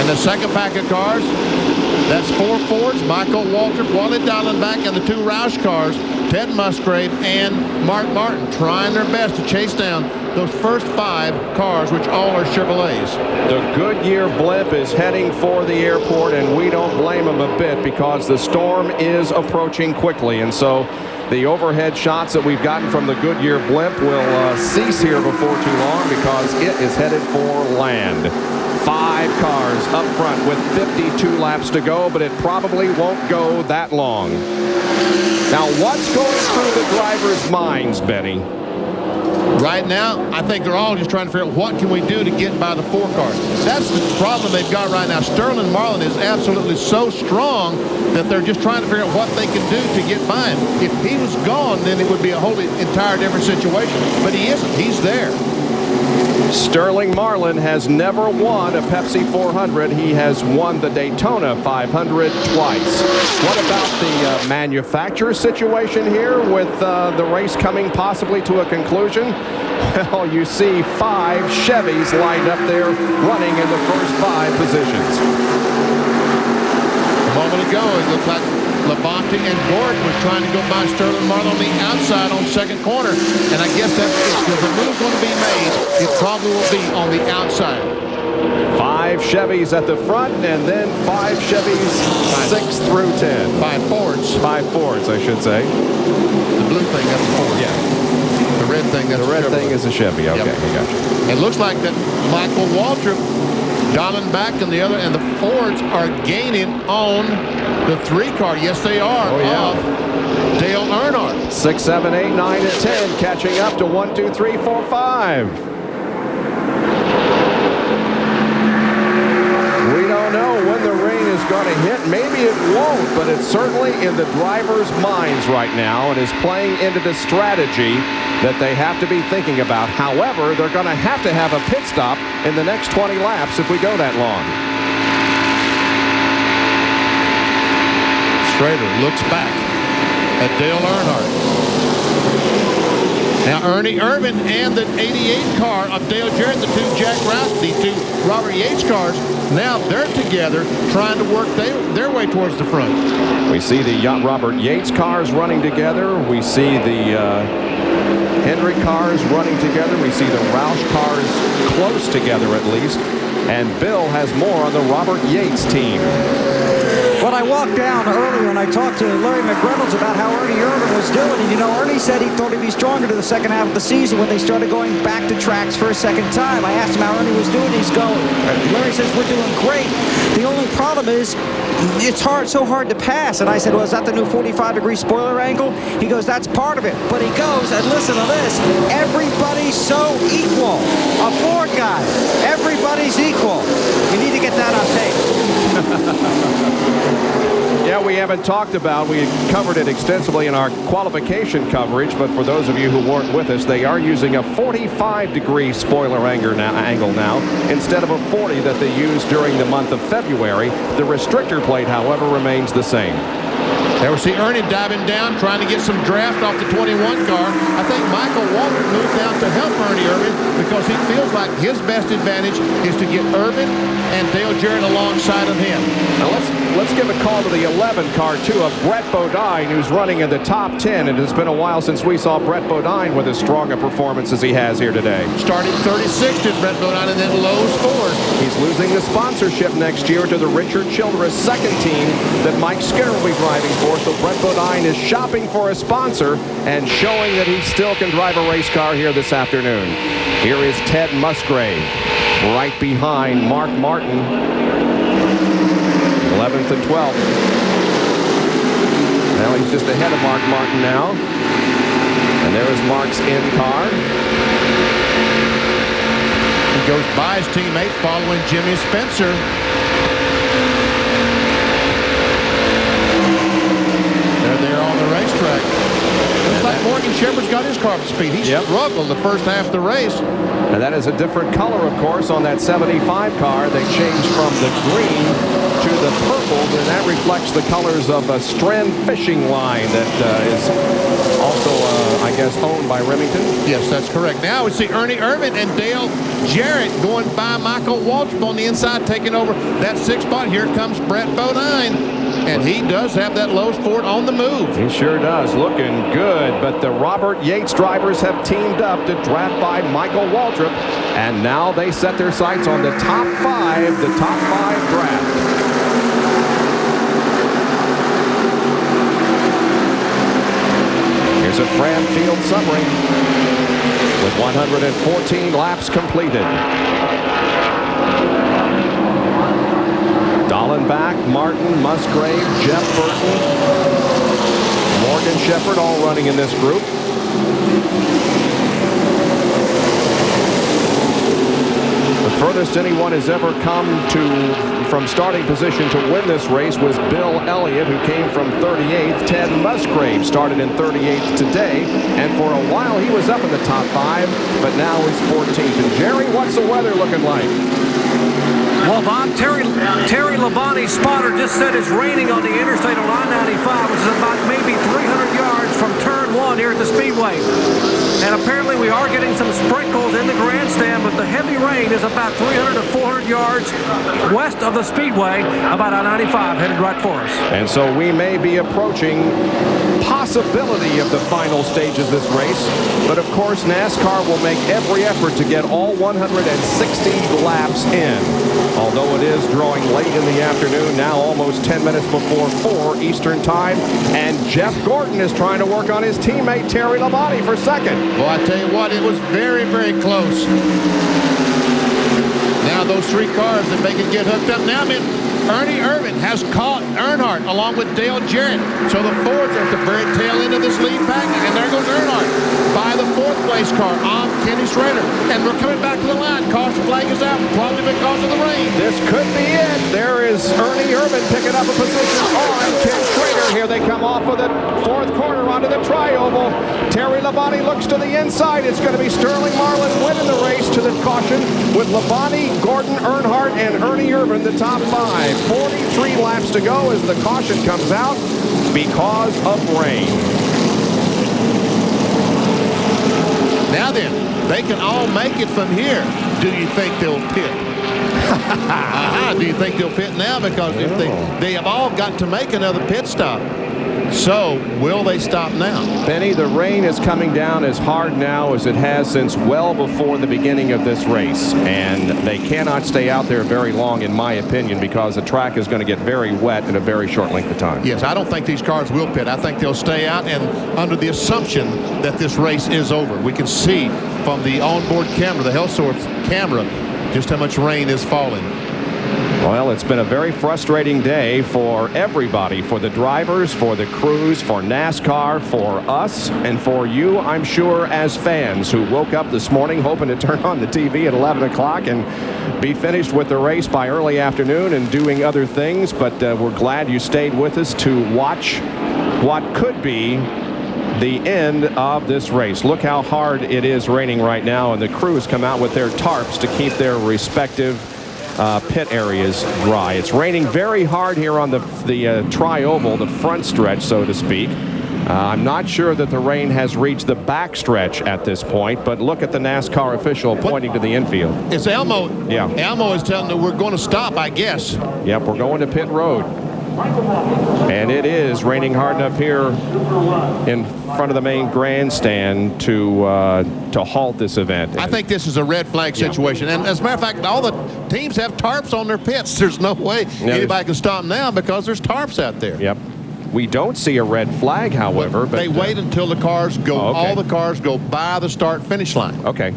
And the second pack of cars, that's 4 Fords, Michael Waltrip, Wally Dallenbach, and the 2 Roush cars, Ted Musgrave and Mark Martin, trying their best to chase down those first 5 cars, which all are Chevrolets.
The Goodyear blimp is heading for the airport, and we don't blame them a bit, because the storm is approaching quickly. And so the overhead shots that we've gotten from the Goodyear blimp will cease here before too long, because it is headed for land. 5 cars up front with 52 laps to go, but it probably won't go that long. Now, what's going through the drivers' minds, Benny?
Right now, I think they're all just trying to figure out what can we do to get by the 4 cars. That's the problem they've got right now. Sterling Marlin is absolutely so strong that they're just trying to figure out what they can do to get by him. If he was gone, then it would be a wholly entire different situation. But he isn't. He's there.
Sterling Marlin has never won a Pepsi 400. He has won the Daytona 500 twice. What about the manufacturer situation here with the race coming possibly to a conclusion? Well, you see 5 Chevys lined up there running in the first 5 positions.
A moment ago, it looked like Labonte and Gordon was trying to go by Sterling Marlin on the outside on second corner. And I guess that's if the move's going to be made, it probably will be on the outside.
5 5 Chevys at the front, and then 5 Chevys 6 through 10.
5 Fords.
5 Fords, I should say.
The blue thing, that's a Ford.
Yeah.
The red thing, that's
the red thing is a Chevy. Okay,
yep.
I got you.
It looks like that Michael Waltrip dialing back, and the Fords are gaining on the 3 car. Yes, they are.
Oh, yeah.
Of Dale Earnhardt.
6, 7, 8, 9, and 10, catching up to 1, 2, 3, 4, 5. We don't know when the rain is going to hit. Maybe it won't, but it's certainly in the drivers' minds right now and is playing into the strategy that they have to be thinking about. However, they're going to have a pit stop in the next 20 laps if we go that long.
Schrader looks back at Dale Earnhardt. Now Ernie Irvin and the 88 car of Dale Jarrett, the 2 Jack Rouse, the 2 Robert Yates cars, now they're together trying to work their way towards the front.
We see the Robert Yates cars running together. We see the Hendrick cars running together. We see the Roush cars close together at least. And Bill has more on the Robert Yates team.
When I walked down earlier and I talked to Larry McReynolds about how Ernie Irvin was doing, and you know, Ernie said he thought he'd be stronger to the second half of the season when they started going back to tracks for a second time. I asked him how Ernie was doing. Larry says, we're doing great. The only problem is it's so hard to pass. And I said, well, is that the new 45-degree spoiler angle? He goes, that's part of it. But he goes, and listen to this, everybody's so equal. A Ford guy, everybody's equal. You need to get that on tape.
Yeah, we haven't talked about, we covered it extensively in our qualification coverage, but for those of you who weren't with us, they are using a 45-degree spoiler angle now instead of a 40 that they used during the month of February. The restrictor plate, however, remains the same.
There we see Ernie diving down, trying to get some draft off the 21 car. I think Michael Waltrip moved down to help Ernie Irvin because he feels like his best advantage is to get Irvin and Dale Jarrett alongside of him.
Now let's give a call to the 11 car too, of Brett Bodine, who's running in the top 10. It has been a while since we saw Brett Bodine with as strong a performance as he has here today.
Starting 36th is Brett Bodine, and then Lowe's Ford.
He's losing the sponsorship next year to the Richard Childress second team that Mike Skinner will be driving for. So Brett Bodine is shopping for a sponsor and showing that he still can drive a race car here this afternoon. Here is Ted Musgrave right behind Mark Martin, 11th and 12th. Now he's just ahead of Mark Martin now. And there is Mark's in car.
He goes by his teammate following Jimmy Spencer. They're on the racetrack. Looks like Morgan Shepherd's got his car up to speed. He struggled the first half of the race.
And that is a different color, of course, on that 75 car. They changed from the green to the purple, and that reflects the colors of a Strand fishing line that is also, I guess, owned by Remington.
Yes, that's correct. Now we see Ernie Irvin and Dale Jarrett going by Michael Waltrip on the inside, taking over that 6th spot. Here comes Brett Bodine. And he does have that Lowe's Ford on the move.
He sure does. Looking good. But the Robert Yates drivers have teamed up to draft by Michael Waltrip. And now they set their sights on the top 5, the top 5 draft. Here's a Fran Field summary with 114 laps completed. Dallenbach, Martin, Musgrave, Jeff Burton, Morgan Shepherd all running in this group. The furthest anyone has ever come from starting position to win this race was Bill Elliott, who came from 38th. Ted Musgrave started in 38th today, and for a while he was up in the top 5, but now he's 14th. And Jerry, what's the weather looking like?
Well, Bob, Terry Labonte's spotter just said it's raining on the interstate on I-95, which is about maybe 300 yards from turn 1 here at the Speedway. And apparently we are getting some sprinkles in the grandstand, but the heavy rain is about 300 to 400 yards west of the speedway, about I-95 headed right for us.
And so we may be approaching possibility of the final stage of this race, but of course NASCAR will make every effort to get all 160 laps in. Although it is drawing late in the afternoon, now almost 10 minutes before 4 Eastern time, and Jeff Gordon is trying to work on his teammate Terry Labonte for second.
Well, I tell you what, it was very, very close. Now those 3 cars, if they can get hooked up. Now, Ernie Irvin has caught Earnhardt along with Dale Jarrett. So the Fords are at the very tail end of this lead pack, and there goes Earnhardt by the 4th place car on Kenny Schrader. And we're coming back to the line. Caution flag is out, probably because of the rain.
This could be it. There is Ernie Irvin picking up a position on Ken Schrader. Here they come off of the 4th corner onto the tri-oval. Terry Labonte looks to the inside. It's going to be Sterling Marlin winning the race to the caution with Labonte, Gordon, Earnhardt, and Ernie Irvin the top 5. 43 laps to go as the caution comes out because of rain.
Now then, they can all make it from here. Do you think they'll pit? Do you think they'll pit now? Because if they have all got to make another pit stop. So, will they stop now?
Benny, the rain is coming down as hard now as it has since well before the beginning of this race. And they cannot stay out there very long, in my opinion, because the track is going to get very wet in a very short length of time.
Yes, I don't think these cars will pit. I think they'll stay out, and under the assumption that this race is over. We can see from the onboard camera, the health source camera, just how much rain is falling.
Well, it's been a very frustrating day for everybody, for the drivers, for the crews, for NASCAR, for us, and for you, I'm sure, as fans who woke up this morning hoping to turn on the TV at 11 o'clock and be finished with the race by early afternoon and doing other things. But we're glad you stayed with us to watch what could be the end of this race. Look how hard it is raining right now, and the crews come out with their tarps to keep their respective pit areas dry. It's raining very hard here on the tri-oval, the front stretch, so to speak. I'm not sure that the rain has reached the back stretch at this point, but look at the NASCAR official pointing to the infield.
It's Elmo.
Yeah.
Elmo is telling them we're going to stop, I guess.
Yep, we're going to pit road. And it is raining hard enough here in front of the main grandstand to halt this event.
I think this is a red flag situation. And as a matter of fact, all the teams have tarps on their pits. There's no way anybody can stop now because there's tarps out there.
Yep. We don't see a red flag, however. But
they wait until the cars go, all the cars go by the start-finish line.
Okay.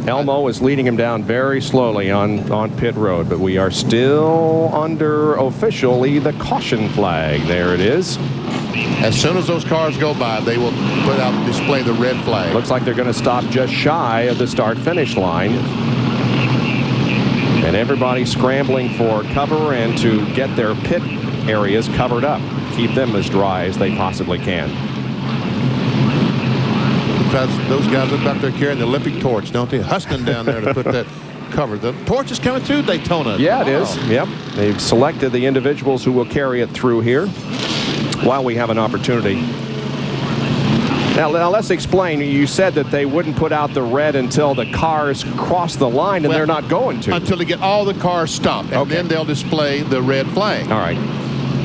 Elmo is leading him down very slowly on pit road, but we are still under officially the caution flag. There it is.
As soon as those cars go by, they will put out and display the red flag.
Looks like they're going to stop just shy of the start-finish line. And everybody scrambling for cover and to get their pit areas covered up. Keep them as dry as they possibly can.
Those guys look like they're carrying the Olympic torch, don't they? Hustling down there to put that cover. The torch is coming through Daytona.
Yeah, it is. Yep. They've selected the individuals who will carry it through here while we have an opportunity. Now let's explain. You said that they wouldn't put out the red until the cars cross the line, and they're not going to.
Until they get all the cars stopped, and then they'll display the red flag.
All right.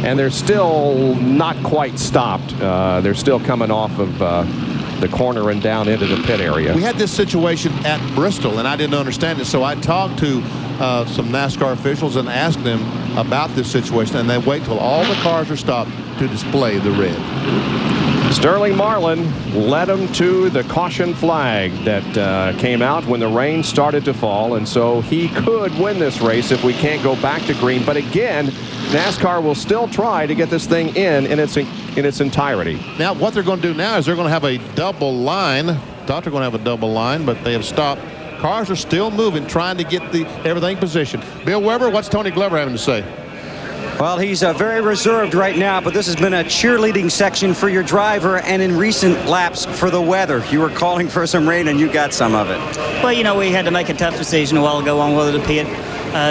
And they're still not quite stopped. They're still coming off of the corner and down into the pit area.
We had this situation at Bristol, and I didn't understand it, so I talked to some NASCAR officials and asked them about this situation, and they wait till all the cars are stopped to display the red.
Sterling Marlin led them to the caution flag that came out when the rain started to fall, and so he could win this race if we can't go back to green. But again, NASCAR will still try to get this thing in its entirety.
Now, what they're going to do now is they're going to have a double line. Thought they're going to have a double line, but they have stopped. Cars are still moving, trying to get everything positioned. Bill Weber, what's Tony Glover having to say?
Well, he's very reserved right now, but this has been a cheerleading section for your driver, and in recent laps for the weather. You were calling for some rain, and you got some of it.
Well, you know, we had to make a tough decision a while ago on whether to pit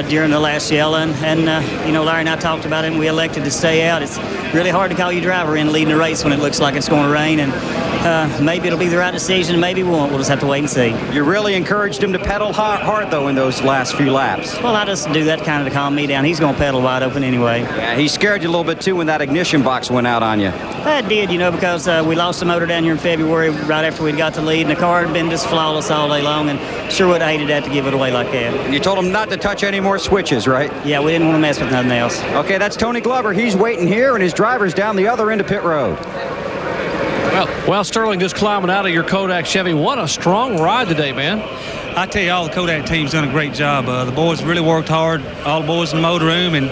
during the last yell, and you know, Larry and I talked about it, and we elected to stay out. It's really hard to call your driver in leading the race when it looks like it's going to rain, and Maybe it'll be the right decision, maybe we won't. We'll just have to wait and see.
You really encouraged him to pedal hard, though, in those last few laps.
Well, I just do that kind of to calm me down. He's going to pedal wide open anyway.
Yeah, he scared you a little bit, too, when that ignition box went out on you.
That did, you know, because we lost the motor down here in February right after we'd got the lead, and the car had been just flawless all day long, and sure would have hated that to give it away like that.
You told him not to touch any more switches, right?
Yeah, we didn't want to mess with nothing else.
Okay, that's Tony Glover. He's waiting here, and his driver's down the other end of pit road.
Well, Sterling, just climbing out of your Kodak Chevy. What a strong ride today, man.
I tell you, all the Kodak team's done a great job. The boys really worked hard, all the boys in the motor room, and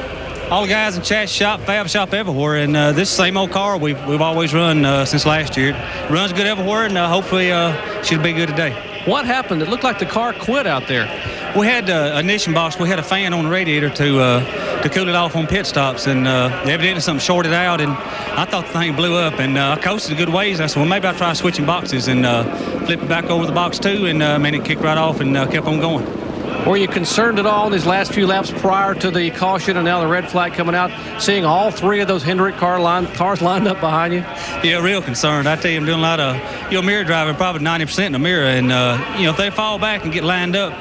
all the guys in chassis shop, fab shop, everywhere. And this same old car we've always run since last year. It runs good everywhere, and hopefully should be good today.
What happened? It looked like the car quit out there.
We had a ignition box. We had a fan on the radiator to cool it off on pit stops, and evidently something shorted out, and I thought the thing blew up, and I coasted a good ways. I said, well, maybe I'll try switching boxes, and flip it back over the box too, and man, it kicked right off and kept on going.
Were you concerned at all in these last few laps prior to the caution and now the red flag coming out, seeing all three of those Hendrick cars lined up behind you?
Yeah, real concerned. I tell you, I'm doing a lot of mirror driving, probably 90% in the mirror, and if they fall back and get lined up,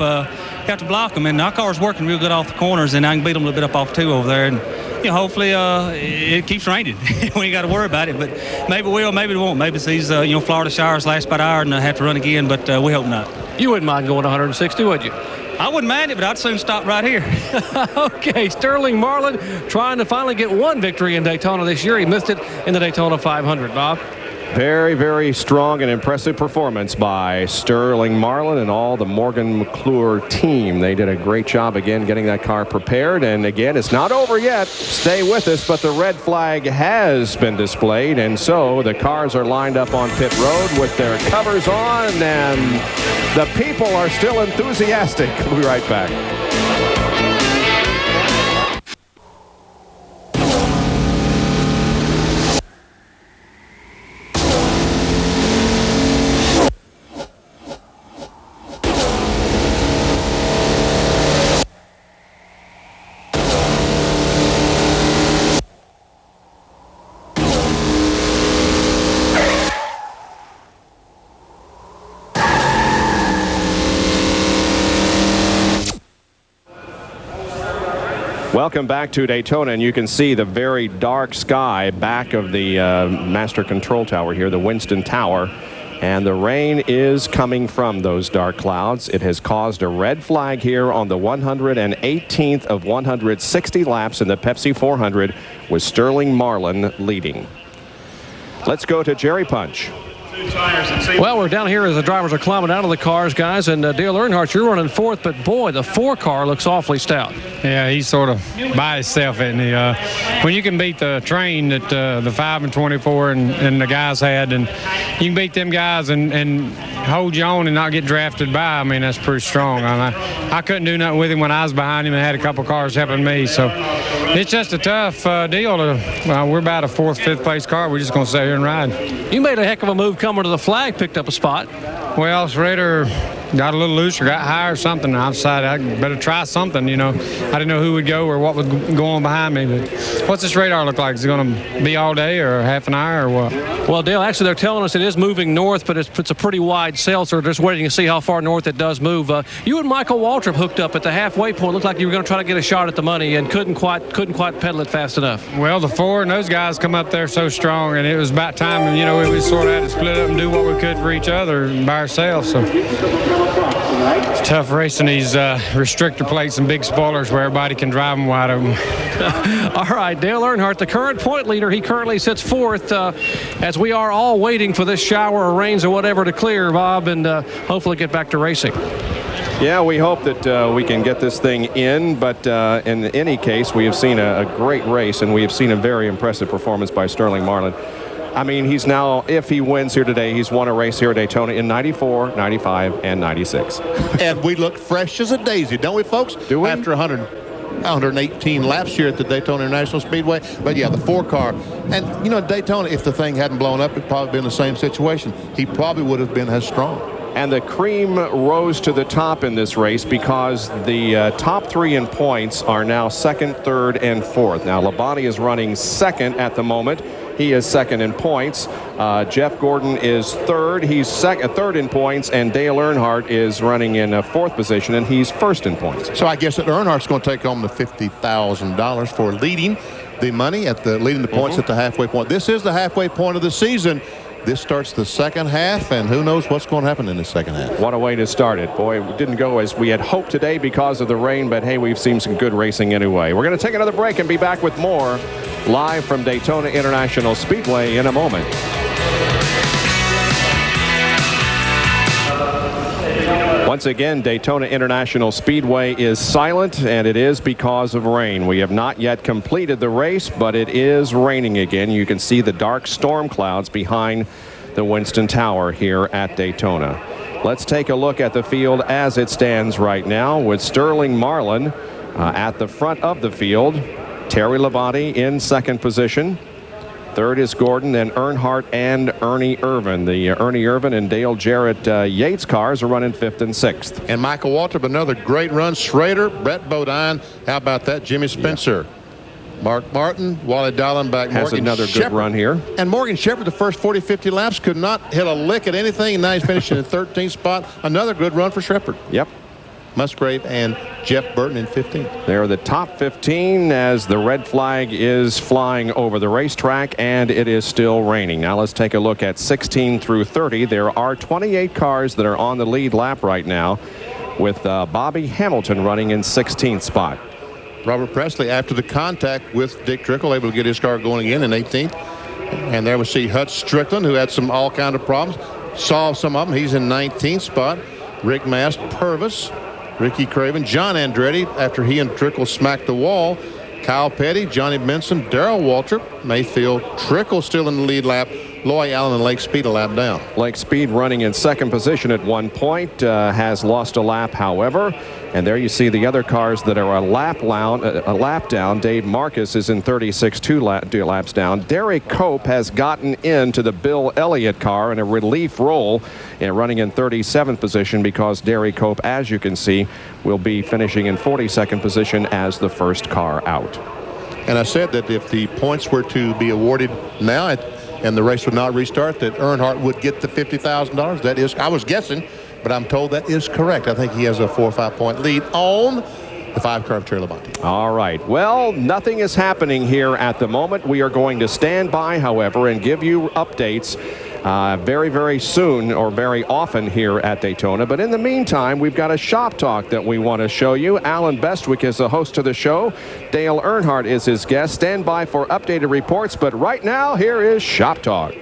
got to block them, and our car's working real good off the corners, and I can beat them a little bit up off two over there, and hopefully it keeps raining. We ain't got to worry about it, but maybe it will, maybe it won't. Maybe it's these Florida showers last about an hour and have to run again, but we hope not.
You wouldn't mind going 160, would you?
I wouldn't mind it, but I'd soon stop right here.
Okay, Sterling Marlin trying to finally get one victory in Daytona this year. He missed it in the Daytona 500, Bob.
Very, very strong and impressive performance by Sterling Marlin and all the Morgan McClure team. They did a great job again getting that car prepared. And again, it's not over yet. Stay with us, but the red flag has been displayed. And so the cars are lined up on pit road with their covers on, and the people are still enthusiastic. We'll be right back. Welcome back to Daytona, and you can see the very dark sky back of the master control tower here, the Winston Tower, and the rain is coming from those dark clouds. It has caused a red flag here on the 118th of 160 laps in the Pepsi 400 with Sterling Marlin leading. Let's go to Jerry Punch.
Well, we're down here as the drivers are climbing out of the cars, guys, and Dale Earnhardt, you're running fourth, but boy, the 4 car looks awfully stout.
Yeah, he's sort of by himself, isn't he? When you can beat the train that the 5 and 24 and the guys had, and you can beat them guys and hold you on and not get drafted by, I mean, that's pretty strong. I couldn't do nothing with him when I was behind him and had a couple cars helping me, so it's just a tough deal. We're about a 4th, 5th place car. We're just going to sit here and ride.
You made a heck of a move coming to the flag, picked up a spot.
Well, Schrader got a little looser, got higher or something. I decided I better try something, I didn't know who would go or what was going behind me. But what's this radar look like? Is it going to be all day or half an hour or what?
Well, Dale, actually they're telling us it is moving north, but it's a pretty wide sail, so they're just waiting to see how far north it does move. You and Michael Waltrip hooked up at the halfway point. Looked like you were going to try to get a shot at the money and couldn't quite pedal it fast enough.
Well, the 4 and those guys come up there so strong, and it was about time, and we sort of had to split up and do what we could for each other by ourselves. So it's tough racing these restrictor plates and big spoilers where everybody can drive them wide open.
All right, Dale Earnhardt, the current point leader, he currently sits 4th as we are all waiting for this shower or rains or whatever to clear, Bob, and hopefully get back to racing.
Yeah, we hope that we can get this thing in, but in any case, we have seen a great race, and we have seen a very impressive performance by Sterling Marlin. I mean, he's now, if he wins here today, he's won a race here at Daytona in 94, 95, and 96.
And we look fresh as a daisy, don't we, folks?
Do we?
After 118 laps here at the Daytona International Speedway. But, yeah, the 4 car. And, Daytona, if the thing hadn't blown up, it'd probably been the same situation. He probably would have been as strong.
And the cream rose to the top in this race because the top 3 in points are now 2nd, 3rd, and 4th. Now, Labonte is running 2nd at the moment. He is second in points. Jeff Gordon is third. He's third in points, and Dale Earnhardt is running in fourth position, and he's first in points.
So I guess that Earnhardt's going to take home the $50,000 for leading the money leading the points at the halfway point. This is the halfway point of the season. This starts the second half, and who knows what's going to happen in the second half.
What a way to start it. Boy, it didn't go as we had hoped today because of the rain, but hey, we've seen some good racing anyway. We're going to take another break and be back with more live from Daytona International Speedway in a moment. Once again, Daytona International Speedway is silent, and it is because of rain. We have not yet completed the race, but it is raining again. You can see the dark storm clouds behind the Winston Tower here at Daytona. Let's take a look at the field as it stands right now with Sterling Marlin at the front of the field. Terry Labonte in second position. Third is Gordon, then Earnhardt and Ernie Irvan. The Ernie Irvan and Dale Jarrett Yates cars are running fifth and sixth.
And Michael Waltrip, another great run. Schrader, Brett Bodine. How about that? Jimmy Spencer. Yeah. Mark Martin, Wally Dallenbach,
has
Morgan
another
Shepherd.
good run here.
And Morgan Shepherd, the first 40, 50 laps, could not hit a lick at anything, and now he's finishing in 13th spot. Another good run for Shepherd.
Yep.
Musgrave and Jeff Burton in 15th.
They're the top 15 as the red flag is flying over the racetrack, and it is still raining. Now let's take a look at 16 through 30. There are 28 cars that are on the lead lap right now, with Bobby Hamilton running in 16th spot.
Robert Presley, after the contact with Dick Trickle, able to get his car going again in 18th. And there we see Hutch Stricklin, who had all kind of problems. Solved some of them. He's in 19th spot. Rick Mast, Purvis, Ricky Craven, John Andretti after he and Trickle smacked the wall. Kyle Petty, Johnny Benson, Darrell Waltrip, Mayfield, Trickle still in the lead lap. Loy Allen and Lake Speed a lap down.
Lake Speed running in second position at one point, has lost a lap, however. And there you see the other cars that are a lap down. Dave Marcus is in 36, two laps down. Derek Cope has gotten into the Bill Elliott car in a relief role and running in 37th position because Derek Cope, as you can see, will be finishing in 42nd position as the first car out.
And I said that if the points were to be awarded now and the race would not restart, that Earnhardt would get the $50,000. That is, I was guessing, but I'm told that is correct. I think he has a 4 or 5 point lead on the 5-car of Terry Labonte.
All right. Well, nothing is happening here at the moment. We are going to stand by, however, and give you updates very, very soon or very often here at Daytona. But in the meantime, we've got a shop talk that we want to show you. Alan Bestwick is the host of the show. Dale Earnhardt is his guest. Stand by for updated reports. But right now, here is Shop Talk.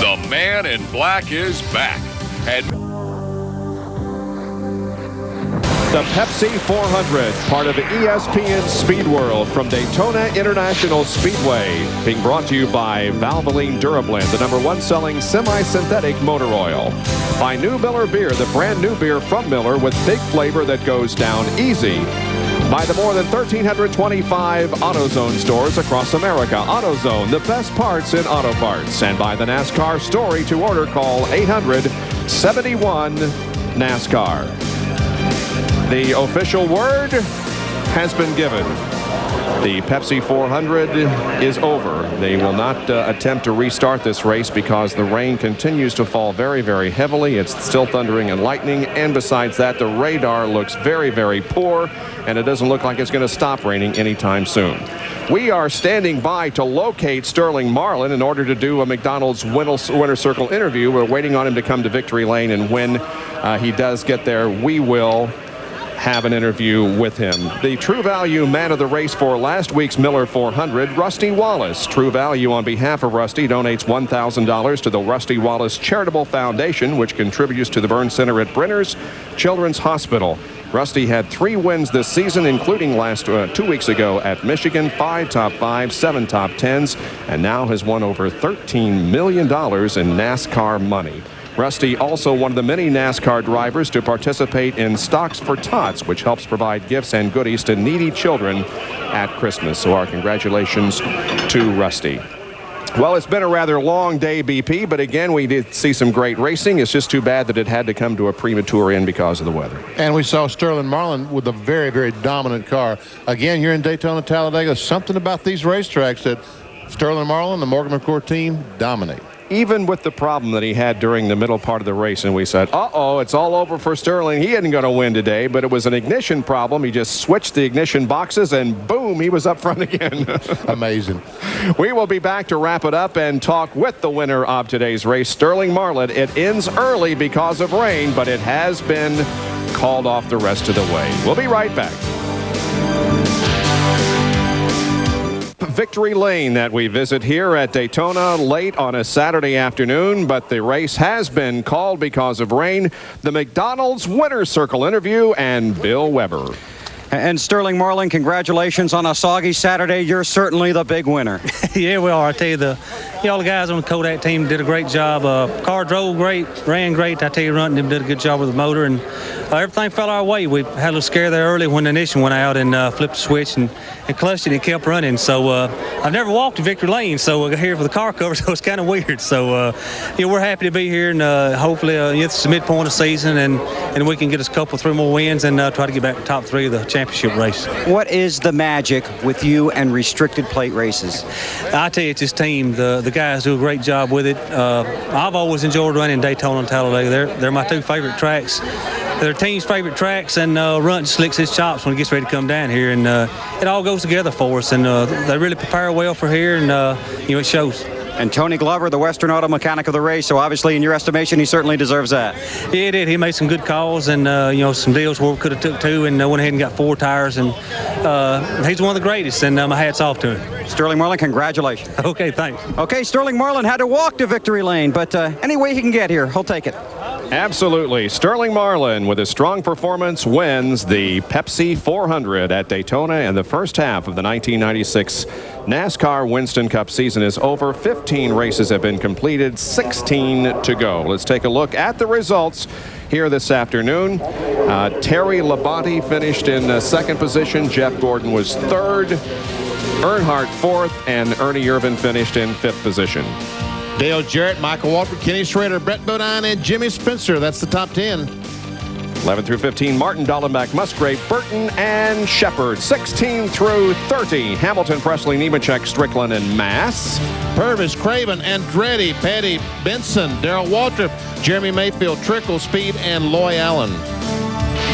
The man in black is back. And
the Pepsi 400, part of the ESPN Speed World from Daytona International Speedway, being brought to you by Valvoline Durablend, the #1 selling semi-synthetic motor oil. By New Miller Beer, the brand new beer from Miller with big flavor that goes down easy. By the more than 1,325 AutoZone stores across America. AutoZone, the best parts in auto parts. And by the NASCAR Story. To order, call 800-71-NASCAR. The official word has been given. The Pepsi 400 is over. They will not attempt to restart this race because the rain continues to fall very, very heavily. It's still thundering and lightning. And besides that, the radar looks very, very poor. And it doesn't look like it's going to stop raining anytime soon. We are standing by to locate Sterling Marlin in order to do a McDonald's Winter Circle interview. We're waiting on him to come to Victory Lane. And when he does get there, we will have an interview with him. The True Value man of the race for last week's Miller 400, Rusty Wallace. True Value, on behalf of Rusty, donates $1,000 to the Rusty Wallace Charitable Foundation, which contributes to the Burn Center at Brenner's Children's Hospital. Rusty had 3 wins this season, including 2 weeks ago at Michigan, 5 top 5, 7 top 10s, and now has won over $13 million in NASCAR money. Rusty also one of the many NASCAR drivers to participate in Stocks for Tots, which helps provide gifts and goodies to needy children at Christmas. So our congratulations to Rusty. Well, it's been a rather long day, BP, but again, we did see some great racing. It's just too bad that it had to come to a premature end because of the weather.
And we saw Sterling Marlin with a very, very dominant car. Again, you're in Daytona, Talladega. Something about these racetracks that Sterling Marlin, the Morgan McCourt team, dominate.
Even with the problem that he had during the middle part of the race, and we said, uh-oh, it's all over for Sterling. He isn't going to win today, but it was an ignition problem. He just switched the ignition boxes, and boom, he was up front again.
Amazing.
We will be back to wrap it up and talk with the winner of today's race, Sterling Marlin. It ends early because of rain, but it has been called off the rest of the way. We'll be right back. Victory Lane that we visit here at Daytona late on a Saturday afternoon, but the race has been called because of rain. The McDonald's Winner's Circle interview and Bill Weber.
And Sterling Marlin, congratulations on a soggy Saturday. You're certainly the big winner.
Yeah, we are. I tell you, all the guys on the Kodak team did a great job. Car drove great, ran great. I tell you, Runt did a good job with the motor, and everything fell our way. We had a little scare there early when the ignition went out and flipped the switch and clutched it and kept running. So I've never walked to Victory Lane, so we're here for the car cover, so it's kind of weird. So we're happy to be here, and hopefully it's the midpoint of the season, and we can get us a couple, 3 more wins and try to get back to top 3 of the championship race.
What is the magic with you and restricted plate races?
I tell you, it's this team. The guys do a great job with it. I've always enjoyed running Daytona and Talladega. They're my 2 favorite tracks. They're team's favorite tracks, and Runt slicks his chops when he gets ready to come down here, and it all goes together for us, and they really prepare well for here, and it shows.
And Tony Glover, the Western Auto Mechanic of the race, so obviously in your estimation he certainly deserves that.
Yeah, he did. He made some good calls, and some deals where we could have took 2 and went ahead and got 4 tires, and he's one of the greatest, and my hat's off to him.
Sterling Marlin, congratulations.
Okay, thanks.
Okay, Sterling Marlin had to walk to Victory Lane, but any way he can get here, he'll take it.
Absolutely. Sterling Marlin, with a strong performance, wins the Pepsi 400 at Daytona, and the first half of the 1996 NASCAR Winston Cup season is over. 15 races have been completed, 16 to go. Let's take a look at the results here this afternoon. Terry Labonte finished in 2nd position. Jeff Gordon was 3rd. Earnhardt 4th, and Ernie Irvin finished in 5th position.
Dale Jarrett, Michael Waltrip, Kenny Schrader, Brett Bodine, and Jimmy Spencer. That's the top 10.
11 through 15, Martin, Dallenbach, Musgrave, Burton, and Shepard. 16 through 30, Hamilton, Presley, Nemechek, Stricklin, and Mass.
Purvis, Craven, Andretti, Petty, Benson, Darrell Waltrip, Jeremy Mayfield, Trickle, Speed, and Loy Allen.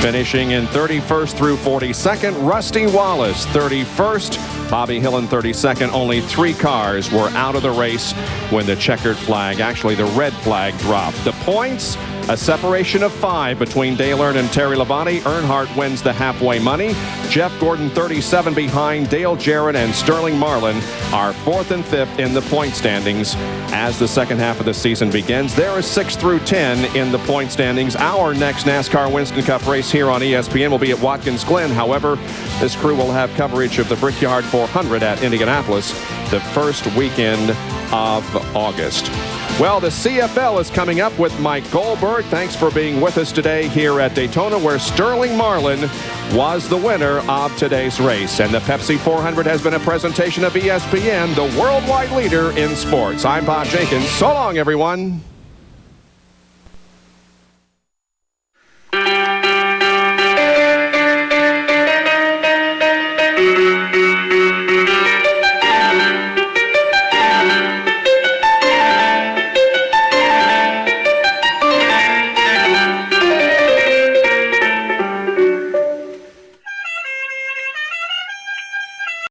Finishing in 31st through 42nd, Rusty Wallace, 31st. Bobby Hillen, 32nd. Only 3 cars were out of the race when the checkered flag, actually the red flag, dropped. The points, a separation of 5 between Dale Earnhardt and Terry Labonte. Earnhardt wins the halfway money. Jeff Gordon, 37 behind. Dale Jarrett and Sterling Marlin are 4th and 5th in the point standings as the second half of the season begins. There is 6 through 10 in the point standings. Our next NASCAR Winston Cup race here on ESPN will be at Watkins Glen. However, this crew will have coverage of the Brickyard 400 at Indianapolis the first weekend of August. Well, the CFL is coming up with Mike Goldberg. Thanks for being with us today here at Daytona, where Sterling Marlin was the winner of today's race. And the Pepsi 400 has been a presentation of ESPN, the worldwide leader in sports. I'm Bob Jenkins. So long, everyone.